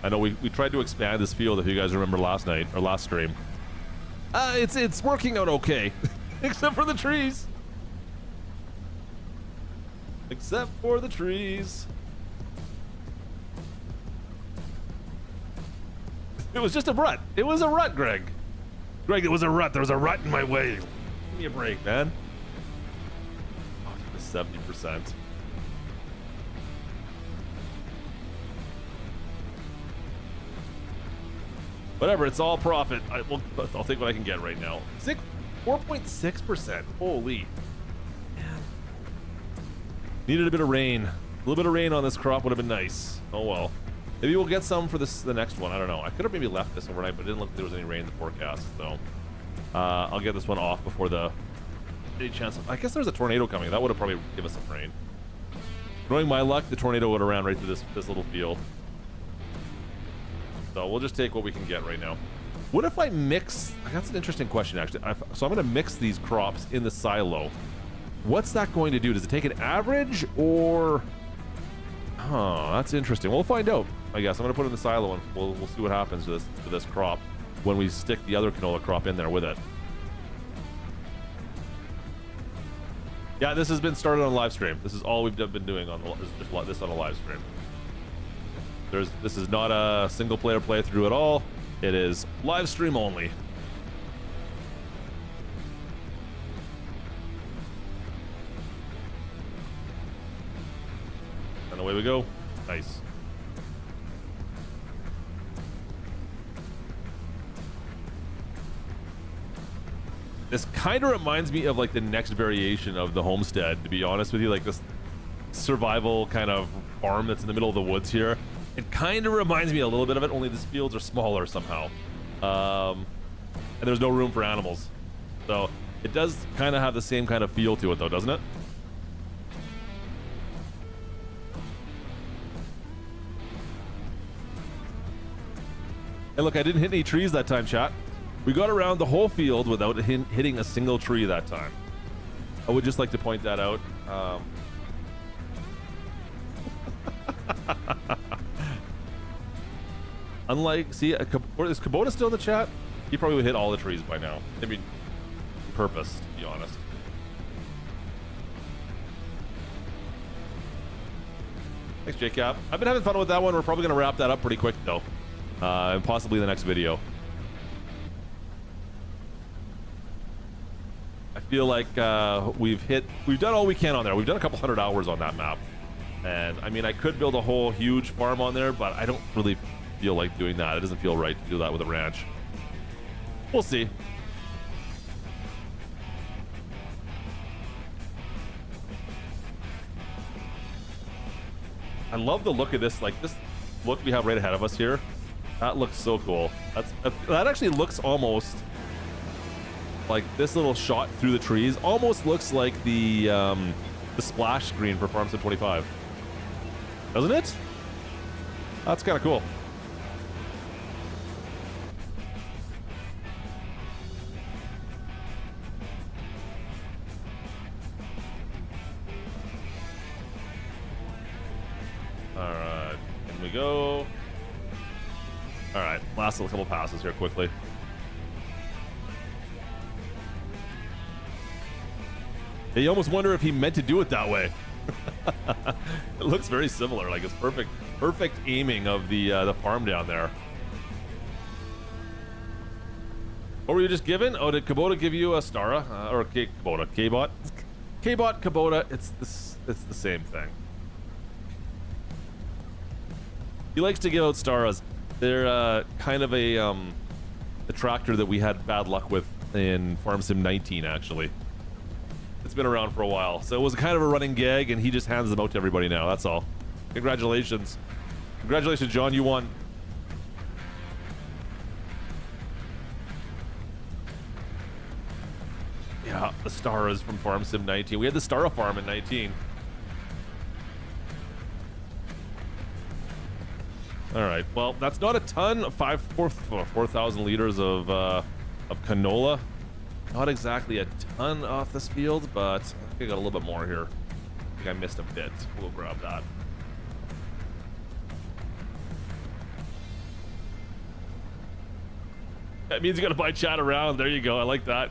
I know we tried to expand this field, if you guys remember last night, or last stream. It's working out okay. Except for the trees. Except for the trees. It was just a rut. It was a rut, Greg. Greg, it was a rut. There was a rut in my way. Give me a break, man. Oh, 70%. Whatever, it's all profit. I'll take what I can get right now. 4.6%. Holy. Man. Needed a bit of rain. A little bit of rain on this crop would have been nice. Oh well. Maybe we'll get some for the next one. I don't know. I could have maybe left this overnight, but it didn't look like there was any rain in the forecast. So I'll get this one off before any chance of, I guess there's a tornado coming. That would have probably given us some rain. Knowing my luck, the tornado would have ran right through this little field. So we'll just take what we can get right now. What if I mix? That's an interesting question, actually. So I'm going to mix these crops in the silo. What's that going to do? Does it take an average or? Huh, that's interesting. We'll find out, I guess. I'm going to put it in the silo and we'll see what happens to this crop when we stick the other canola crop in there with it. Yeah, this has been started on live stream. This is all we've been doing on this on a live stream. This is not a single player playthrough at all. It is live stream only. And away we go. Nice. This kind of reminds me of like the next variation of the homestead, to be honest with you, like this survival kind of farm that's in the middle of the woods here. It kind of reminds me a little bit of it, only these fields are smaller somehow. And there's no room for animals. So it does kind of have the same kind of feel to it though, doesn't it? Hey look, I didn't hit any trees that time, chat. We got around the whole field without hitting a single tree that time. I would just like to point that out. Unlike, see, is Kubota still in the chat? He probably would hit all the trees by now. I mean, purpose, to be honest. Thanks, JCap. I've been having fun with that one. We're probably going to wrap that up pretty quick, though. And possibly the next video. I feel like we've done all we can on there. We've done a couple 100 hours on that map. And, I mean, I could build a whole huge farm on there, but I don't really feel like doing that. It doesn't feel right to do that with a ranch. We'll see. I love the look of this, like this look we have right ahead of us here. That looks so cool. That actually looks almost like this little shot through the trees. Almost looks like the splash screen for Farm Sim 25, doesn't it? That's kind of cool. Alright, in we go. Alright, last little couple passes here quickly. Yeah, you almost wonder if he meant to do it that way. It looks very similar, like it's perfect aiming of the farm down there. What were you just given? Oh, did Kubota give you a Stara? Or Kubota? K-Bot? K-Bot, Kubota, it's the same thing. He likes to give out Staras. They're kind of a tractor that we had bad luck with in Farm Sim 19, actually. It's been around for a while, so it was kind of a running gag, and he just hands them out to everybody now. That's all. Congratulations. Congratulations, John. You won. Yeah, the Staras from Farm Sim 19. We had the Stara farm in 19. All right, well, that's not a ton. 4,000 liters of canola. Not exactly a ton off this field, but I think I got a little bit more here. I think I missed a bit. We'll grab that. That means you got to buy chat around. There you go. I like that.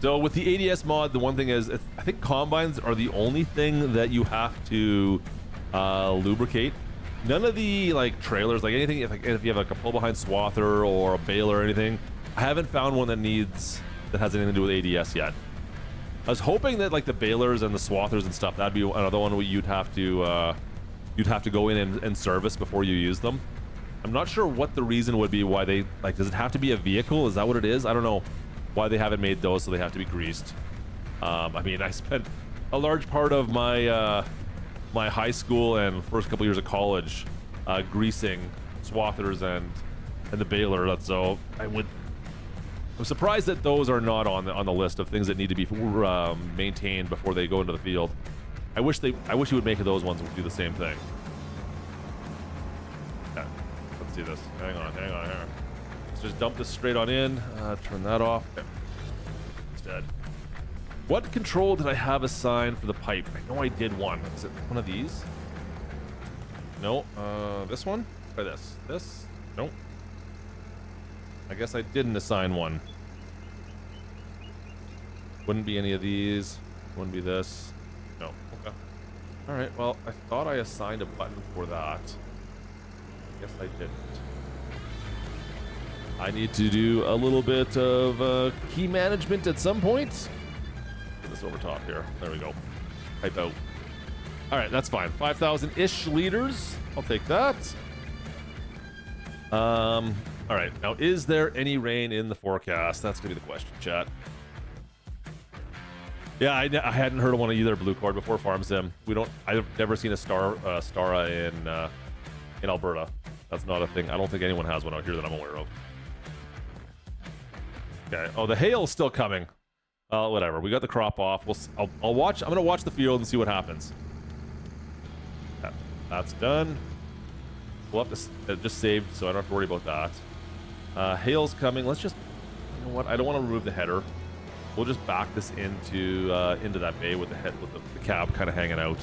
So with the ADS mod, the one thing is, I think combines are the only thing that you have to lubricate. None of the like trailers, like anything, if you have like a pull behind swather or a baler or anything, I haven't found one that has anything to do with ADS yet. I was hoping that like the balers and the swathers and stuff, that'd be another one where you'd have to go in and service before you use them. I'm not sure what the reason would be why they, like, does it have to be a vehicle? Is that what it is? I don't know why they haven't made those so they have to be greased. I mean, I spent a large part of my my high school and first couple years of college greasing swathers and the baler. So I'm surprised that those are not on the list of things that need to be maintained before they go into the field. I wish you would make those ones would do the same thing. Yeah, let's do this. Hang on here. Just dump this straight on in, turn that off. Okay. It's dead. What control did I have assigned for the pipe? I know I did one. Is it one of these? No, this one? Try this. This? Nope. I guess I didn't assign one. Wouldn't be any of these. Wouldn't be this. No, okay. All right, well, I thought I assigned a button for that. Guess I didn't. I need to do a little bit of key management at some point. Put this over top here. There we go. Pipe out. All right, that's fine. 5,000-ish liters. I'll take that. All right. Now, is there any rain in the forecast? That's gonna be the question, chat. Yeah, I hadn't heard of one of either Blue Cord before Farm Sim. I've never seen a Stara in Alberta. That's not a thing. I don't think anyone has one out here that I'm aware of. Okay. Oh, the hail's still coming. Whatever. We got the crop off. I'll watch. I'm gonna watch the field and see what happens. That's done. We'll have to just saved, so I don't have to worry about that. Hail's coming. Let's just. You know what? I don't want to remove the header. We'll just back this into that bay with the cab kind of hanging out.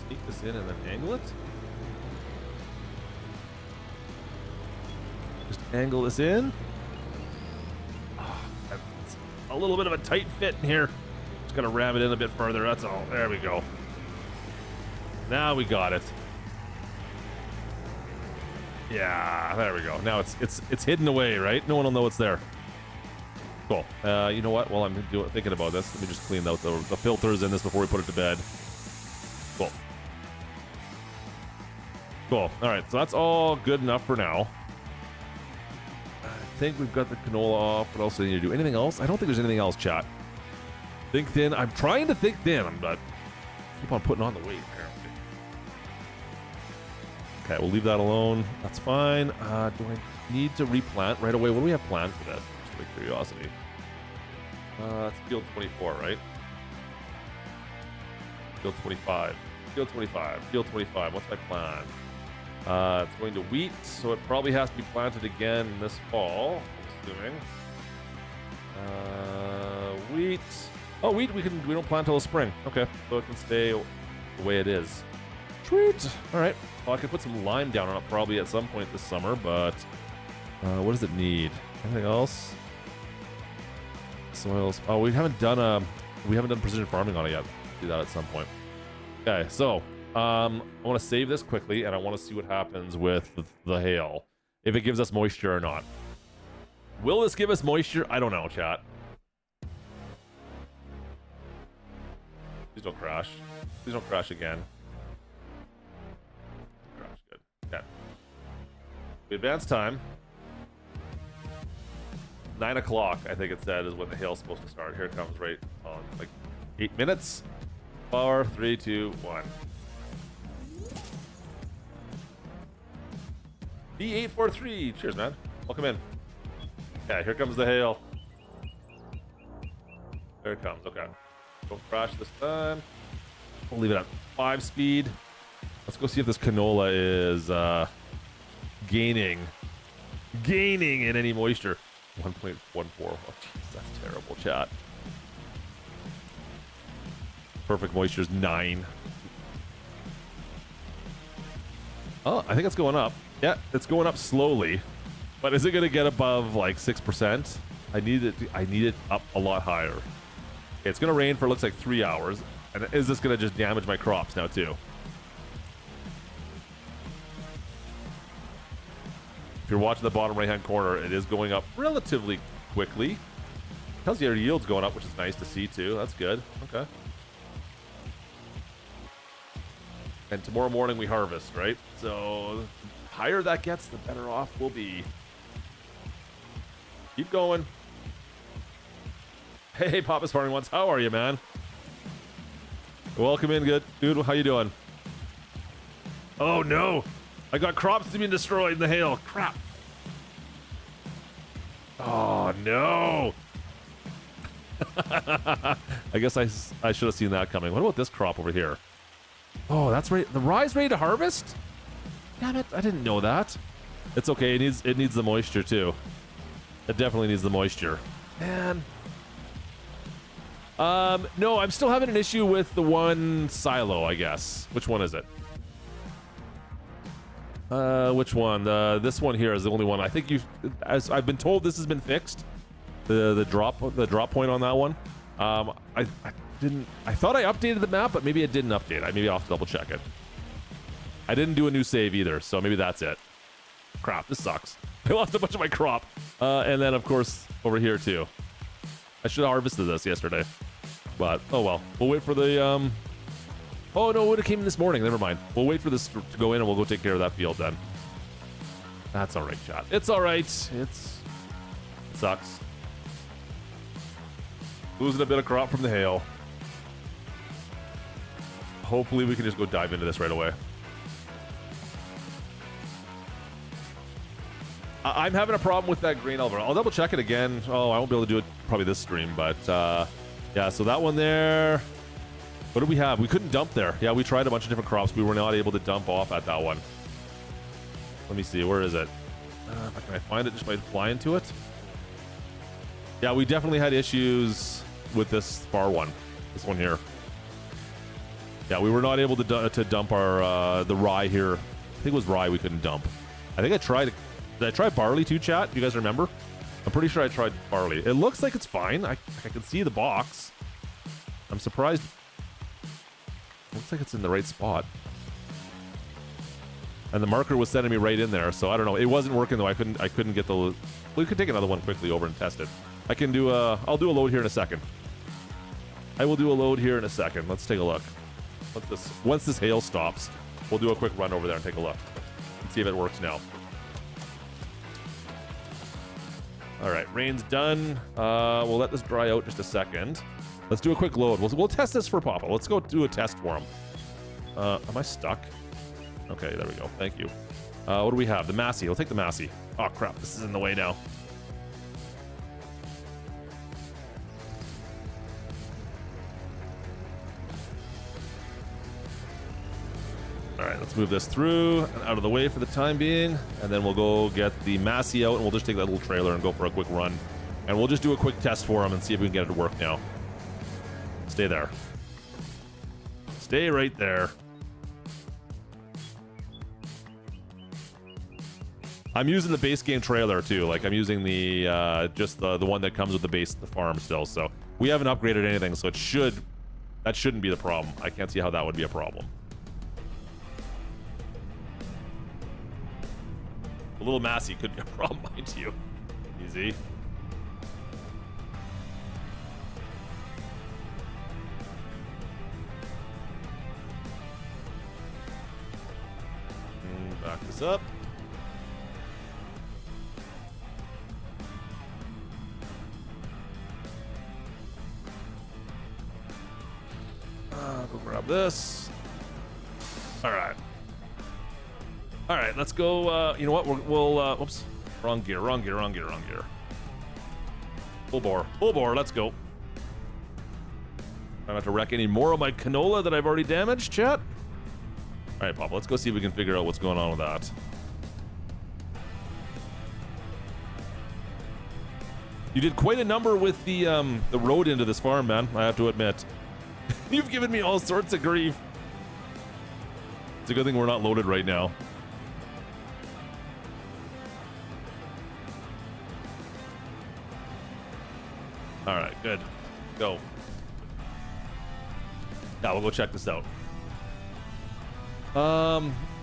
Sneak this in and then angle it. Just angle this in. Oh, that's a little bit of a tight fit in here. Just gotta ram it in a bit further. That's all. There we go. Now we got it. Yeah, there we go. Now it's hidden away, right? No one will know it's there. Cool. You know what? While I'm thinking about this, let me just clean out the filters in this before we put it to bed. Cool. Cool. All right, so that's all good enough for now. I think we've got the canola off. What else do I need to do? Anything else? I don't think there's anything else, chat. Think thin. I'm trying to think thin. I'm not. Keep on putting on the weight, apparently. Okay, we'll leave that alone. That's fine. Do I need to replant right away? What do we have planned for this? Just out of curiosity. It's field 24, right? Field 25. Field 25. Field 25. What's my plan? It's going to wheat, so it probably has to be planted again this fall, I'm assuming. Wheat. Oh, wheat we don't plant till the spring. Okay, so it can stay the way it is. Sweet. All right. Well, I could put some lime down on it probably at some point this summer, but what does it need? Anything else? Soils. Oh, we haven't done precision farming on it yet. Do that at some point. Okay, so I want to save this quickly, and I want to see what happens with the hail, if it gives us moisture or not. Will this give us moisture? I don't know, chat. Please don't crash. Please don't crash again. Crash, good. Okay. We advance time. 9 o'clock, I think it said, is when the hail's supposed to start. Here it comes right on, like 8 minutes. 4, 3, 2, 1. B843. Cheers, man. Welcome in. Yeah, here comes the hail. There it comes. Okay. Don't crash this time. We'll leave it at 5 speed. Let's go see if this canola is gaining in any moisture. 1.14. Oh, jeez, that's terrible, chat. Perfect moisture is 9. Oh, I think it's going up. Yeah, it's going up slowly. But is it going to get above like 6%? I need it up a lot higher. It's going to rain for, looks like 3 hours. And is this going to just damage my crops now too? If you're watching the bottom right-hand corner, it is going up relatively quickly. Tells you your yield's going up, which is nice to see too. That's good. Okay. And tomorrow morning we harvest, right? So the higher that gets, the better off we'll be. Keep going. Hey, Papa's Farming Once. How are you, man? Welcome in, good dude. How you doing? Oh no, I got crops to be destroyed in the hail. Crap. Oh no. I guess I should have seen that coming. What about this crop over here? Oh, that's right. The rye's ready to harvest? Damn it, I didn't know that. It's okay. It needs the moisture too. It definitely needs the moisture. Man. No, I'm still having an issue with the one silo, I guess. Which one is it? Which one? This one here is the only one. I think as I've been told, this has been fixed. The drop point on that one. I thought I updated the map, but maybe it didn't update. Maybe I'll have to double check it. I didn't do a new save either, so maybe that's it. Crap, this sucks. I lost a bunch of my crop. And then of course over here too. I should have harvested this yesterday. But oh well. We'll wait for the oh no, it would have came in this morning. Never mind. We'll wait for this to go in and we'll go take care of that field then. That's alright, chat. It's alright. It sucks. Losing a bit of crop from the hail. Hopefully we can just go dive into this right away. I'm having a problem with that green elevator. I'll double check it again. Oh, I won't be able to do it probably this stream, but yeah, so that one there. What did we have? We couldn't dump there. Yeah, we tried a bunch of different crops. We were not able to dump off at that one. Let me see. Where is it? Can I find it just by flying to it? Yeah, we definitely had issues with this far one. This one here. Yeah, we were not able to dump our the rye here. I think it was rye we couldn't dump. I think I tried. Did I try barley too, chat? You guys remember? I'm pretty sure I tried barley. It looks like it's fine. I can see the box. I'm surprised. Looks like it's in the right spot. And the marker was sending me right in there, so I don't know. It wasn't working though. I couldn't get the. We could take another one quickly over and test it. I can do I'll do a load here in a second. I will do a load here in a second. Let's take a look. Once this hail stops, we'll do a quick run over there and take a look and see if it works now. All right, rain's done. We'll let this dry out just a second. Let's do a quick load. We'll test this for Papa. Let's go do a test for him. Am I stuck? Okay, there we go. Thank you. What do we have? The Massey. I'll take the Massey. Oh, crap. This is in the way now. All right, let's move this through and out of the way for the time being. And then we'll go get the Massey out, and we'll just take that little trailer and go for a quick run. And we'll just do a quick test for him and see if we can get it to work now. Stay there. Stay right there. I'm using the base game trailer too. Like I'm using the just the one that comes with the base, the farm still. So we haven't upgraded anything, so that shouldn't be the problem. I can't see how that would be a problem. A little Massey could be a problem, mind you. Easy. Back this up. Go grab this. All right. All right, let's go. You know what? We'll whoops. Wrong gear. Full bore. Let's go. I don't have to wreck any more of my canola that I've already damaged, chat. All right, Papa, let's go see if we can figure out what's going on with that. You did quite a number with the road into this farm, man. I have to admit. You've given me all sorts of grief. It's a good thing we're not loaded right now. All right, good. Go. Now we'll go check this out.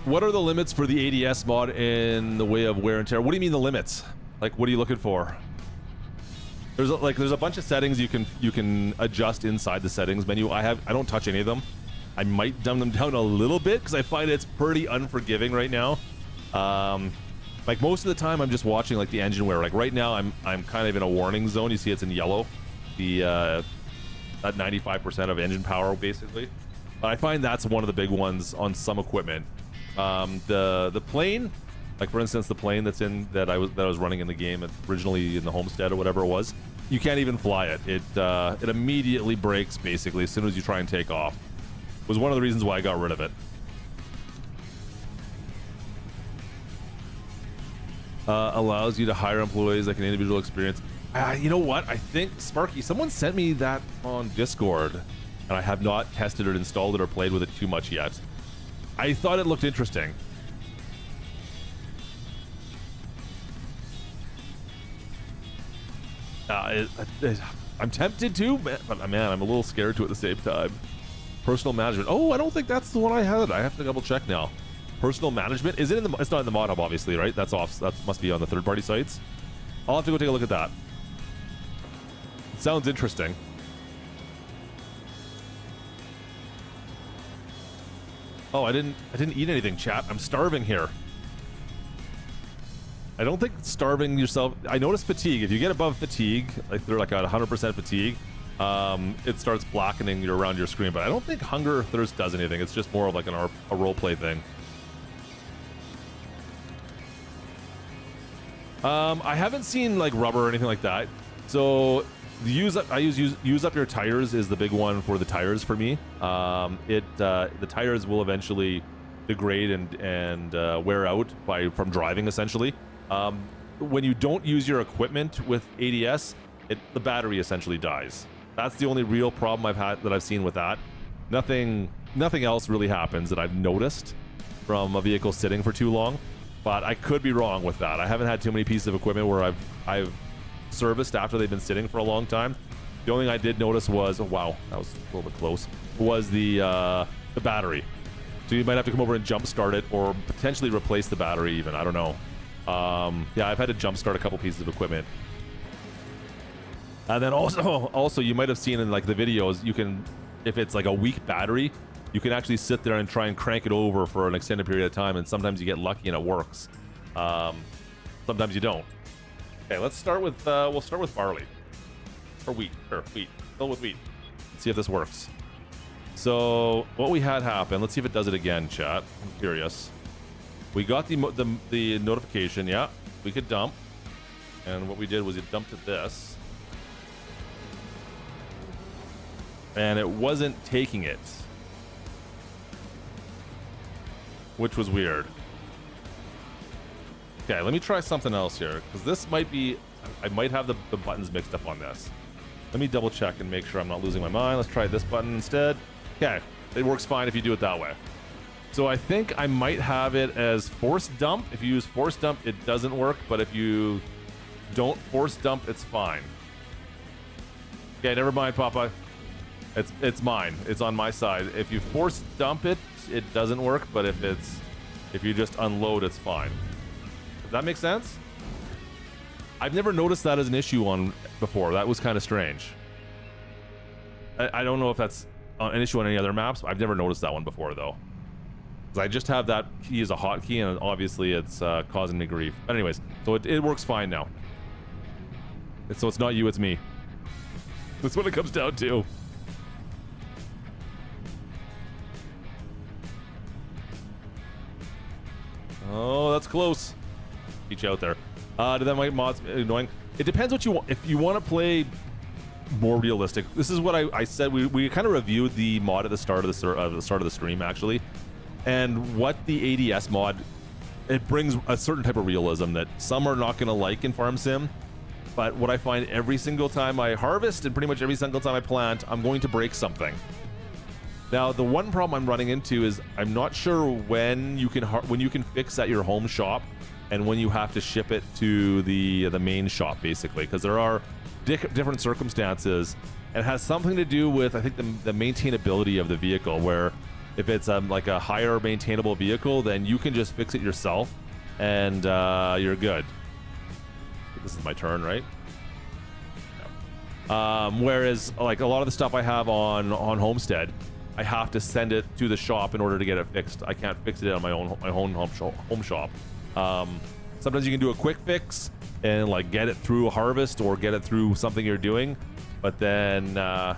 What are the limits for the ADS mod in the way of wear and tear? What do you mean the limits? Like, what are you looking for? There's a bunch of settings you can adjust inside the settings menu. I don't touch any of them. I might dumb them down a little bit because I find it's pretty unforgiving right now. Like most of the time, I'm just watching like the engine wear. Like right now, I'm kind of in a warning zone. You see, it's in yellow. The at 95% of engine power, basically. I find that's one of the big ones on some equipment. The plane, like for instance, the plane that I was running in the game originally in the homestead or whatever it was, you can't even fly it. It immediately breaks basically as soon as you try and take off. It was one of the reasons why I got rid of it. Allows you to hire employees like an individual experience. You know what? I think Sparky, someone sent me that on Discord, and I have not tested it, installed it, or played with it too much yet. I thought it looked interesting. I'm tempted to, but man, I'm a little scared to at the same time. Personal management. Oh, I don't think that's the one I had. I have to double check now. Personal management. Is it in the? It's not in the mod hub, obviously, right? That's off. That must be on the third-party sites. I'll have to go take a look at that. It sounds interesting. Oh, I didn't eat anything, chat. I'm starving here. I don't think starving yourself. I noticed fatigue. If you get above fatigue, like they're like at 100% fatigue, it starts blackening around your screen. But I don't think hunger or thirst does anything. It's just more of like a role play thing. I haven't seen like rubber or anything like that. So the use up your tires is the big one for the tires for me. The tires will eventually degrade and wear out from driving essentially. When you don't use your equipment with ADS, the battery essentially dies. That's the only real problem I've seen with that. Nothing else really happens that I've noticed from a vehicle sitting for too long, but I could be wrong with that. I haven't had too many pieces of equipment where I've serviced after they've been sitting for a long time. The only thing I did notice was, oh, wow, that was a little bit close, was the battery. So you might have to come over and jump start it or potentially replace the battery even. I don't know. Yeah, I've had to jump start a couple pieces of equipment. And then also you might have seen in like the videos, you can, if it's like a weak battery, you can actually sit there and try and crank it over for an extended period of time, and sometimes you get lucky and it works. Sometimes you don't. Okay, let's start with we'll start with barley or wheat. Sure, wheat. Fill with wheat. Let's see if this works. So what we had happen. Let's see if it does it again, chat. I'm curious. We got the notification. Yeah, we could dump, and what we did was it dumped to this. And it wasn't taking it, which was weird. Okay, let me try something else here, because this might be, I might have the buttons mixed up on this. Let me double check and make sure I'm not losing my mind. Let's try this button instead. Okay, it works fine if you do it that way. So I think I might have it as force dump. If you use force dump, it doesn't work, but if you don't force dump, it's fine. Okay, never mind, Papa. It's mine. It's on my side. If you force dump it, it doesn't work. But if you just unload, it's fine. Does that make sense? I've never noticed that as an issue on before. That was kind of strange. I don't know if that's an issue on any other maps. I've never noticed that one before though. Because I just have that key as a hotkey, and obviously it's causing me grief. But anyways, so it works fine now. So it's not you, it's me. That's what it comes down to. Oh, that's close. Each out there. Did that make mods annoying? It depends what you want. If you want to play more realistic, this is what I said. We kind of reviewed the mod at the start of the stream actually, and what the ADS mod, it brings a certain type of realism that some are not going to like in Farm Sim. But what I find every single time I harvest and pretty much every single time I plant, I'm going to break something. Now, the one problem I'm running into is I'm not sure when you can fix at your home shop and when you have to ship it to the main shop, basically, because there are different circumstances, and it has something to do with, I think, the maintainability of the vehicle, where if it's like a higher maintainable vehicle, then you can just fix it yourself and you're good. This is my turn, right? No. Whereas like a lot of the stuff I have on Homestead, I have to send it to the shop in order to get it fixed. I can't fix it on my own home shop. Sometimes you can do a quick fix and like get it through a harvest or get it through something you're doing, but then my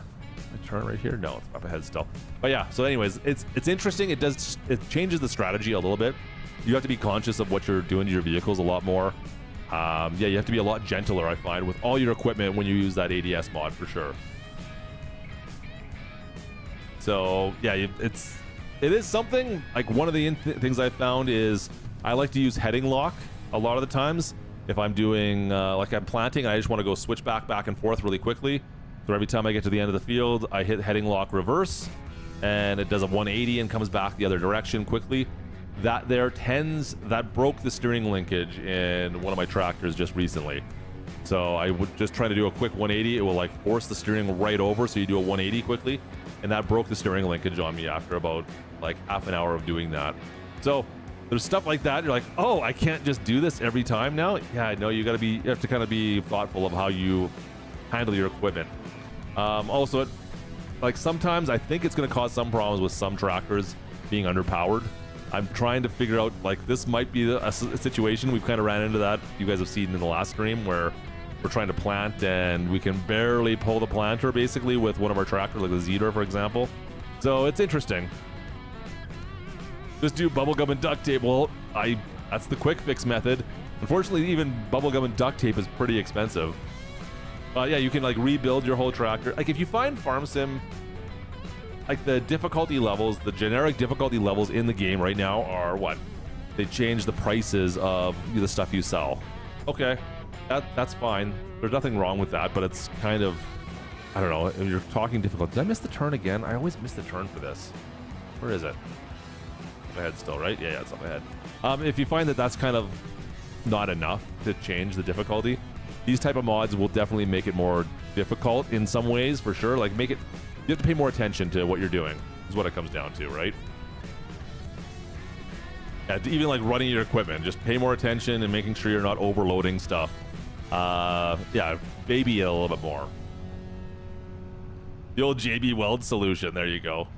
turn right here. No, it's up ahead still. But yeah. So, anyways, it's interesting. It changes the strategy a little bit. You have to be conscious of what you're doing to your vehicles a lot more. Yeah, you have to be a lot gentler, I find, with all your equipment when you use that ADS mod for sure. So yeah, it is something. Like one of the things I found is I like to use heading lock a lot of the times if I'm doing like I'm planting. I just want to go switch back and forth really quickly. So every time I get to the end of the field, I hit heading lock reverse, and it does a 180 and comes back the other direction quickly. That broke the steering linkage in one of my tractors just recently. So I would just try to do a quick 180. It will like force the steering right over, so you do a 180 quickly, and that broke the steering linkage on me after about like half an hour of doing that. So there's stuff like that. You're like, oh, I can't just do this every time now. Yeah, I know you have to kind of be thoughtful of how you handle your equipment. Also, like sometimes I think it's going to cause some problems with some tractors being underpowered. I'm trying to figure out, like, this might be a situation. We've kind of ran into that. You guys have seen in the last stream where we're trying to plant and we can barely pull the planter basically with one of our tractors, like the Zedar, for example. So it's interesting. Just do bubblegum and duct tape. Well, that's the quick fix method. Unfortunately, even bubblegum and duct tape is pretty expensive. Yeah, you can like rebuild your whole tractor. Like if you find farm sim, like the difficulty levels, the generic difficulty levels in the game right now are what? They change the prices of the stuff you sell. Okay, that's fine. There's nothing wrong with that, but it's kind of, I don't know, if you're talking difficult. Did I miss the turn again? I always miss the turn for this. Where is it? My head still, right? Yeah, it's on my head. If you find that that's kind of not enough to change the difficulty, these type of mods will definitely make it more difficult in some ways, for sure. Like make it, you have to pay more attention to what you're doing, is what it comes down to, right? Yeah, even like running your equipment, just pay more attention and making sure you're not overloading stuff. Yeah, baby it a little bit more. The old JB Weld solution, there you go.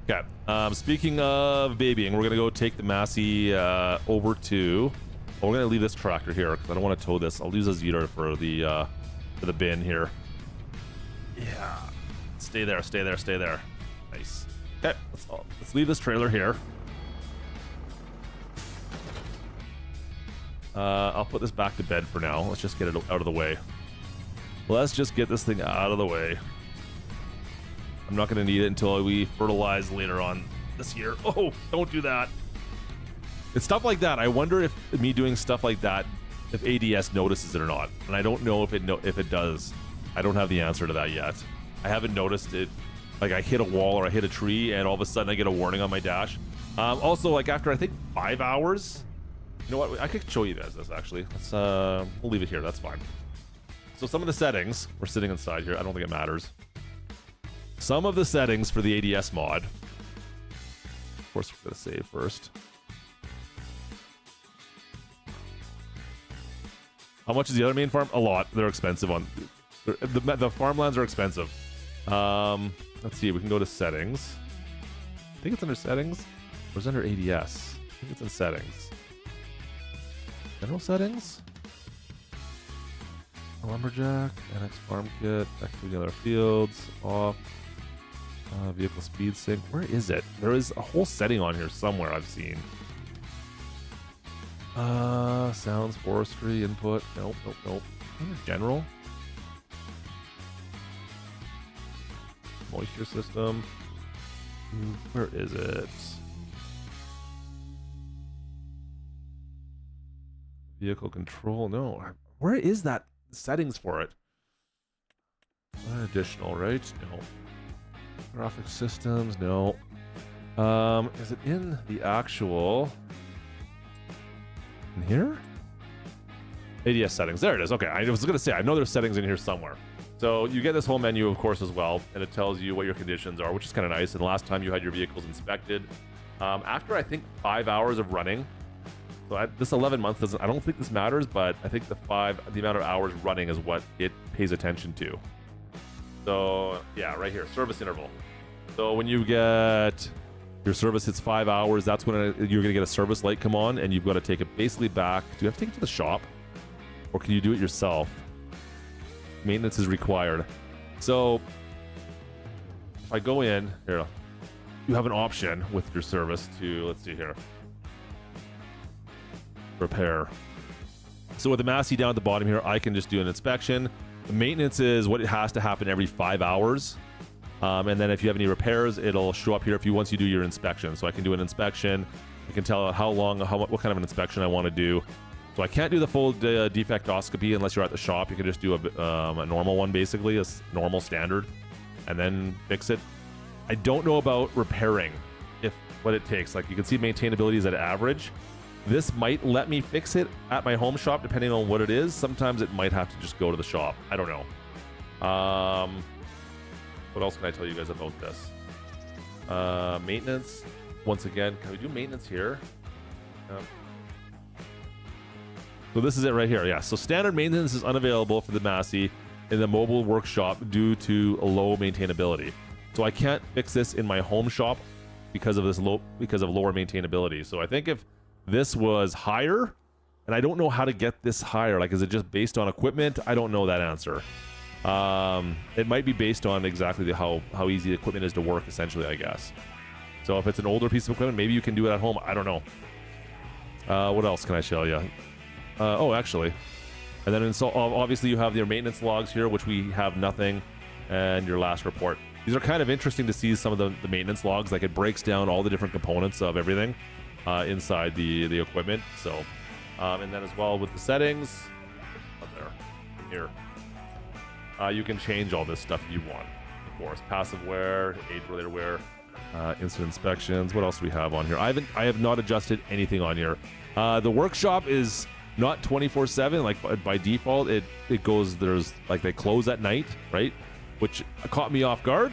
Okay, speaking of babying, we're gonna go take the Massey over to, we're gonna leave this tractor here because I don't want to tow this. I'll use a Zetor for the bin here. Yeah, stay there, stay there, stay there. Nice. Okay, let's leave this trailer here. I'll put this back to bed for now. Let's just get it out of the way. Let's just get this thing out of the way. I'm not going to need it until we fertilize later on this year. Oh, don't do that. It's stuff like that. I wonder if me doing stuff like that, if ADS notices it or not. And I don't know if it does. I don't have the answer to that yet. I haven't noticed it. Like I hit a wall or I hit a tree and all of a sudden I get a warning on my dash. Also, like after I think 5 hours, you know what? I could show you guys this actually. Let's we'll leave it here. That's fine. So some of the settings, we're sitting inside here. I don't think it matters. Some of the settings for the ADS mod. Of course, we're gonna save first. How much is the other main farm? A lot. They're expensive on the farmlands are expensive. Let's see. We can go to settings. I think it's under settings. Or is it under ADS? I think it's in settings. General settings. Lumberjack, NX farm kit, activity other fields, off, vehicle speed sync. Where is it? There is a whole setting on here somewhere I've seen. Sounds, forestry, input. Nope, nope, nope. Under general. Moisture system. Where is it? Vehicle control. No. Where is that settings for it? Additional, right? No. Graphic systems. No. Is it in the actual? In here? ADS settings. There it is. Okay. I was gonna say I know there's settings in here somewhere. So you get this whole menu, of course, as well, and it tells you what your conditions are, which is kind of nice. And the last time you had your vehicles inspected, after I think 5 hours of running. So this 11 month doesn't, I don't think this matters, but I think the amount of hours running is what it pays attention to. So yeah, right here, service interval. So when you get your service hits 5 hours, that's when you're gonna get a service light come on, and you've got to take it basically back. Do you have to take it to the shop, or can you do it yourself? Maintenance is required. So if I go in here, you have an option with your service to, let's see here, repair. So with the Massey down at the bottom here, I can just do an inspection. The maintenance is what it has to happen every 5 hours. And then if you have any repairs, it'll show up here once you do your inspection. So I can do an inspection. I can tell how long, what kind of an inspection I want to do. So I can't do the full defectoscopy unless you're at the shop. You can just do a normal one, basically, a normal standard, and then fix it. I don't know about repairing, what it takes. Like you can see maintainability is at average. This might let me fix it at my home shop, depending on what it is. Sometimes it might have to just go to the shop. I don't know. What else can I tell you guys about this? Maintenance. Once again, can we do maintenance here? So this is it right here. Yeah. So standard maintenance is unavailable for the Massey in the mobile workshop due to low maintainability. So I can't fix this in my home shop because of lower maintainability. So I think if this was higher, and I don't know how to get this higher. Like, is it just based on equipment? I don't know that answer. It might be based on exactly how easy the equipment is to work, essentially, I guess. So if it's an older piece of equipment, maybe you can do it at home. I don't know. What else can I show you? Oh, actually. And then install, obviously you have your maintenance logs here, which we have nothing, and your last report. These are kind of interesting to see some of the maintenance logs. Like it breaks down all the different components of everything inside the equipment. So, and then as well with the settings, up there, here, you can change all this stuff you want. Of course, passive wear, age-related wear, incident inspections. What else do we have on here? I have not adjusted anything on here. The workshop is not 24/7. Like by default, it goes. There's like they close at night, right? Which caught me off guard.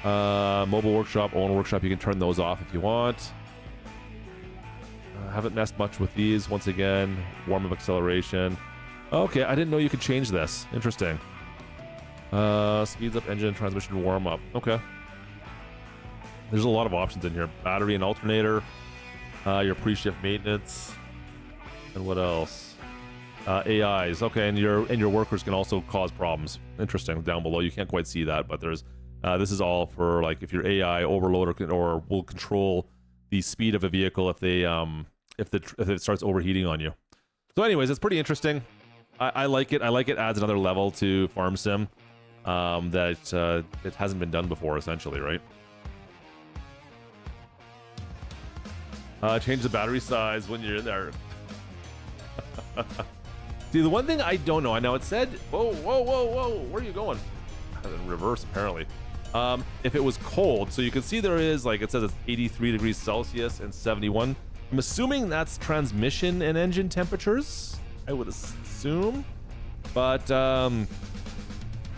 Mobile workshop, own workshop, you can turn those off if you want. Haven't messed much with these. Once again, warm-up acceleration. Okay, I didn't know you could change this. Interesting. Speeds up engine transmission warm-up. Okay. There's a lot of options in here. Battery and alternator. Your pre-shift maintenance. And what else? AIs. Okay, and your workers can also cause problems. Interesting. Down below, you can't quite see that, but there's this is all for like if your AI overload or will control the speed of a vehicle if they if it starts overheating on you. So, anyways, it's pretty interesting. I like it. I like it. Adds another level to Farm Sim that it hasn't been done before. Essentially, right? Change the battery size when you're in there. See, the one thing I don't know, I know it said, whoa, where are you going? In reverse, apparently. If it was cold, so you can see there is, like, it says it's 83 degrees Celsius and 71. I'm assuming that's transmission and engine temperatures, I would assume. But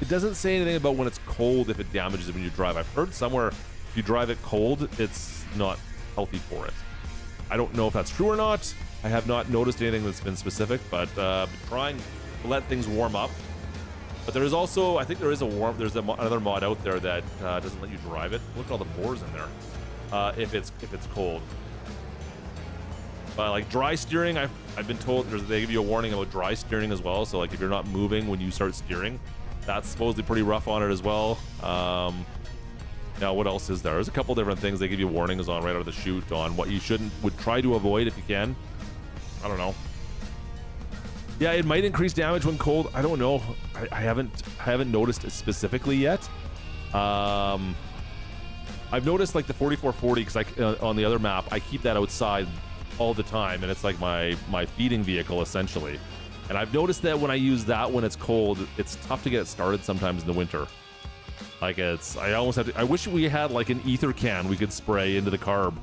it doesn't say anything about when it's cold if it damages it when you drive. I've heard somewhere if you drive it cold, it's not healthy for it. I don't know if that's true or not. I have not noticed anything that's been specific, but trying to let things warm up. But there is also, I think there is another mod out there that doesn't let you drive it. Look at all the bores in there. If it's cold. But like dry steering, I've been told they give you a warning about dry steering as well. So like if you're not moving when you start steering, that's supposedly pretty rough on it as well. Now, what else is there? There's a couple different things they give you warnings on right out of the chute on what you would try to avoid if you can. I don't know. Yeah, it might increase damage when cold. I don't know. I haven't noticed it specifically yet. I've noticed like the 4440 because on the other map I keep that outside all the time, and it's like my feeding vehicle essentially. And I've noticed that when I use that when it's cold, it's tough to get it started sometimes in the winter. Like I almost have to. I wish we had like an ether can we could spray into the carb.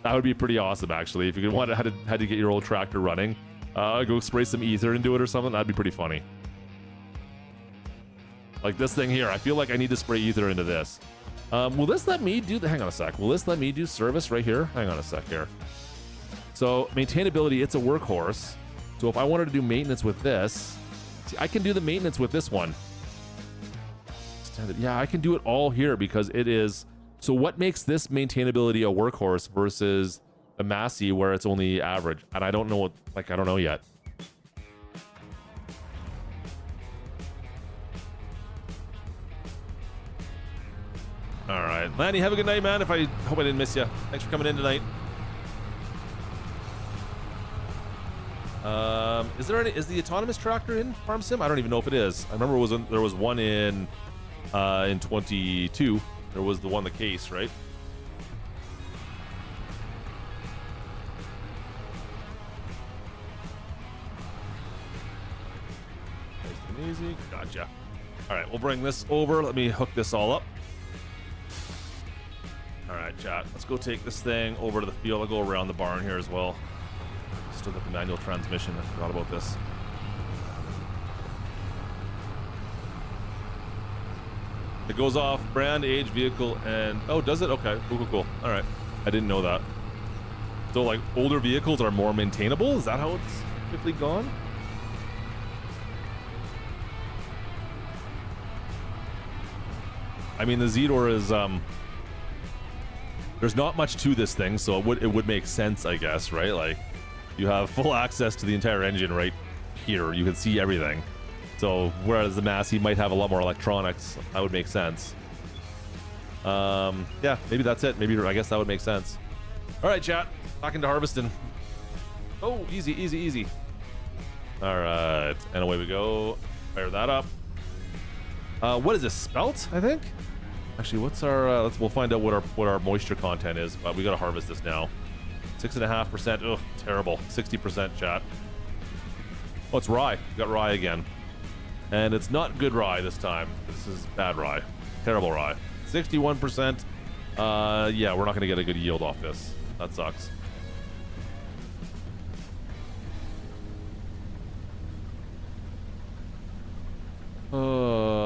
That would be pretty awesome, actually. If you had to get your old tractor running, go spray some ether into it or something. That'd be pretty funny. Like this thing here, I feel like I need to spray ether into this. Will this let me do? Hang on a sec. Will this let me do service right here? Hang on a sec here. So maintainability, it's a workhorse. So if I wanted to do maintenance with this, see, I can do the maintenance with this one. Yeah, I can do it all here because it is. So what makes this maintainability a workhorse versus a Massey where it's only average? And I don't know I don't know yet. All right, Lanny, have a good night, man. Hope I didn't miss you. Thanks for coming in tonight. Is the autonomous tractor in Farm Sim? I don't even know if it is. I remember there was one in 22. There was the one, the case, right? Nice and easy. Gotcha. All right, we'll bring this over. Let me hook this all up. All right, chat. Let's go take this thing over to the field. I'll go around the barn here as well. Still got the manual transmission. I forgot about this. It goes off brand, age, vehicle, and... Oh, does it? Okay. Cool. All right. I didn't know that. So, like, older vehicles are more maintainable? Is that how it's typically gone? I mean, the Zedor is... There's not much to this thing, so it would make sense, I guess, right? Like, you have full access to the entire engine right here. You can see everything. So, whereas the Massey might have a lot more electronics, that would make sense. Yeah, maybe that's it. Maybe, I guess that would make sense. All right, chat. Back into harvesting. Oh, easy. All right, and away we go. Fire that up. What is this? Spelt, I think. Actually, what's our? We'll find out what our moisture content is. But we gotta harvest this now. 6.5%. Ugh, terrible. 60% chat. Oh, it's rye. We got rye again, and it's not good rye this time. This is bad rye. Terrible rye. 61%. Yeah, we're not gonna get a good yield off this. That sucks.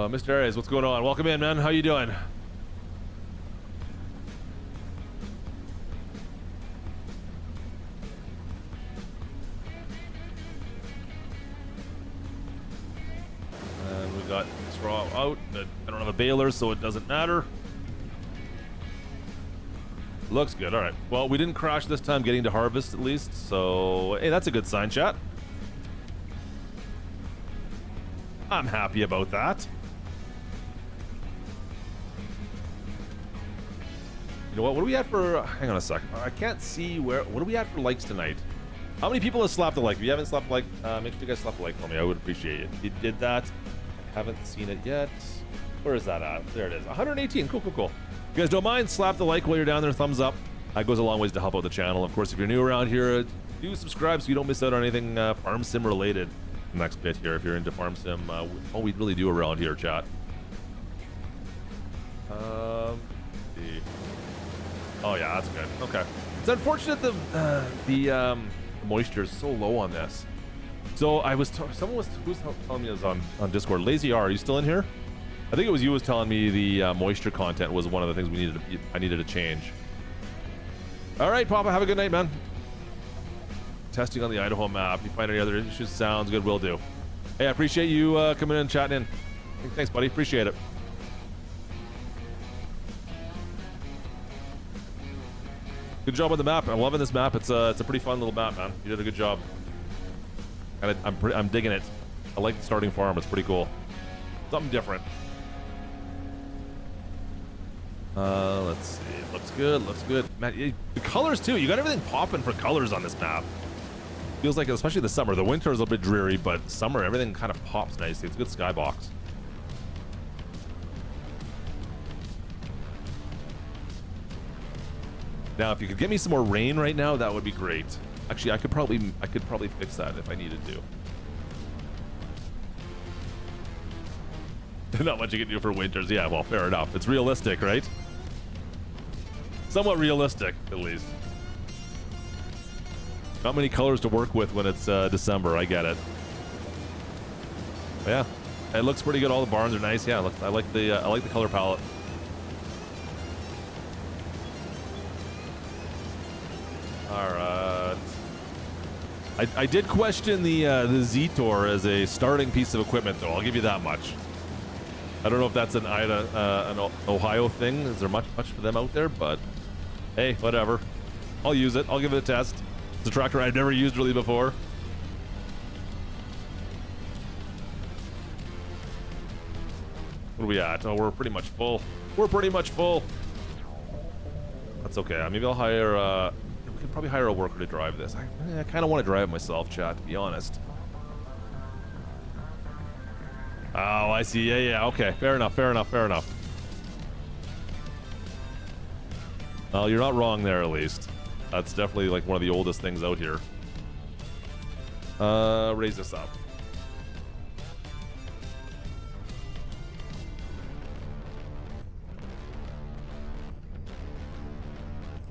Mr. Aries, what's going on? Welcome in, man. How you doing? And we got straw out. I don't have a baler, so it doesn't matter. Looks good. All right. Well, we didn't crash this time getting to harvest at least, so hey, that's a good sign, chat. I'm happy about that. You know what? What are we at for? Hang on a sec. I can't see where. What are we at for likes tonight? How many people have slapped a like? If you haven't slapped a like, make sure you guys slap a like for me. I would appreciate it. If you did that, I haven't seen it yet. Where is that at? There it is. 118. Cool, cool, cool. If you guys don't mind, slap the like while you're down there. Thumbs up. That goes a long ways to help out the channel. Of course, if you're new around here, do subscribe so you don't miss out on anything farm sim related. Next bit here, if you're into farm sim, what we really do around here, chat. Let's see. Oh yeah, that's good. Okay. It's unfortunate the moisture is so low on this. So I was someone was who's telling me this on Discord. Lazy R, are you still in here? I think it was you was telling me the moisture content was one of the things I needed to change. All right, Papa, have a good night, man. Testing on the Idaho map. You find any other issues? Sounds good. Will do. Hey, I appreciate you coming in and chatting in. Thanks, buddy. Appreciate it. Good job on the map. I'm loving this map. It's a pretty fun little map, man. You did a good job. And I'm digging it. I like the starting farm. It's pretty cool. Something different. Let's see. Looks good. Looks good. Man, the colors too. You got everything popping for colors on this map. Feels like, especially the summer. The winter is a bit dreary, but summer, everything kind of pops nicely. It's a good skybox. Now, if you could get me some more rain right now, that would be great. Actually, I could probably fix that if I needed to. Not much you can do for winters. Yeah, well, fair enough. It's realistic, right? Somewhat realistic, at least. Not many colors to work with when it's December. I get it. But yeah, it looks pretty good. All the barns are nice. Yeah, I like the color palette. All right. I did question the Z-Tor as a starting piece of equipment, though. I'll give you that much. I don't know if that's an Ohio thing. Is there much for them out there? But hey, whatever. I'll use it. I'll give it a test. It's a tractor I've never used really before. What are we at? Oh, we're pretty much full. We're pretty much full. That's okay. Maybe I'll hire. We could probably hire a worker to drive this. I kind of want to drive it myself, chat. To be honest. Oh, I see. Yeah. Okay. Fair enough. Well, you're not wrong there, at least. That's definitely like one of the oldest things out here. Raise this up.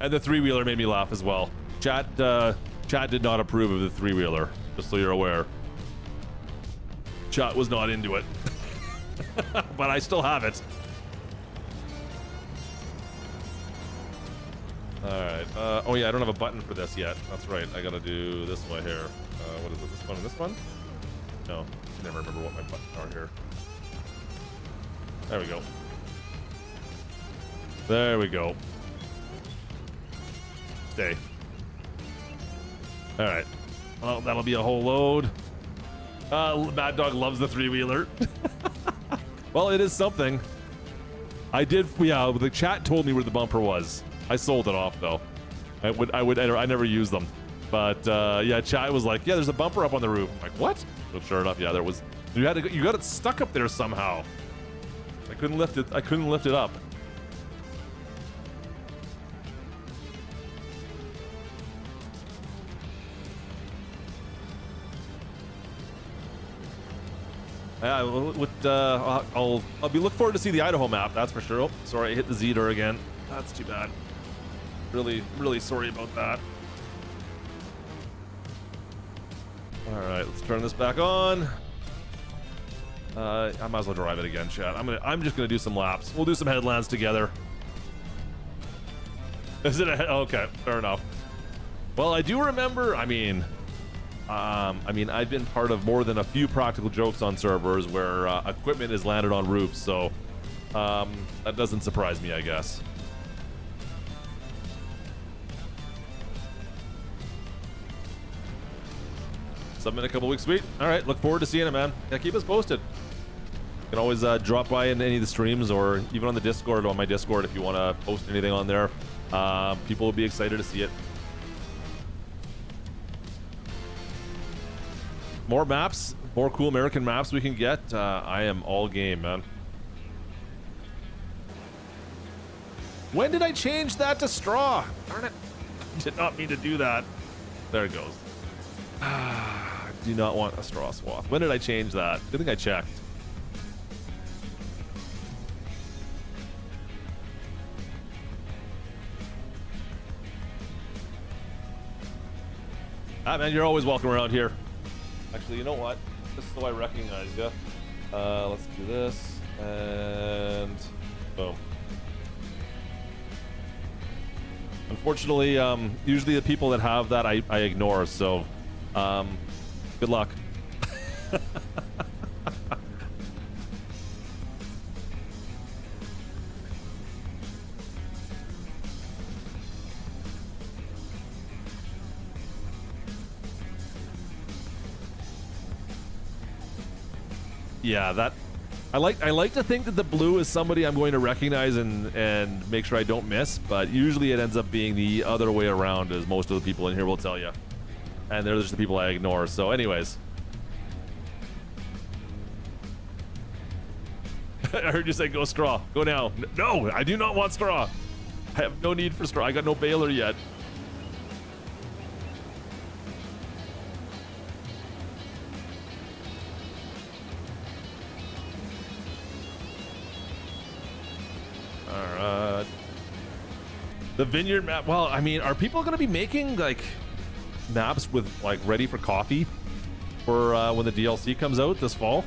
And the three-wheeler made me laugh as well. Chat did not approve of the three-wheeler, just so you're aware. Chat was not into it. But I still have it. Alright, oh yeah, I don't have a button for this yet. That's right, I gotta do this one here. What is it, this one and this one? No, I never remember what my buttons are here. There we go. There we go. Stay. Alright, well, that'll be a whole load. Mad Dog loves the three-wheeler. Well, it is something. I did, yeah, the chat told me where the bumper was. I sold it off though. I never used them. But yeah, chat was like, yeah, there's a bumper up on the roof. I'm like, what? So sure enough, yeah, there was. You got it stuck up there somehow. I couldn't lift it. I couldn't lift it up. Yeah, I'll be looking forward to see the Idaho map. That's for sure. Oh, sorry, I hit the Z door again. That's too bad. Really, really sorry about that. All right, let's turn this back on. I might as well drive it again, chat. I'm just gonna do some laps. We'll do some headlands together. Is it a okay? Fair enough. Well, I do remember. I mean, I've been part of more than a few practical jokes on servers where equipment is landed on roofs, so that doesn't surprise me, I guess. Something in a couple weeks, sweet. All right, look forward to seeing it, man. Yeah, keep us posted. You can always drop by in any of the streams or even on the Discord, on my Discord, if you want to post anything on there. People will be excited to see it. More maps, more cool American maps we can get. I am all game, man. When did I change that to straw? Darn it. Did not mean to do that. There it goes. I do not want a straw swath. When did I change that? I think I checked. Ah, man, you're always welcome around here. Actually, you know what? Just so I recognize you. Let's do this, and boom. Unfortunately, usually the people that have that I ignore, so good luck. Yeah, that I like to think that the blue is somebody I'm going to recognize and make sure I don't miss, but usually it ends up being the other way around, as most of the people in here will tell you. And they're just the people I ignore. So anyways. I heard you say go straw. Go now. No, I do not want straw. I have no need for straw. I got no baler yet. Alright. The vineyard map. Well, I mean, are people going to be making like maps with like ready for coffee for when the DLC comes out this fall?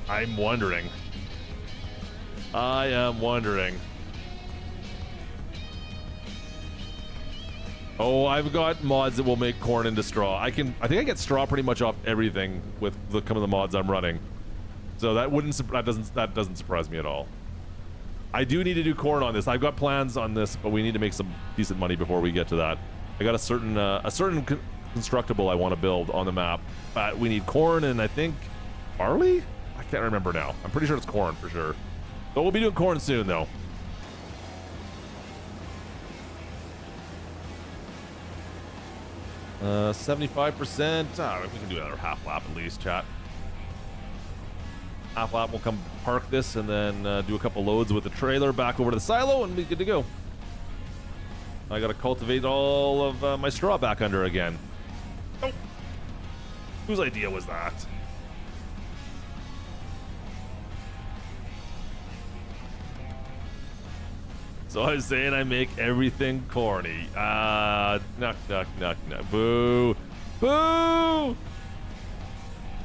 I'm wondering. I am wondering. Oh, I've got mods that will make corn into straw. I think I get straw pretty much off everything with some of the mods I'm running. So that doesn't surprise me at all. I do need to do corn on this. I've got plans on this, but we need to make some decent money before we get to that. I got a certain constructible I want to build on the map, but we need corn and I think barley? I can't remember now. I'm pretty sure it's corn for sure. But we'll be doing corn soon though. Uh, 75%. We can do another half lap at least, chat. Half lap, we'll come park this and then do a couple loads with the trailer back over to the silo and be good to go. I gotta cultivate all of my straw back under again. Oh, whose idea was that? So I was saying I make everything corny. Nuck, nuck, nuck, nuck. Boo. Boo!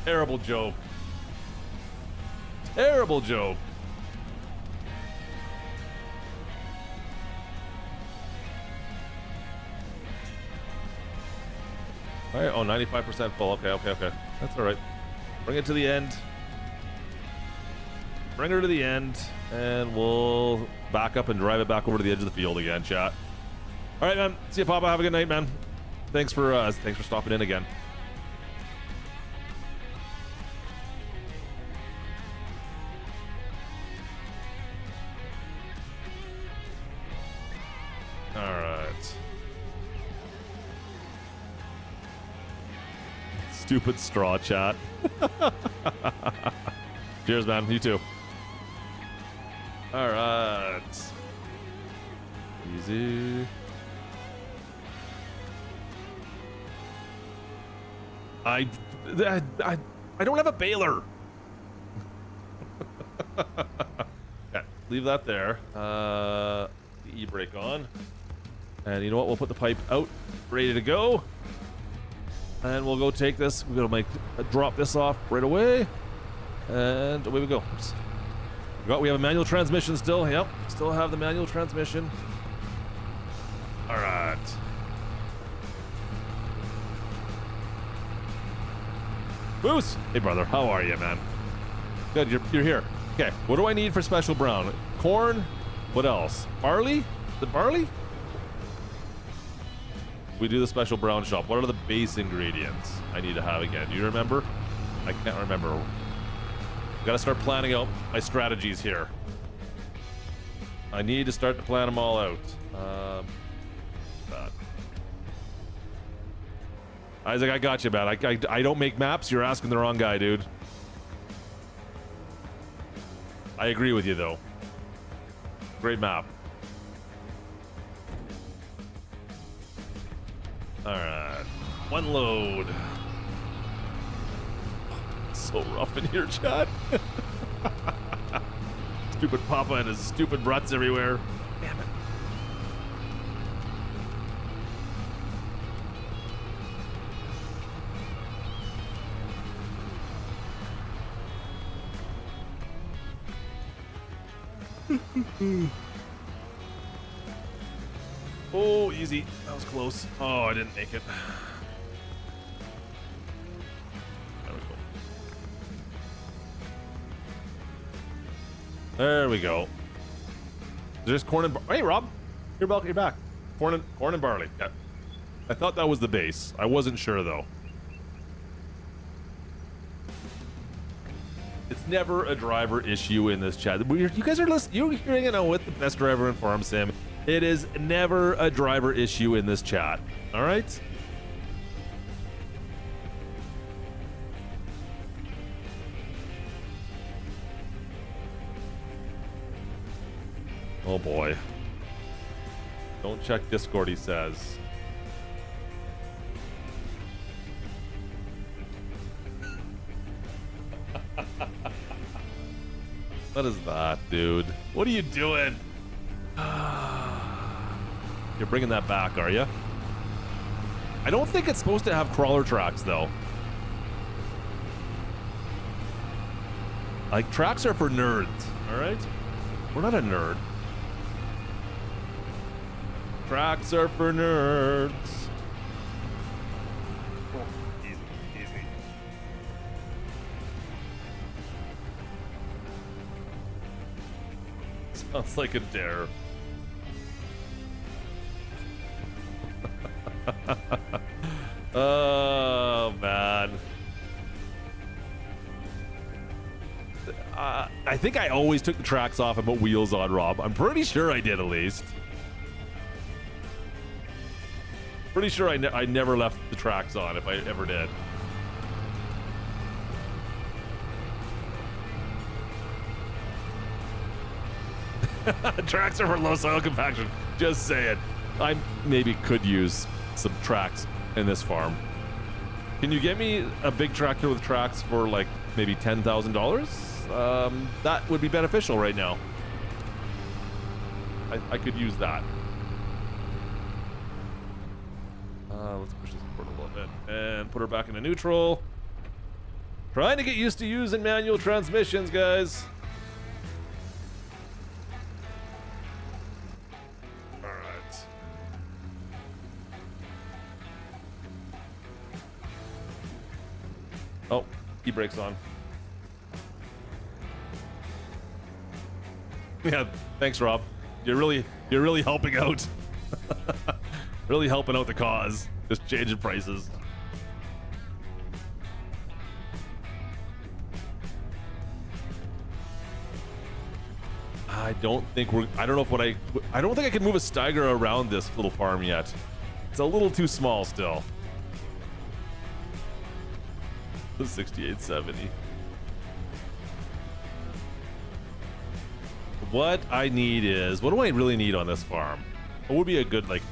Terrible joke. Terrible joke. All right, oh, 95% full. Okay, okay, okay. That's all right. Bring it to the end. Bring her to the end, and we'll back up and drive it back over to the edge of the field again, chat. All right, man. See you, Papa. Have a good night, man. Thanks for stopping in again. All right. Stupid straw chat. Cheers, man. You too. All right. Easy. I don't have a baler. Okay, leave that there. The e-brake on. And you know what? We'll put the pipe out, ready to go. And we'll go take this. We're gonna drop this off right away. And away we go. Oops. We have a manual transmission still. Yep, still have the manual transmission. All right. Moose! Hey, brother. How are you, man? Good, you're here. Okay, what do I need for special brown? Corn? What else? Barley? The barley? We do the special brown shop. What are the base ingredients I need to have again? Do you remember? I can't remember. Gotta start planning out my strategies here. I need to start to plan them all out. Isaac, I got you, man. I don't make maps. You're asking the wrong guy, dude. I agree with you, though. Great map. All right. One load. So rough in here, Chad. Stupid Papa and his stupid ruts everywhere. Damn it. Oh, easy. That was close. Oh, I didn't make it. There we go. There we go. There's corn and hey, Rob, you're back. Corn and barley. Yeah. I thought that was the base. I wasn't sure though. It's never a driver issue in this chat. You guys are listening. You're hanging out with the best driver in Farm Sim. It is never a driver issue in this chat. All right. Oh boy. Don't check Discord, he says. What is that, dude? What are you doing? You're bringing that back, are you? I don't think it's supposed to have crawler tracks, though. Like, tracks are for nerds, all right? We're not a nerd. Tracks are for nerds. Oh, easy, easy. Sounds like a dare. Oh, man. I think I always took the tracks off and put wheels on, Rob. I'm pretty sure I did, at least. Pretty sure I never left the tracks on, if I ever did. Tracks are for low soil compaction. Just saying. I maybe could use some tracks in this farm. Can you get me a big tractor with tracks for like maybe $10,000? That would be beneficial right now. I could use that. Let's push this forward a little bit and put her back into neutral. Trying to get used to using manual transmissions, guys. All right. Oh, e-brake's on. Yeah, thanks, Rob. You're really helping out. Really helping out the cause. Just changing prices. I don't think I don't think I can move a Steiger around this little farm yet. It's a little too small still. 6870. What I need is, what do I really need on this farm? What would be a good, like,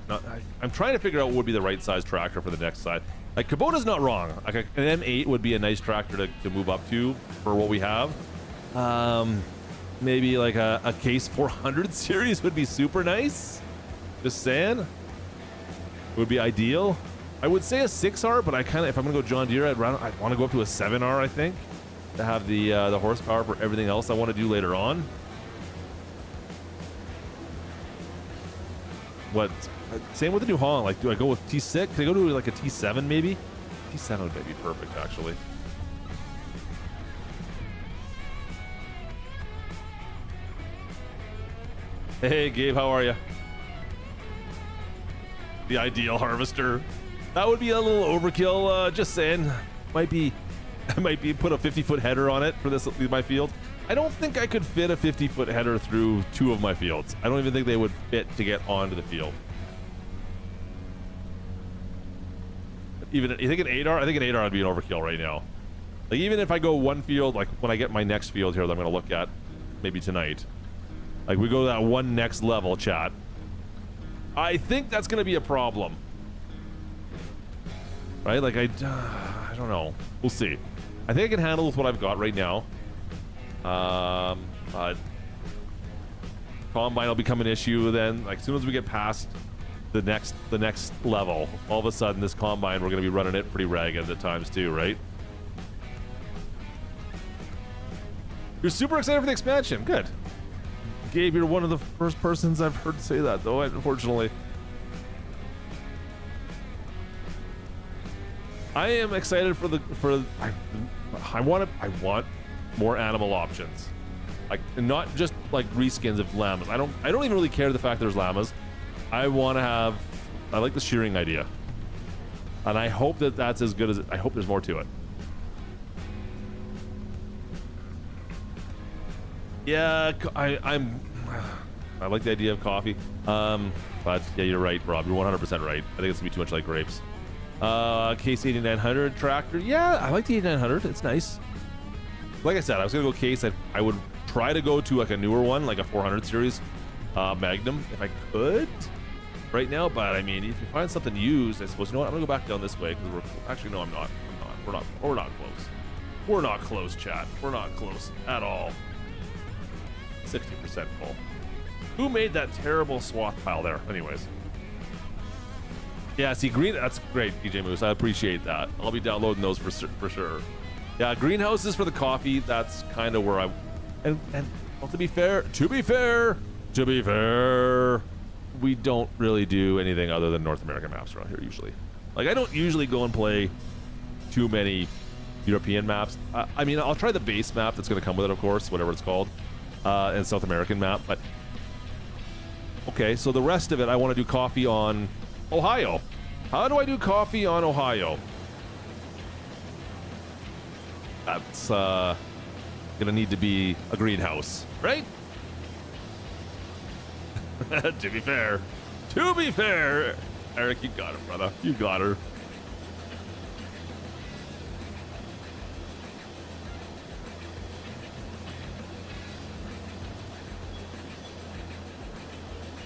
I'm trying to figure out what would be the right size tractor for the next side. Like, Kubota's not wrong. Like, an M8 would be a nice tractor to move up to for what we have. Maybe like a Case 400 series would be super nice. Just saying. Would be ideal. I would say a 6R, but I kind of, if I'm gonna go John Deere, I'd want to go up to a 7R, I think, to have the horsepower for everything else I want to do later on. What? Same with the New Holland. Like, do I go with T6? Can I go to like a T7 maybe? T7 would be perfect, actually. Hey, Gabe, how are you? The ideal harvester. That would be a little overkill. Just saying. I might be put a 50-foot header on it for my field. I don't think I could fit a 50-foot header through 2 of my fields. I don't even think they would fit to get onto the field. Even you think an 8R? I think an 8R would be an overkill right now. Like, even if I go one field, like when I get my next field here that I'm going to look at maybe tonight. Like, we go to that one next level, chat. I think that's going to be a problem. Right? Like, I don't know. We'll see. I think I can handle with what I've got right now. Combine will become an issue then. Like, as soon as we get past the next level, all of a sudden this combine, we're going to be running it pretty ragged at times too, right? You're super excited for the expansion. Good. Gabe, you're one of the first persons I've heard say that, though, unfortunately. I am excited I want more animal options. Like, not just like reskins of llamas. I don't even really care the fact there's llamas. I like the shearing idea. And I hope that's as good as I hope there's more to it. Yeah, I like the idea of coffee. But yeah, you're right, Rob. You're 100% right. I think it's gonna be too much like grapes. Case 8900 tractor. Yeah, I like the 8900. It's nice. Like I said, I was gonna go Case. I would try to go to like a newer one, like a 400 series Magnum, if I could right now. But I mean, if you find something used, I suppose, you know what? I'm gonna go back down this way because we're actually, no, I'm not. We're not close. We're not close, chat. We're not close at all. 60% full. Who made that terrible swath pile there? Anyways. Yeah, see, green, that's great, DJ Moose. I appreciate that. I'll be downloading those for sure. Yeah, greenhouses for the coffee, that's kind of where and well, to be fair, we don't really do anything other than North American maps around here usually. Like, I don't usually go and play too many European maps. I mean, I'll try the base map that's going to come with it, of course, whatever it's called, and South American map, but okay, so the rest of it, I want to do coffee on Ohio. How do I do coffee on Ohio? That's gonna need to be a greenhouse, right? To be fair, Eric, you got it, brother. You got her.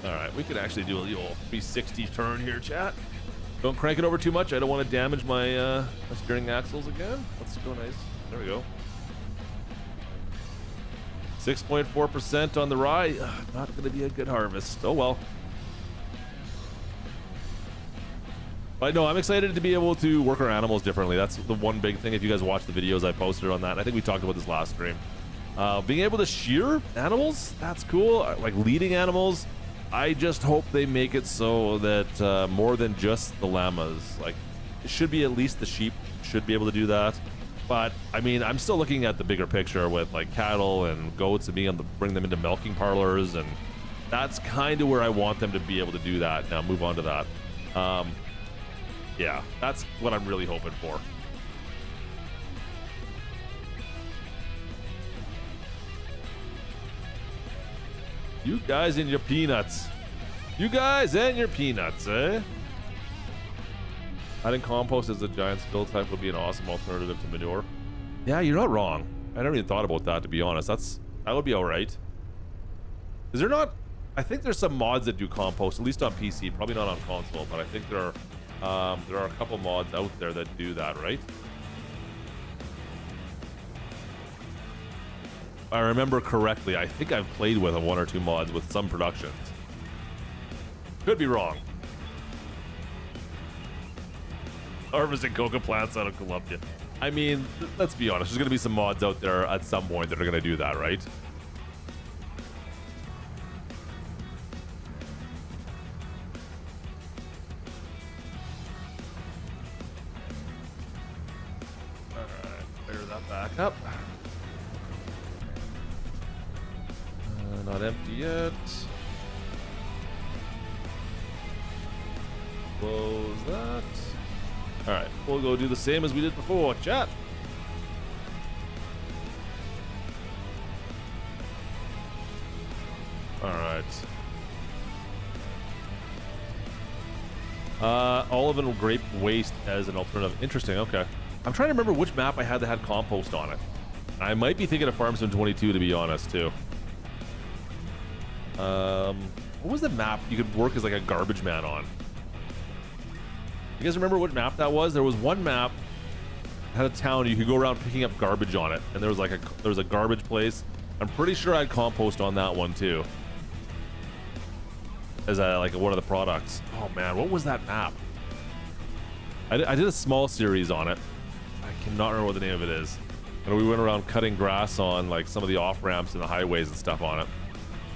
All right, we could actually do a little 360 turn here, chat. Don't crank it over too much. I don't want to damage my, my steering axles again. Let's go nice. There we go. 6.4% on the rye. Not going to be a good harvest. Oh well. But no, I'm excited to be able to work our animals differently. That's the one big thing. If you guys watch the videos I posted on that, I think we talked about this last stream. Being able to shear animals, that's cool. Like leading animals. I just hope they make it so that more than just the llamas, like it should be at least the sheep should be able to do that. But I mean, I'm still looking at the bigger picture with like cattle and goats and being able to bring them into milking parlors, and that's kind of where I want them to be able to do that. Now move on to that. Yeah, that's what I'm really hoping for. You guys and your peanuts. You guys and your peanuts, eh? Adding compost as a giant spill type would be an awesome alternative to manure. Yeah, you're not wrong. I never even thought about that, to be honest. That would be all right. Is there not? I think there's some mods that do compost, at least on PC. Probably not on console, but I think there are a couple mods out there that do that, right? If I remember correctly, I think I've played with one or two mods with some productions. Could be wrong. Harvesting coca plants out of Columbia. I mean, let's be honest. There's going to be some mods out there at some point that are going to do that, right? Alright, clear that back up. Not empty yet. Close that. Alright, we'll go do the same as we did before, chat. Alright. Olive and grape waste as an alternative. Interesting, okay. I'm trying to remember which map I had that had compost on it. I might be thinking of Farm Sim 22, to be honest, too. What was the map you could work as like a garbage man on? You guys remember what map that was? There was one map that had a town you could go around picking up garbage on it, and there was a garbage place. I'm pretty sure I had compost on that one too, as like one of the products. Oh man, what was that map? I did a small series on it. I cannot remember what the name of it is. And we went around cutting grass on like some of the off ramps and the highways and stuff on it.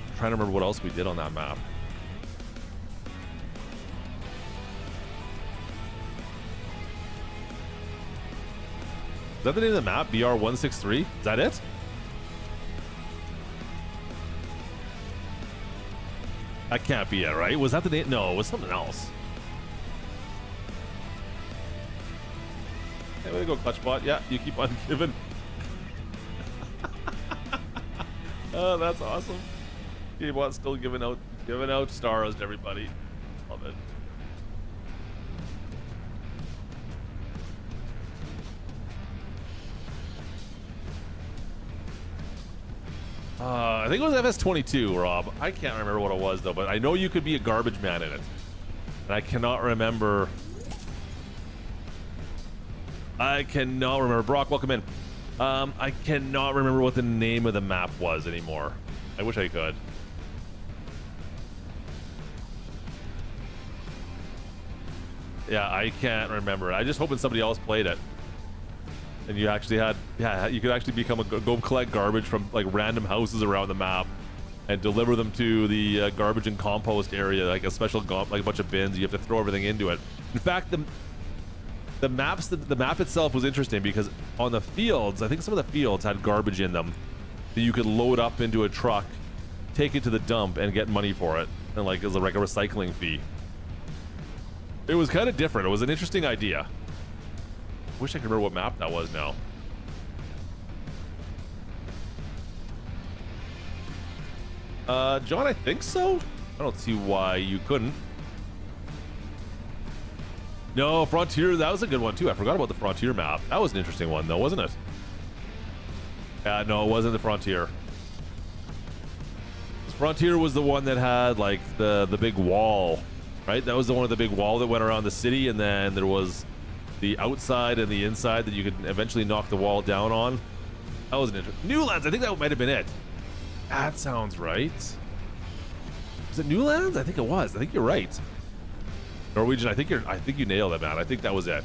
I'm trying to remember what else we did on that map. Is that the name of the map? BR163? Is that it? That can't be it, right? Was that the name? No, it was something else. Hey, way to go, Clutchbot. Yeah, you keep on giving. Oh, that's awesome. Gamebot's still giving out stars to everybody. Love it. I think it was FS22, Rob. I can't remember what it was though, but I know you could be a garbage man in it. And I cannot remember. Brock, welcome in. I cannot remember what the name of the map was anymore. I wish I could. Yeah, I can't remember. I just hoping somebody else played it. And you actually had, yeah, you could actually become go collect garbage from like random houses around the map and deliver them to the garbage and compost area, like a special like a bunch of bins. You have to throw everything into it. In fact, the map itself was interesting because on the fields, I think some of the fields had garbage in them that you could load up into a truck, take it to the dump, and get money for it, and like it was like a recycling fee. It was kind of different. It was an interesting idea. Wish I could remember what map that was now. John, I think so. I don't see why you couldn't. No, Frontier, that was a good one too. I forgot about the Frontier map. That was an interesting one though, wasn't it? No, it wasn't the Frontier. Frontier was the one that had like the big wall, right? That was the one of the big wall that went around the city, and then there was the outside and the inside that you could eventually knock the wall down on. That was an interesting. Newlands, I think that might have been it. That sounds right. Was it Newlands? I think it was. I think you're right. Norwegian, I think you nailed it, man. I think that was it.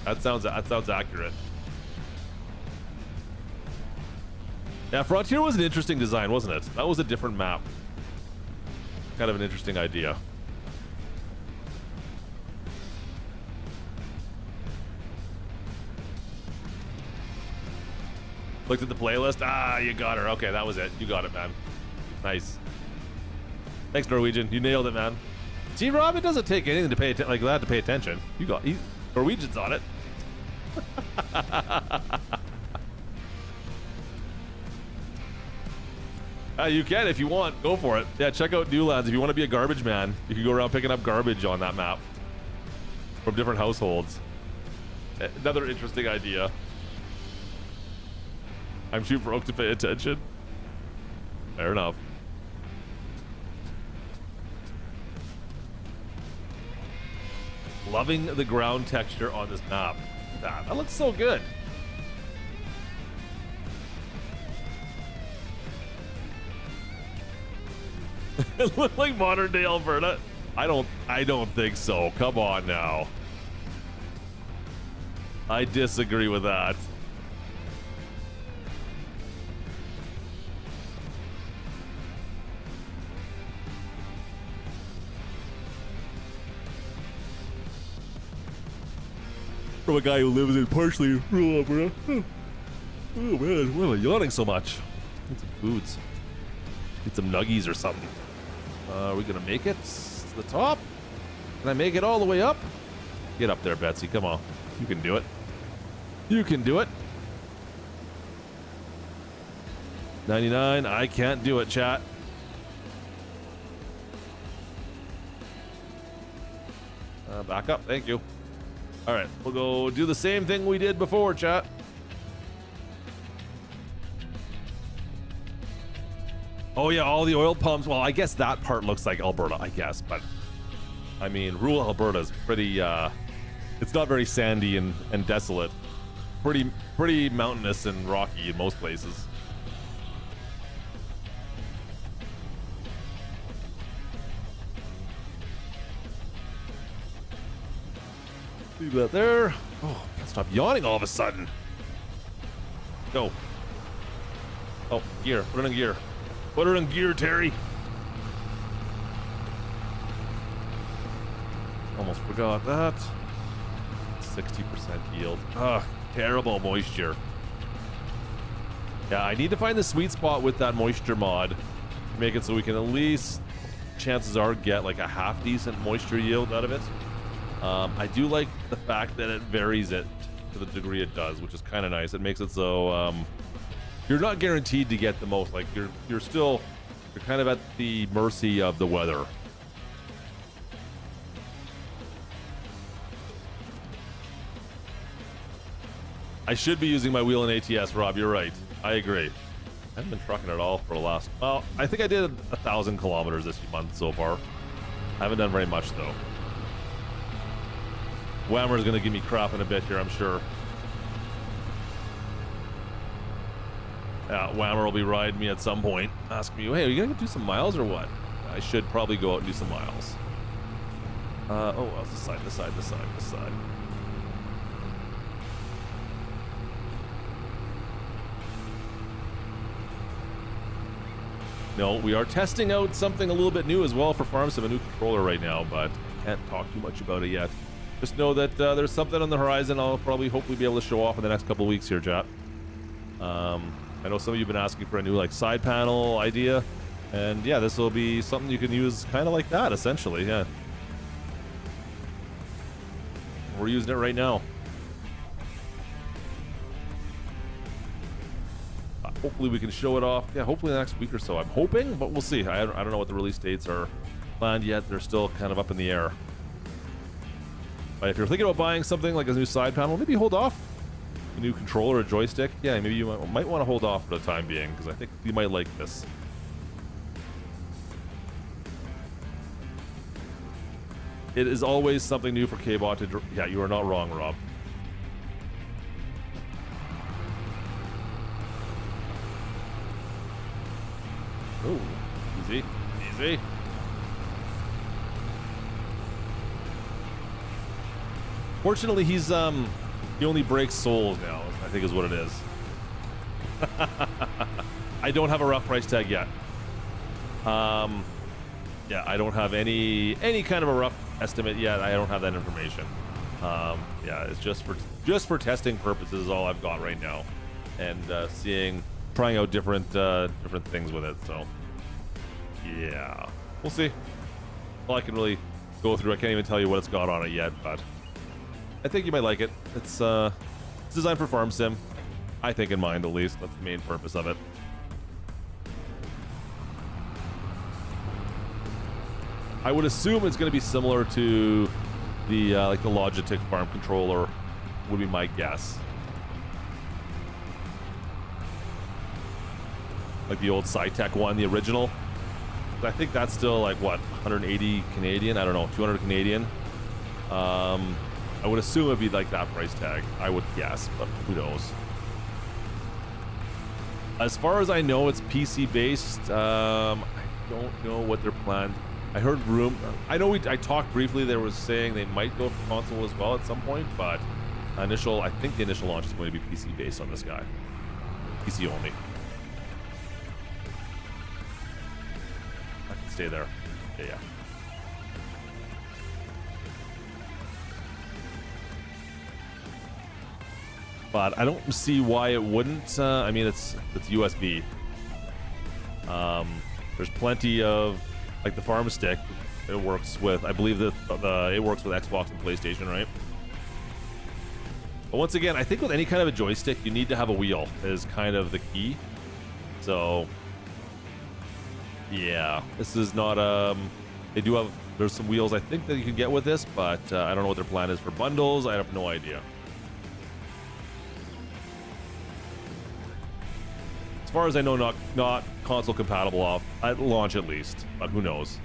That sounds accurate. Yeah, Frontier was an interesting design, wasn't it? That was a different map. Kind of an interesting idea. Looked at the playlist. Ah, you got her. Okay, that was it. You got it, man. Nice. Thanks, Norwegian. You nailed it, man. See, Rob, it doesn't take anything to pay like that to pay attention. You got Norwegian's on it. You can if you want. Go for it. Yeah, check out Newlands if you want to be a garbage man. You can go around picking up garbage on that map. from different households. Another interesting idea. I'm too broke to pay attention. Fair enough. Loving the ground texture on this map. That looks so good. It looked like modern day Alberta. I don't think so. Come on now. I disagree with that. From a guy who lives in partially rural Alberta. Oh man, why am I yawning so much? Need some foods. Need some nuggies or something. Are we gonna make it to the top? Can I make it all the way up? Get up there, Betsy. Come on. You can do it. You can do it. 99. I can't do it, chat. Back up. Thank you. All right. We'll go do the same thing we did before, chat. Oh yeah, all the oil pumps. Well, I guess that part looks like Alberta, I guess, but I mean, rural Alberta is pretty, it's not very sandy and desolate. Pretty mountainous and rocky in most places. Leave that there. Oh, can't stop yawning all of a sudden. Go. Oh, gear. Put it in gear. Put her in gear, Terry. Almost forgot that. 60% yield. Ugh, terrible moisture. Yeah, I need to find the sweet spot with that moisture mod to make it so we can at least, chances are, get like a half decent moisture yield out of it. I do like the fact that it varies it to the degree it does, which is kind of nice. It makes it so you're not guaranteed to get the most. Like you're kind of at the mercy of the weather. I should be using my wheel in ATS, Rob. You're right. I agree. I haven't been trucking at all for the last. Well, I think I did 1,000 kilometers this month so far. I haven't done very much though. Whammer's gonna give me crap in a bit here, I'm sure. Yeah, Whammer will be riding me at some point, asking me, hey, are you gonna do some miles or what? I should probably go out and do some miles. Oh, this side. No, we are testing out something a little bit new as well for FarmSim, a new controller right now, but can't talk too much about it yet. Just know that there's something on the horizon I'll probably hopefully be able to show off in the next couple of weeks here, chat. I know some of you have been asking for a new like side panel idea, and yeah, this will be something you can use kind of like that essentially. Yeah, we're using it right now. Hopefully we can show it off. Yeah, hopefully the next week or so. I'm hoping, but we'll see. I don't know what the release dates are planned yet. They're still kind of up in the air. But if you're thinking about buying something like a new side panel, maybe hold off. A new controller or joystick. Yeah, maybe you might want to hold off for the time being, because I think you might like this. It is always something new for K-Bot to... Yeah, you are not wrong, Rob. Oh, easy. Fortunately, he's he only breaks souls now, I think is what it is. I don't have a rough price tag yet. Yeah, I don't have any kind of a rough estimate yet. I don't have that information. Yeah, it's just for testing purposes is all I've got right now, and trying out different things with it. So yeah, we'll see. All I can really go through. I can't even tell you what it's got on it yet, but I think you might like it. It's designed for farm sim, I think, in mind at least. That's the main purpose of it. I would assume it's going to be similar to the like the Logitech farm controller would be my guess. Like the old Cytec one, the original. I think that's still like what, 180 Canadian? I don't know, 200 Canadian. I would assume it'd be like that price tag. I would guess, but who knows? As far as I know, it's PC based. I don't know what their plan. I heard I know I talked briefly. They were saying they might go for console as well at some point, but I think the initial launch is going to be PC based on this guy. PC only. I can stay there. Yeah. But I don't see why it wouldn't. I mean, it's USB. There's plenty of like the Farm Stick. It works with, I believe that it works with Xbox and PlayStation, right? But once again, I think with any kind of a joystick, you need to have a wheel is kind of the key. So yeah, this is not there's some wheels I think that you can get with this, but I don't know what their plan is for bundles. I have no idea. As far as I know, not console compatible at launch at least, but who knows?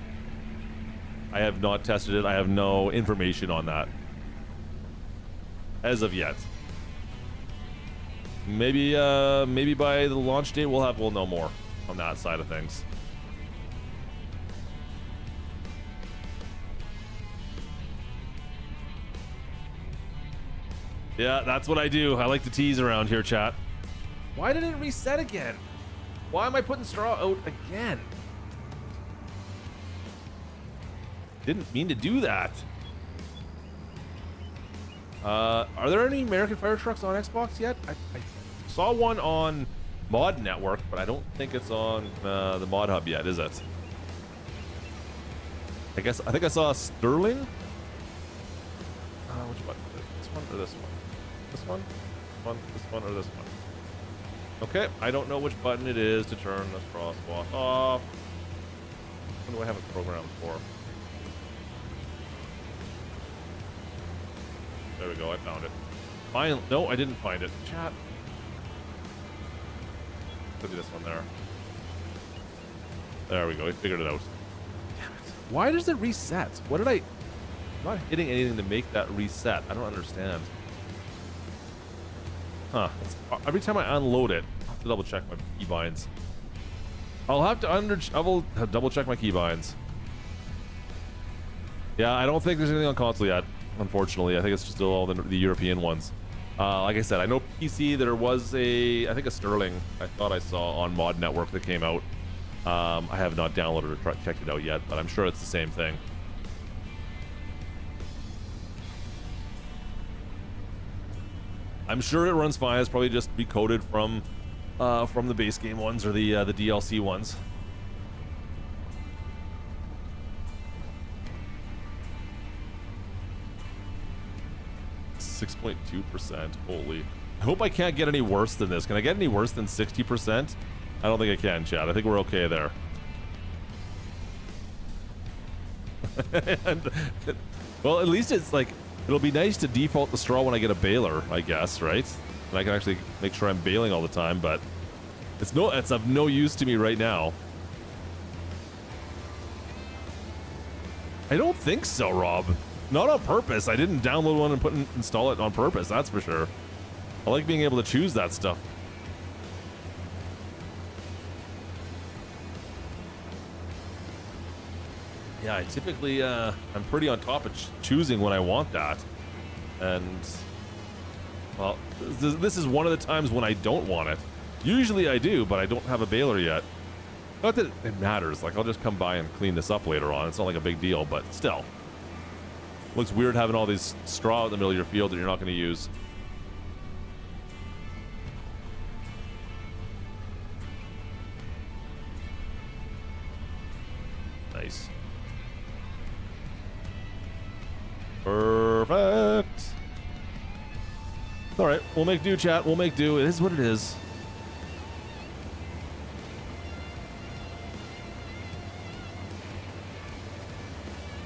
I have not tested it. I have no information on that as of yet. Maybe by the launch date we'll know more on that side of things. Yeah, that's what I do. I like to tease around here, chat. Why did it reset again? Why am I putting straw out again? Didn't mean to do that. Are there any American fire trucks on Xbox yet? I saw one on Mod Network, but I don't think it's on the Mod Hub yet, is it? I think I saw a Sterling. Which button is it? This one or this one? This one? This one or this one? Okay, I don't know which button it is to turn this crosswalk off. What do I have it programmed for? There we go, I found it. Finally, no, I didn't find it. Chat. Let's do this one there. There we go, we figured it out. Damn it. Why does it reset? What did I'm not hitting anything to make that reset. I don't understand. Huh. Every time I unload it, I'll have to double check my keybinds. I'll have to double check my keybinds. Yeah, I don't think there's anything on console yet, unfortunately. I think it's just still all the European ones. Like I said, I know PC, there was I think a Sterling I thought I saw on Mod Network that came out. I have not downloaded or checked it out yet, but I'm sure it's the same thing. I'm sure it runs fine. It's probably just recoded from the base game ones or the DLC ones. .2%. Holy! I hope I can't get any worse than this. Can I get any worse than 60%? I don't think I can, Chad. I think we're okay there. And, well, at least it's like. It'll be nice to default the straw when I get a baler, I guess, right? And I can actually make sure I'm baling all the time, but it's of no use to me right now. I don't think so, Rob. Not on purpose. I didn't download one and install it on purpose, that's for sure. I like being able to choose that stuff. Yeah, I typically, I'm pretty on top of choosing when I want that. And, well, this is one of the times when I don't want it. Usually I do, but I don't have a baler yet. Not that it matters. Like, I'll just come by and clean this up later on. It's not like a big deal, but still. Looks weird having all these straw in the middle of your field that you're not going to use. Nice. Perfect. All right, we'll make do, chat. We'll make do. It is what it is.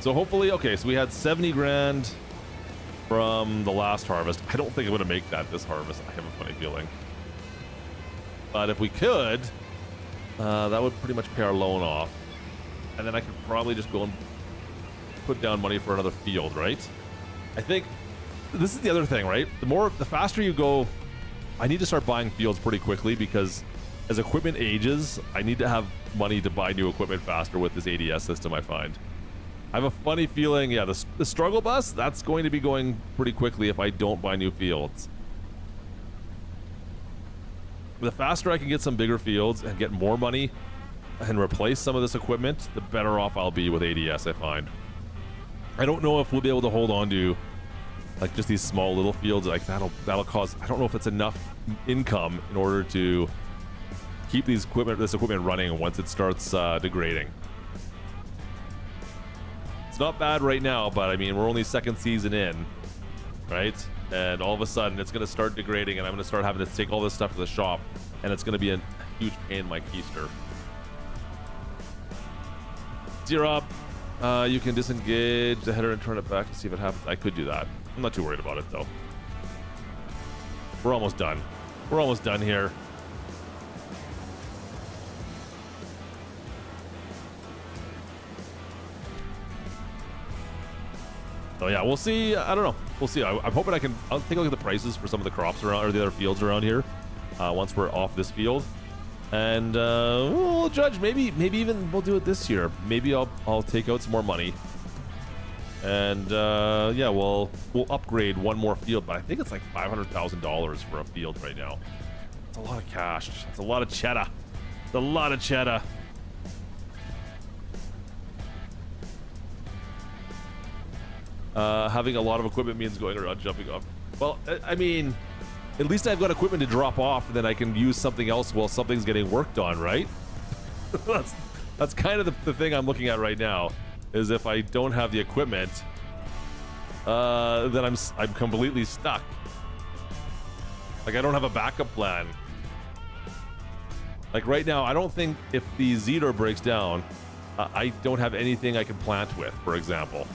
So hopefully, okay, so we had 70 grand from the last harvest. I don't think I'm gonna make that this harvest. I have a funny feeling. But if we could, that would pretty much pay our loan off. And then I could probably just go and put down money for another field, right? I think this is the other thing, right? The faster you go, I need to start buying fields pretty quickly because as equipment ages, I need to have money to buy new equipment faster with this ADS system, I find. I have a funny feeling, yeah, the struggle bus, that's going to be going pretty quickly if I don't buy new fields. The faster I can get some bigger fields and get more money and replace some of this equipment, the better off I'll be with ADS, I find. I don't know if we'll be able to hold on to like just these small little fields. Like that'll cause, I don't know if it's enough income in order to keep this equipment running once it starts degrading. It's not bad right now, but I mean, we're only second season in, right? And all of a sudden it's going to start degrading and I'm going to start having to take all this stuff to the shop and it's going to be a huge pain in my keister. Zero up. You can disengage the header and turn it back to see if it happens. I could do that. I'm not too worried about it though. We're almost done. We're almost done here. So yeah, we'll see. I don't know. We'll see. I'm hoping I'll take a look at the prices for some of the crops around or the other fields around here once we're off this field. And we'll judge. Maybe even we'll do it this year. Maybe I'll take out some more money. And yeah, we'll upgrade one more field. But I think it's like $500,000 for a field right now. It's a lot of cash. It's a lot of cheddar. It's a lot of cheddar. Having a lot of equipment means going around jumping off. Well, I mean, at least I've got equipment to drop off, and then I can use something else while something's getting worked on, right? that's kind of the thing I'm looking at right now. Is if I don't have the equipment, then I'm completely stuck. Like I don't have a backup plan. Like right now, I don't think if the Zetor breaks down, I don't have anything I can plant with, for example.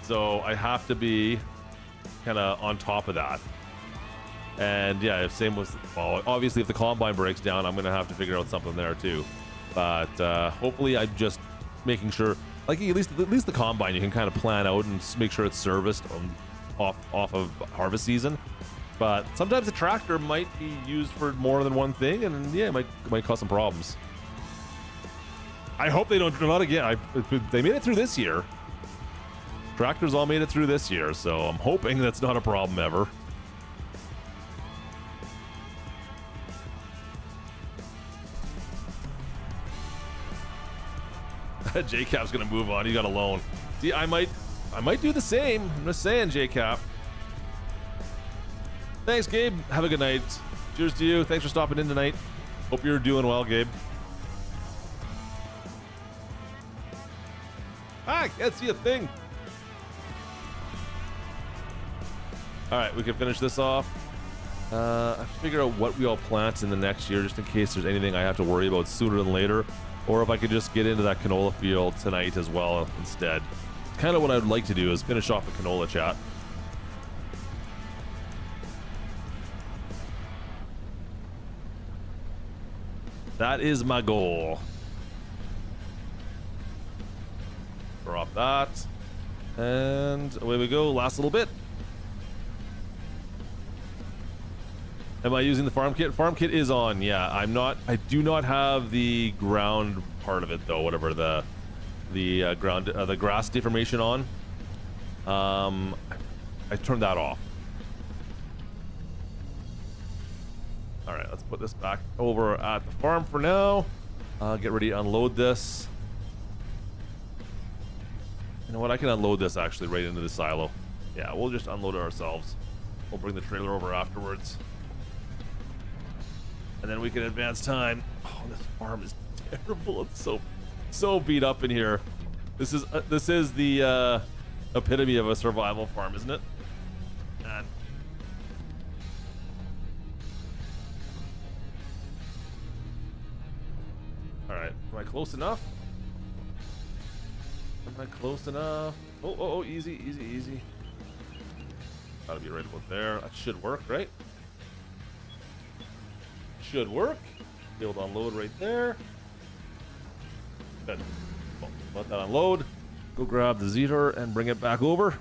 So I have to be kind of on top of that. And yeah, same with, well, obviously if the combine breaks down, I'm going to have to figure out something there too. But hopefully I'm just making sure, like at least the combine, you can kind of plan out and make sure it's serviced off of harvest season. But sometimes the tractor might be used for more than one thing, and yeah, it might cause some problems. I hope they don't, not again. They made it through this year. Tractors all made it through this year, so I'm hoping that's not a problem ever. JCap's gonna move on. He got a loan. See, I might do the same. I'm just saying, JCap. Thanks, Gabe. Have a good night. Cheers to you. Thanks for stopping in tonight. Hope you're doing well, Gabe. I can't see a thing. All right, we can finish this off. I have to figure out what we all plant in the next year, just in case there's anything I have to worry about sooner than later, or if I could just get into that canola field tonight as well instead. Kind of what I'd like to do is finish off the canola chat. That is my goal. Drop that. And away we go. Last little bit. Am I using the farm kit? Farm kit is on. Yeah, I'm not. I do not have the ground part of it though. Whatever the grass deformation on. I turned that off. All right, let's put this back over at the farm for now. Get ready to unload this. You know what? I can unload this actually right into the silo. Yeah, we'll just unload it ourselves. We'll bring the trailer over afterwards. And then we can advance time. Oh, this farm is terrible. It's so beat up in here. This is the epitome of a survival farm, isn't it? Man. All right, am I close enough? Am I close enough? Oh, easy, easy, easy. Gotta be right about there. That should work, right? Should work. Field unload right there. Good. Well, let that unload. Go grab the Zetor and bring it back over.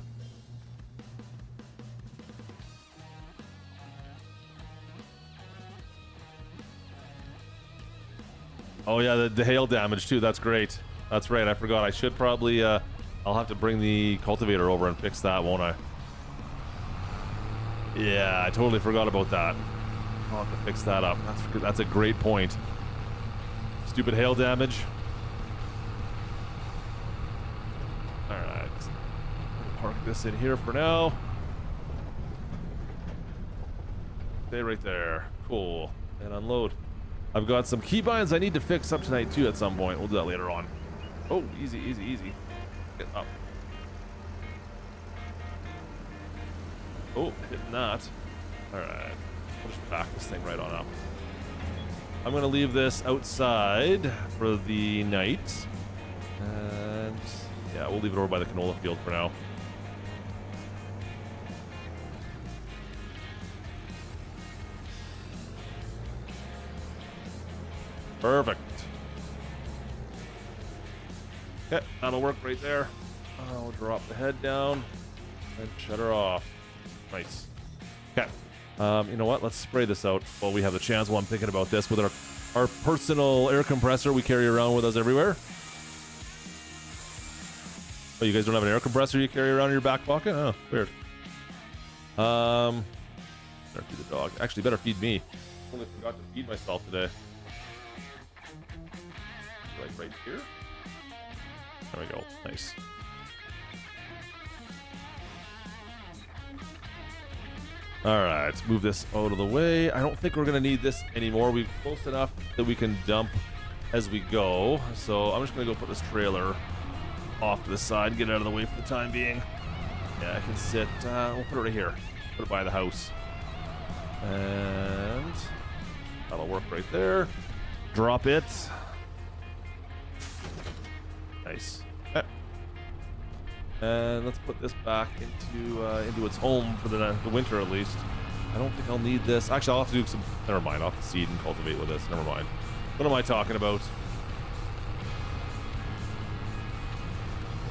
Oh yeah, the hail damage too. That's great. That's right. I forgot. I should probably. I'll have to bring the cultivator over and fix that, won't I? Yeah, I totally forgot about that. I'll have to fix that up. That's a great point. Stupid hail damage. All right. Park this in here for now. Stay right there. Cool. And unload. I've got some keybinds I need to fix up tonight too at some point. We'll do that later on. Oh, easy, easy, easy. Get up. Oh, hitting that. All right. I'll just back this thing right on up. I'm going to leave this outside for the night. And yeah, we'll leave it over by the canola field for now. Perfect. Okay, that'll work right there. I'll drop the head down and shut her off. Nice. Okay. You know what? Let's spray this out while we have the chance. While I'm thinking about this, with our personal air compressor we carry around with us everywhere. Oh, you guys don't have an air compressor you carry around in your back pocket? Oh, weird. Better feed the dog. Actually, better feed me. I only forgot to feed myself today. Like right here. There we go. Nice. All right, let's move this out of the way. I don't think we're gonna need this anymore. We're close enough that we can dump as we go. So I'm just gonna go put this trailer off to the side, get it out of the way for the time being. Yeah, I can sit. We'll put it right here. Put it by the house, and that'll work right there. Drop it. Nice. Okay. And let's put this back into its home for the winter at least. I don't think I'll need this. Actually, I'll have to do some. Never mind. I'll have to seed and cultivate with this. Never mind. What am I talking about?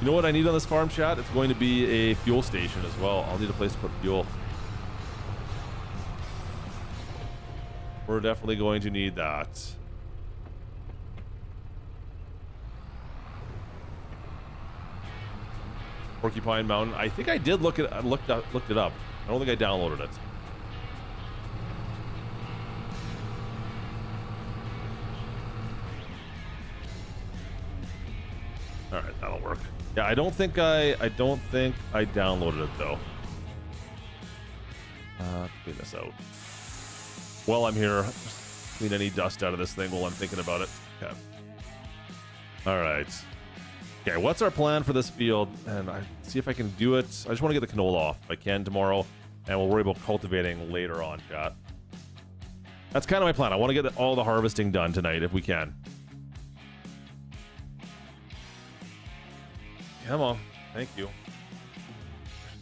You know what I need on this farm, chat? It's going to be a fuel station as well. I'll need a place to put fuel. We're definitely going to need that. Porcupine Mountain. I think I did looked it up. I don't think I downloaded it. All right, that'll work. Yeah, I don't think I downloaded it though. Clean this out. While I'm here, just clean any dust out of this thing while I'm thinking about it. Okay. All right. Okay, what's our plan for this field? And I see if I can do it. I just want to get the canola off if I can tomorrow, and we'll worry about cultivating later on, chat. That's kind of my plan. I want to get all the harvesting done tonight if we can. Come on. Thank you.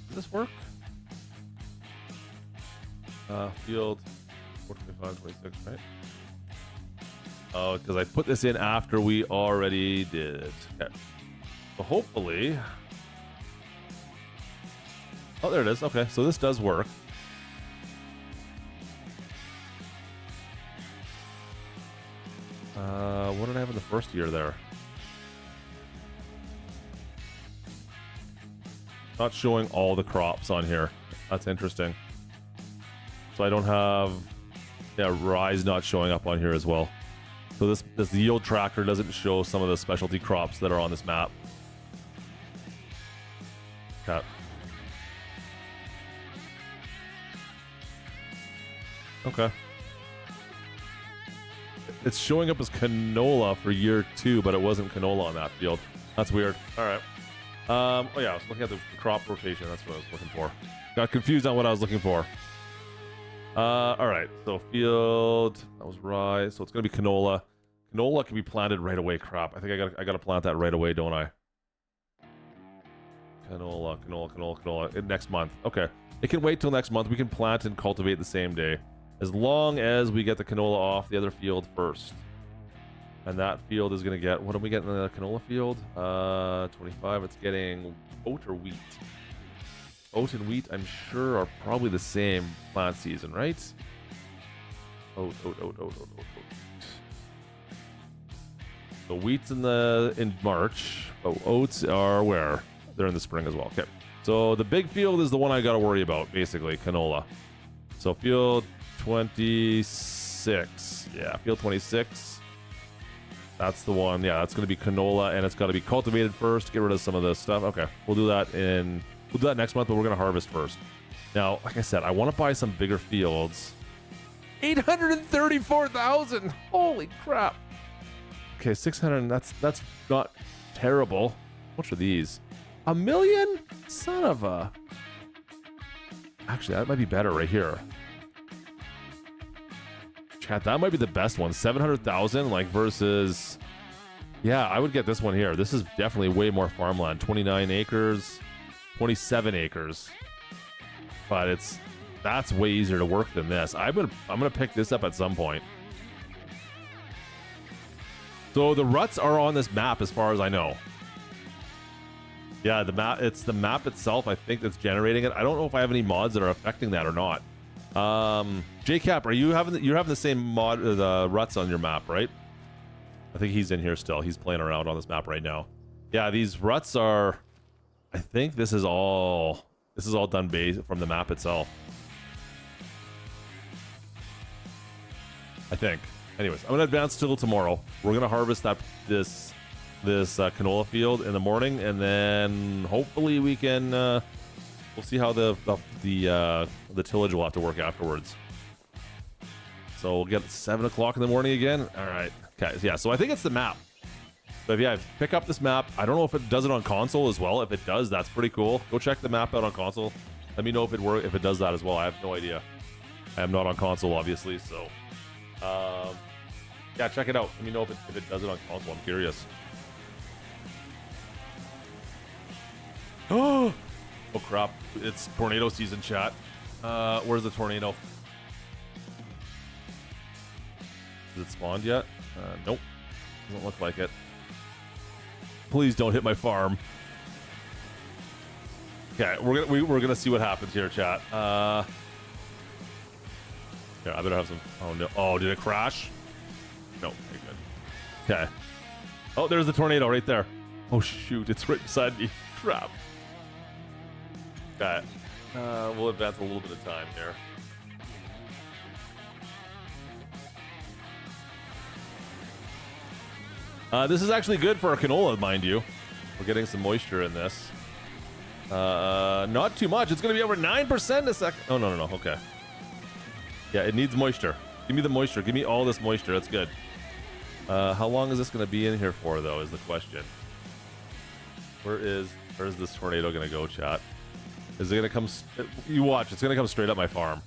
Does this work? Field 425, 26, right? Oh, because I put this in after we already did. Okay. So hopefully... Oh, there it is. Okay, so this does work. What did I have in the first year there? Not showing all the crops on here. That's interesting. So I don't have... Yeah, rye's not showing up on here as well. So this yield tracker doesn't show some of the specialty crops that are on this map. Okay. Okay. It's showing up as canola for year 2, but it wasn't canola on that field. That's weird. All right. Oh yeah, I was looking at the crop rotation. That's what I was looking for. Got confused on what I was looking for. All right. So field, that was rye. So it's gonna be canola. Canola can be planted right away. Crap. I think I gotta plant that right away, don't I? Canola. Next month. Okay. It can wait till next month. We can plant and cultivate the same day, as long as we get the canola off the other field first. And that field is going to get, what do we get in the canola field? 25. It's getting oat or wheat. Oat and wheat, I'm sure, are probably the same plant season, right? Oat. The wheat's in March. Oh, oats are where? They're in the spring as well. Okay. So the big field is the one I got to worry about, basically, canola. So field 26. Yeah, field 26. That's the one. Yeah, that's going to be canola, and it's got to be cultivated first. Get rid of some of this stuff. Okay, we'll do that next month, but we're going to harvest first. Now, like I said, I want to buy some bigger fields. 834,000. Holy crap. Okay, 600. That's not terrible. How much are these? $1 million? Son of a. Actually, that might be better right here. Chat, that might be the best one. 700,000, like, versus. Yeah, I would get this one here. This is definitely way more farmland. 29 acres, 27 acres. But that's way easier to work than this. I'm gonna pick this up at some point. So the ruts are on this map as far as I know. Yeah, it's the map itself, I think, that's generating it. I don't know if I have any mods that are affecting that or not. JCap, are you're having the same mod, the ruts on your map, right? I think he's in here still. He's playing around on this map right now. Yeah, these ruts are, I think this is all done based from the map itself. I think. Anyways, I'm gonna advance till tomorrow. We're gonna harvest this canola field in the morning, and then hopefully we can we'll see how the tillage will have to work afterwards. So we'll get 7 o'clock in the morning again. All right. Okay. Yeah. So I think it's the map. But yeah, pick up this map. I don't know if it does it on console as well. If it does, that's pretty cool. Go check the map out on console. Let me know if it does that as well. I have no idea. I am not on console, obviously. So yeah, check it out. Let me know if it does it on console. I'm curious. Oh crap! It's tornado season, chat. Where's the tornado? Is it spawned yet? Nope. Doesn't look like it. Please don't hit my farm. Okay, we're gonna see what happens here, chat. Yeah, I better have some. Oh no! Oh, did it crash? No. Okay, good. Okay. Oh, there's the tornado right there. Oh shoot! It's right beside me. Crap. Okay. We'll advance a little bit of time here. This is actually good for our canola, mind you. We're getting some moisture in this. Not too much. It's going to be over 9% in a second. Oh, no. Okay. Yeah, it needs moisture. Give me the moisture. Give me all this moisture. That's good. How long is this going to be in here for, though, is the question. Where's this tornado going to go, chat? Is it going to come... You watch. It's going to come straight up my farm.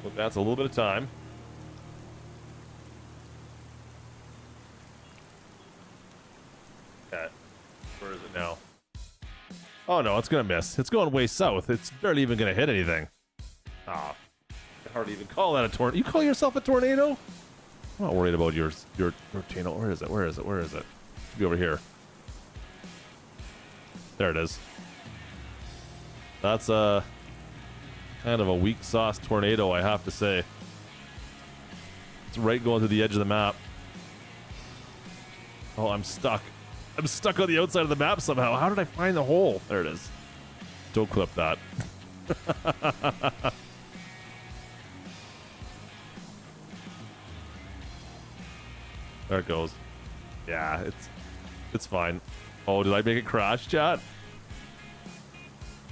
Well, that's a little bit of time. Okay. Where is it now? Oh, no. It's going to miss. It's going way south. It's barely even going to hit anything. Ah. I hardly even call that a tornado. You call yourself a tornado? I'm not worried about your tornado. Where is it? It should be over here. There it is. That's a kind of a weak sauce tornado, I have to say. It's right going to the edge of the map. Oh, I'm stuck. I'm stuck on the outside of the map somehow. How did I find the hole? There it is. Don't clip that. There it goes. Yeah, it's fine. Oh, did I make it crash, chat?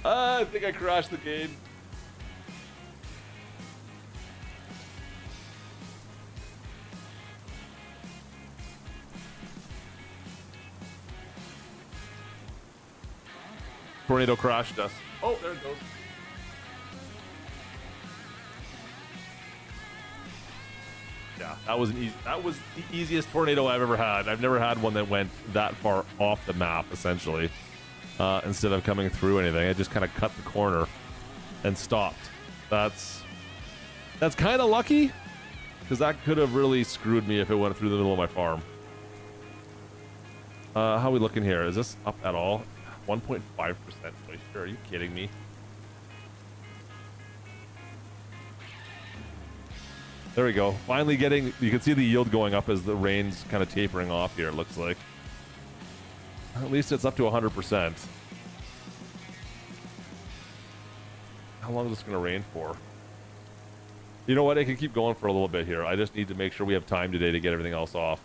I think I crashed the game. Tornado crashed us. Oh, there it goes. Yeah, that was the easiest tornado I've ever had. I've never had one that went that far off the map, essentially. Instead of coming through anything, it just kind of cut the corner and stopped. That's kind of lucky, because that could have really screwed me if it went through the middle of my farm. How are we looking here? Is this up at all? 1.5% moisture. Are you kidding me? There we go. Finally getting, you can see the yield going up as the rain's kind of tapering off here, it looks like. At least it's up to 100%. How long is this going to rain for? You know what? It can keep going for a little bit here. I just need to make sure we have time today to get everything else off.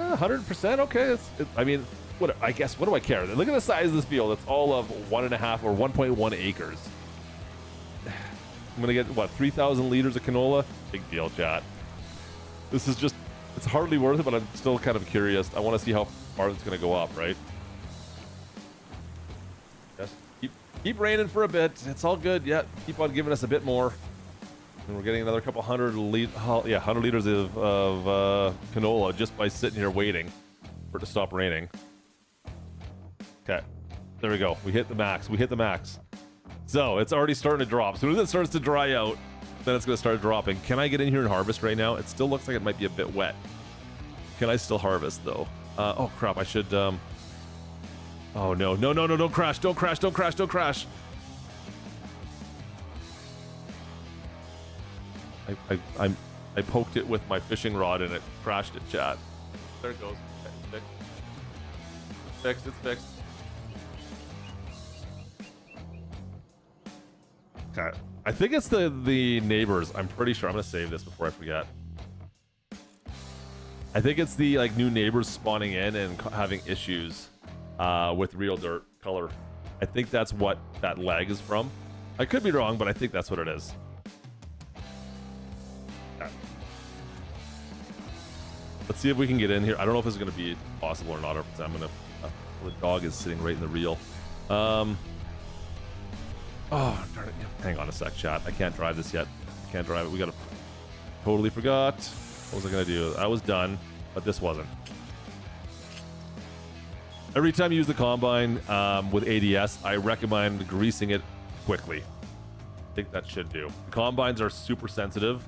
Uh, 100%? Okay. I mean, what do I care? Look at the size of this field. It's all of 1.5 or 1.1 acres. I'm going to get, what, 3,000 liters of canola? Big deal, chat. This is just, it's hardly worth it, but I'm still kind of curious. I want to see how far it's going to go up, right? Just keep raining for a bit. It's all good. Yeah, keep on giving us a bit more. And we're getting another couple 100 liters of canola just by sitting here waiting for it to stop raining. Okay, there we go. We hit the max. So it's already starting to drop. As soon as it starts to dry out, then it's going to start dropping. Can I get in here and harvest right now? It still looks like it might be a bit wet. Can I still harvest though? Oh crap, I should oh no, don't crash. I poked it with my fishing rod and it crashed it, chat. There it goes. It's fixed. Okay. I think it's the neighbors. I'm pretty sure. I'm gonna save this before I forget. I think it's the like new neighbors spawning in and having issues with real dirt color. I think that's what that lag is from. I could be wrong, but I think that's what it is. Okay. Let's see if we can get in here. I don't know if this is gonna be possible or not. Or if I'm gonna. The dog is sitting right in the reel. Oh, darn it. Hang on a sec, chat. I can't drive this yet. I can't drive it. We gotta... Totally forgot. What was I gonna do? I was done, but this wasn't. Every time you use the combine with ADS, I recommend greasing it quickly. I think that should do. The combines are super sensitive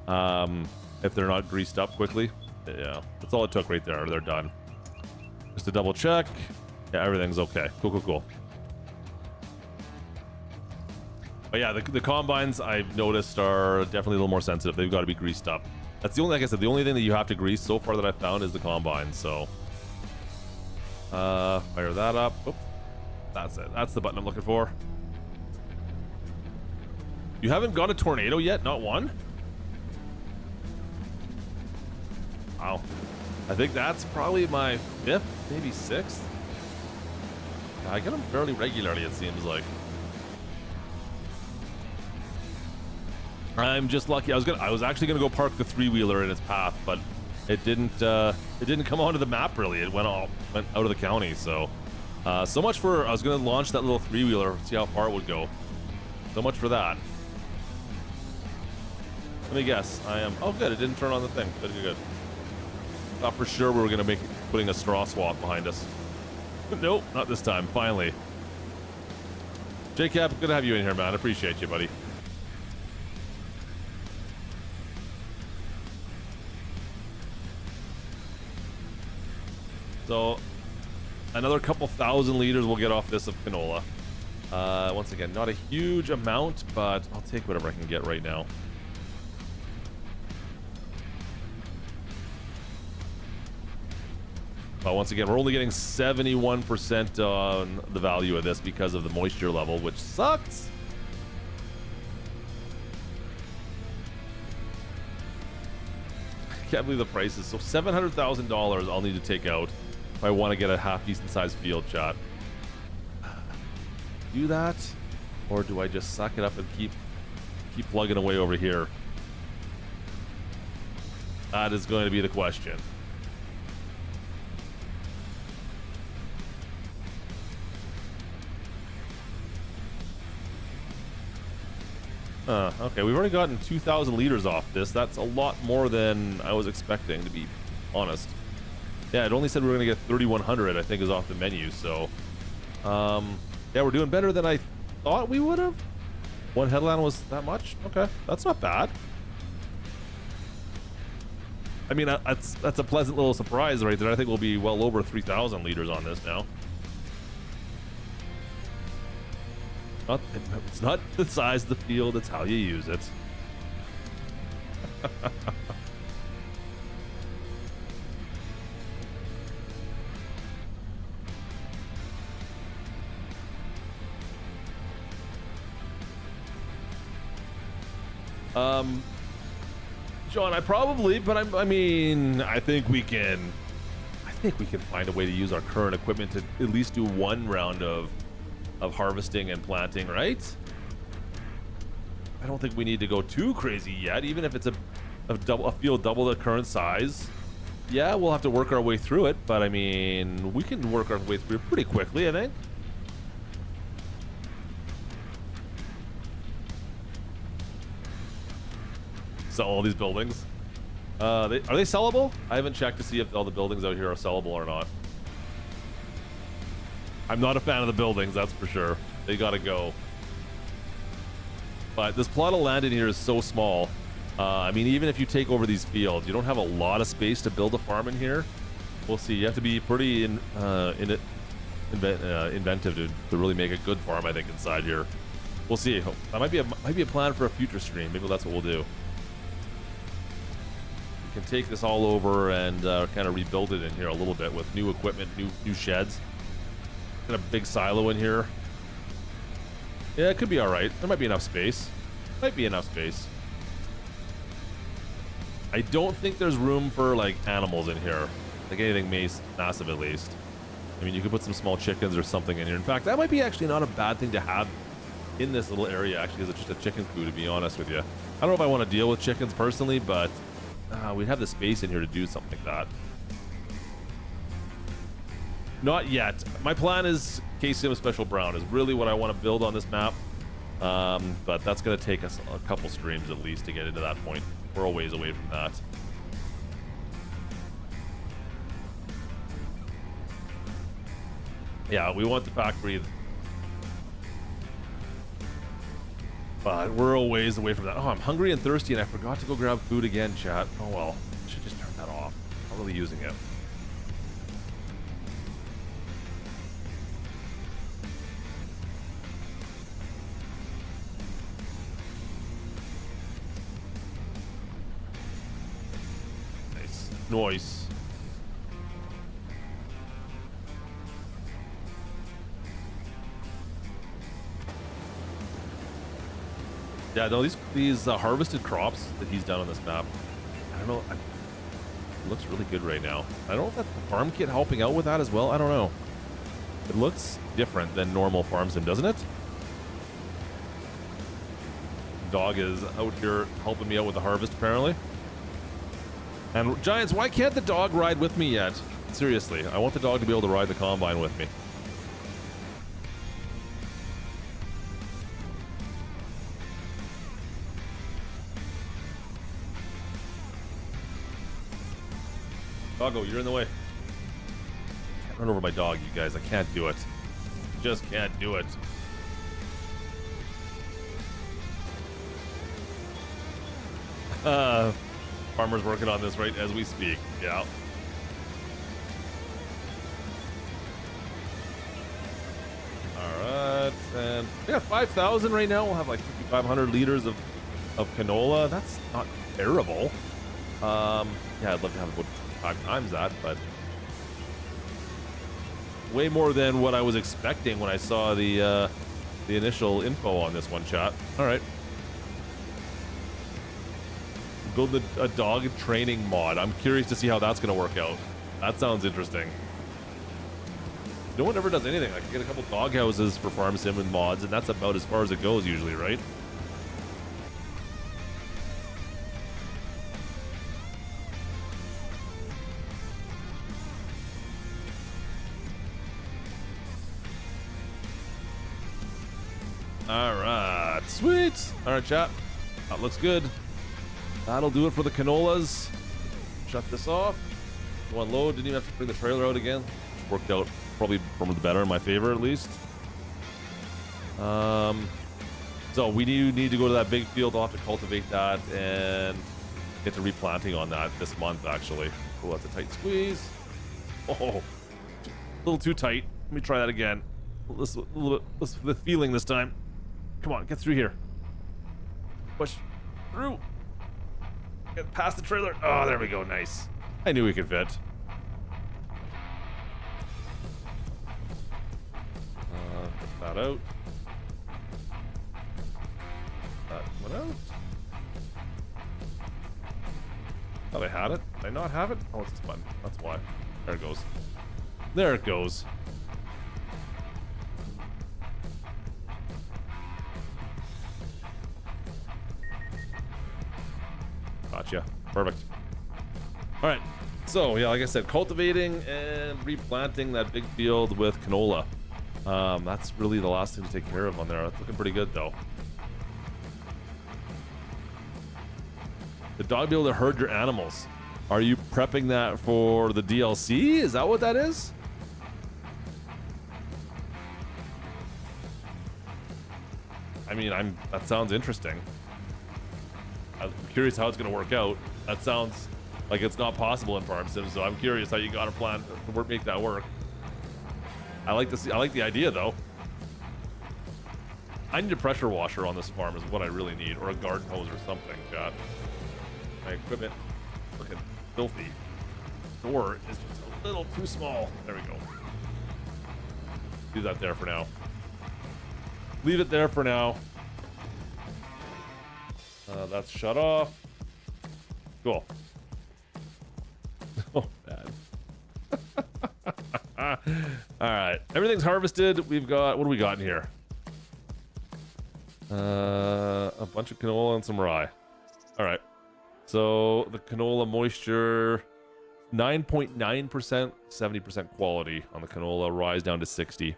if they're not greased up quickly. Yeah, that's all it took right there. They're done. Just to double check. Yeah, everything's okay. Cool. But yeah, the combines I've noticed are definitely a little more sensitive. They've got to be greased up. That's the only, like I said, the only thing that you have to grease so far that I've found is the combine. So, fire that up. Oop. That's it. That's the button I'm looking for. You haven't got a tornado yet? Not one? Wow. I think that's probably my 5th, maybe 6th. I get them fairly regularly, it seems like. I'm just lucky. I was actually gonna go park the 3-wheeler in its path, but it didn't come onto the map really. It went out of the county. So so much for, I was gonna launch that little 3-wheeler, see how far it would go. So much for that. Let me guess. Oh good, it didn't turn on the thing. Good. Thought for sure we were gonna putting a straw swap behind us. Nope, not this time. Finally. JCap, good to have you in here, man. I appreciate you, buddy. So, another couple 1,000 liters we'll get off this of canola. Once again, not a huge amount, but I'll take whatever I can get right now. But once again, we're only getting 71% on the value of this because of the moisture level, which sucks. I can't believe the prices. So $700,000 I'll need to take out if I want to get a half decent sized field, chat. Do that, or do I just suck it up and keep plugging away over here? That is going to be the question. Okay, we've already gotten 2,000 liters off this. That's a lot more than I was expecting, to be honest. Yeah, it only said we were going to get 3,100, I think, is off the menu. So, yeah, we're doing better than I thought we would have. One headland was that much? Okay, that's not bad. I mean, that's a pleasant little surprise right there. I think we'll be well over 3,000 liters on this now. It's not the size of the field, it's how you use it. John, I mean, I think we can find a way to use our current equipment to at least do one round of harvesting and planting, right? I don't think we need to go too crazy yet, even if it's a field double the current size. Yeah, we'll have to work our way through it, but I mean, we can work our way through it pretty quickly, I think. Sell all these buildings. Are they sellable? I haven't checked to see if all the buildings out here are sellable or not. I'm not a fan of the buildings, that's for sure. They gotta go. But this plot of land in here is so small. I mean, even if you take over these fields, you don't have a lot of space to build a farm in here. We'll see. You have to be pretty inventive to really make a good farm, I think, inside here. We'll see. That might be a plan for a future stream. Maybe that's what we'll do. We can take this all over and kind of rebuild it in here a little bit with new equipment, new sheds. Got a big silo in here. Yeah, it could be all right. There might be enough space. Might be enough space. I don't think there's room for like animals in here, like anything massive at least. I mean, you could put some small chickens or something in here. In fact, that might be actually not a bad thing to have in this little area, actually, as it's just a chicken coop, to be honest with you. I don't know if I want to deal with chickens personally, but we'd have the space in here to do something like that. Not yet. My plan is KSIM Special Brown is really what I want to build on this map. But that's going to take us a couple streams at least to get into that point. We're a ways away from that. Yeah, we want the factory. But we're a ways away from that. Oh, I'm hungry and thirsty and I forgot to go grab food again, chat. Oh well, I should just turn that off. I'm not really using it. Nice. Yeah, no, these harvested crops that he's done on this map, I don't know, it looks really good right now. I don't know if that's the farm kit helping out with that as well. I don't know. It looks different than normal farm sim, doesn't it? Dog is out here helping me out with the harvest, apparently. And Giants, why can't the dog ride with me yet? Seriously, I want the dog to be able to ride the combine with me. Doggo, you're in the way. I can't run over my dog, you guys. I can't do it. Just can't do it. Farmer's working on this right as we speak. Yeah. Alright, and we got 5,000 right now. We'll have like 5,500 liters of canola. That's not terrible. Yeah, I'd love to have about 5 times that, but way more than what I was expecting when I saw the initial info on this one, chat. Alright. Build a dog training mod. I'm curious to see how that's going to work out. That sounds interesting. No one ever does anything. I can get a couple dog houses for farm sim and mods, and that's about as far as it goes usually, right? All right. that. Sweet. All right, chat. That looks good. That'll do it for the canolas. Shut this off. Go unload. Didn't even have to bring the trailer out again. Worked out probably from the better, in my favor at least. So we need to go to that big field. I'll have to cultivate that and get to replanting on that this month, actually. Oh, that's a tight squeeze. Oh, a little too tight. Let me try that again. Let's the feeling this time. Come on, get through here. Push through. Get past the trailer. Oh, there we go. Nice. I knew we could fit. Get that out. That went out. Thought I had it. Did I not have it? Oh, it's this button. That's why. There it goes. There it goes. Gotcha. Perfect. All right. So, yeah, like I said, cultivating and replanting that big field with canola. That's really the last thing to take care of on there. That's looking pretty good, though. The dog be able to herd your animals. Are you prepping that for the DLC? Is that what that is? I mean, that sounds interesting. I'm curious how it's going to work out. That sounds like it's not possible in Farm Sim, so I'm curious how you got to plan to make that work. I like the idea, though. I need a pressure washer on this farm is what I really need, or a garden hose or something, chat. My equipment looking filthy. Door is just a little too small. There we go. Do that there for now. Leave it there for now. That's shut off. Cool. Oh, bad. All right. Everything's harvested. We've got, what do we got in here? A bunch of canola and some rye. All right. So the canola moisture, 9.9%, 70% quality on the canola. Rye's down to 60.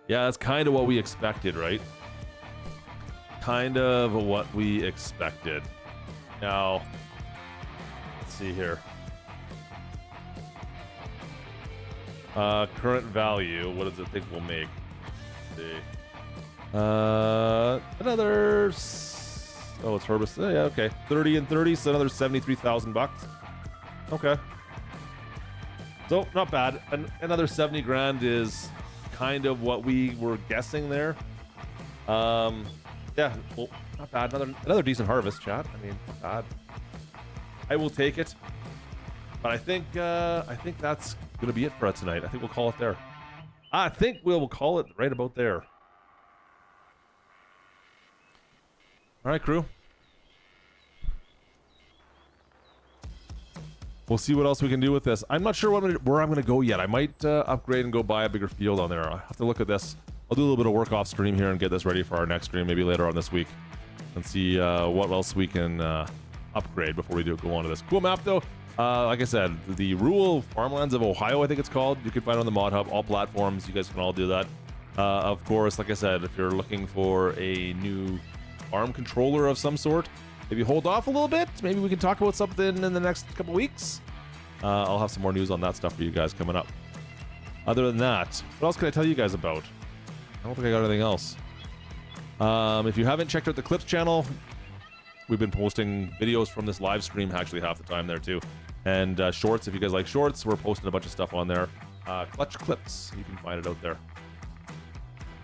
Yeah, that's kind of what we expected, right? Kind of what we expected. Now, let's see here. Current value, what does it think we'll make? Let's see. Another... Oh, it's harvest. Oh, yeah, okay. 30 and 30, so another 73,000 bucks. Okay. So, not bad. Another 70 grand is kind of what we were guessing there. Yeah, well, not bad. Another decent harvest, chat. I mean, not bad. I will take it. But I think that's gonna be it for us tonight. I think we'll call it there. I think we'll call it right about there. All right, crew. We'll see what else we can do with this. I'm not sure where I'm going to go yet. I might upgrade and go buy a bigger field on there. I'll have to look at this. I'll do a little bit of work off stream here and get this ready for our next stream, maybe later on this week, and see what else we can upgrade before we go on to this. Cool map, though. Like I said, the rural farmlands of Ohio, I think it's called. You can find it on the Mod Hub, all platforms. You guys can all do that. Of course, like I said, if you're looking for a new farm controller of some sort, maybe hold off a little bit. Maybe we can talk about something in the next couple weeks. I'll have some more news on that stuff for you guys coming up. Other than that, what else can I tell you guys about? I don't think I got anything else. If you haven't checked out the Klutch channel, we've been posting videos from this live stream actually half the time there too. And shorts, if you guys like shorts, we're posting a bunch of stuff on there. Klutch Clips, you can find it out there.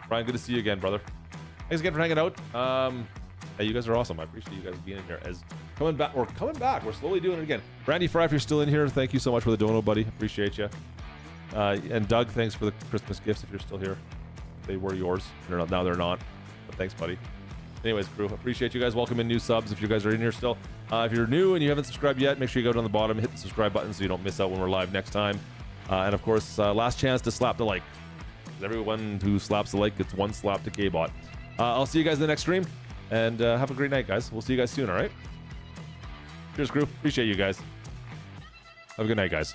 Brian, good to see you again, brother. Thanks again for hanging out. Hey, you guys are awesome. I appreciate you guys being in here. As coming back, we're slowly doing it again. Randy Fry, if you're still in here, thank you so much for the dono, buddy. Appreciate you. And Doug, thanks for the Christmas gifts if you're still here. They were yours. Now they're not. But thanks, buddy. Anyways, crew, appreciate you guys. Welcome in new subs if you guys are in here still. If you're new and you haven't subscribed yet, make sure you go down the bottom, hit the subscribe button so you don't miss out when we're live next time. And of course, last chance to slap the like. Everyone who slaps the like gets one slap to K-Bot. I'll see you guys in the next stream. And have a great night, guys. We'll see you guys soon, all right? Cheers, crew. Appreciate you guys. Have a good night, guys.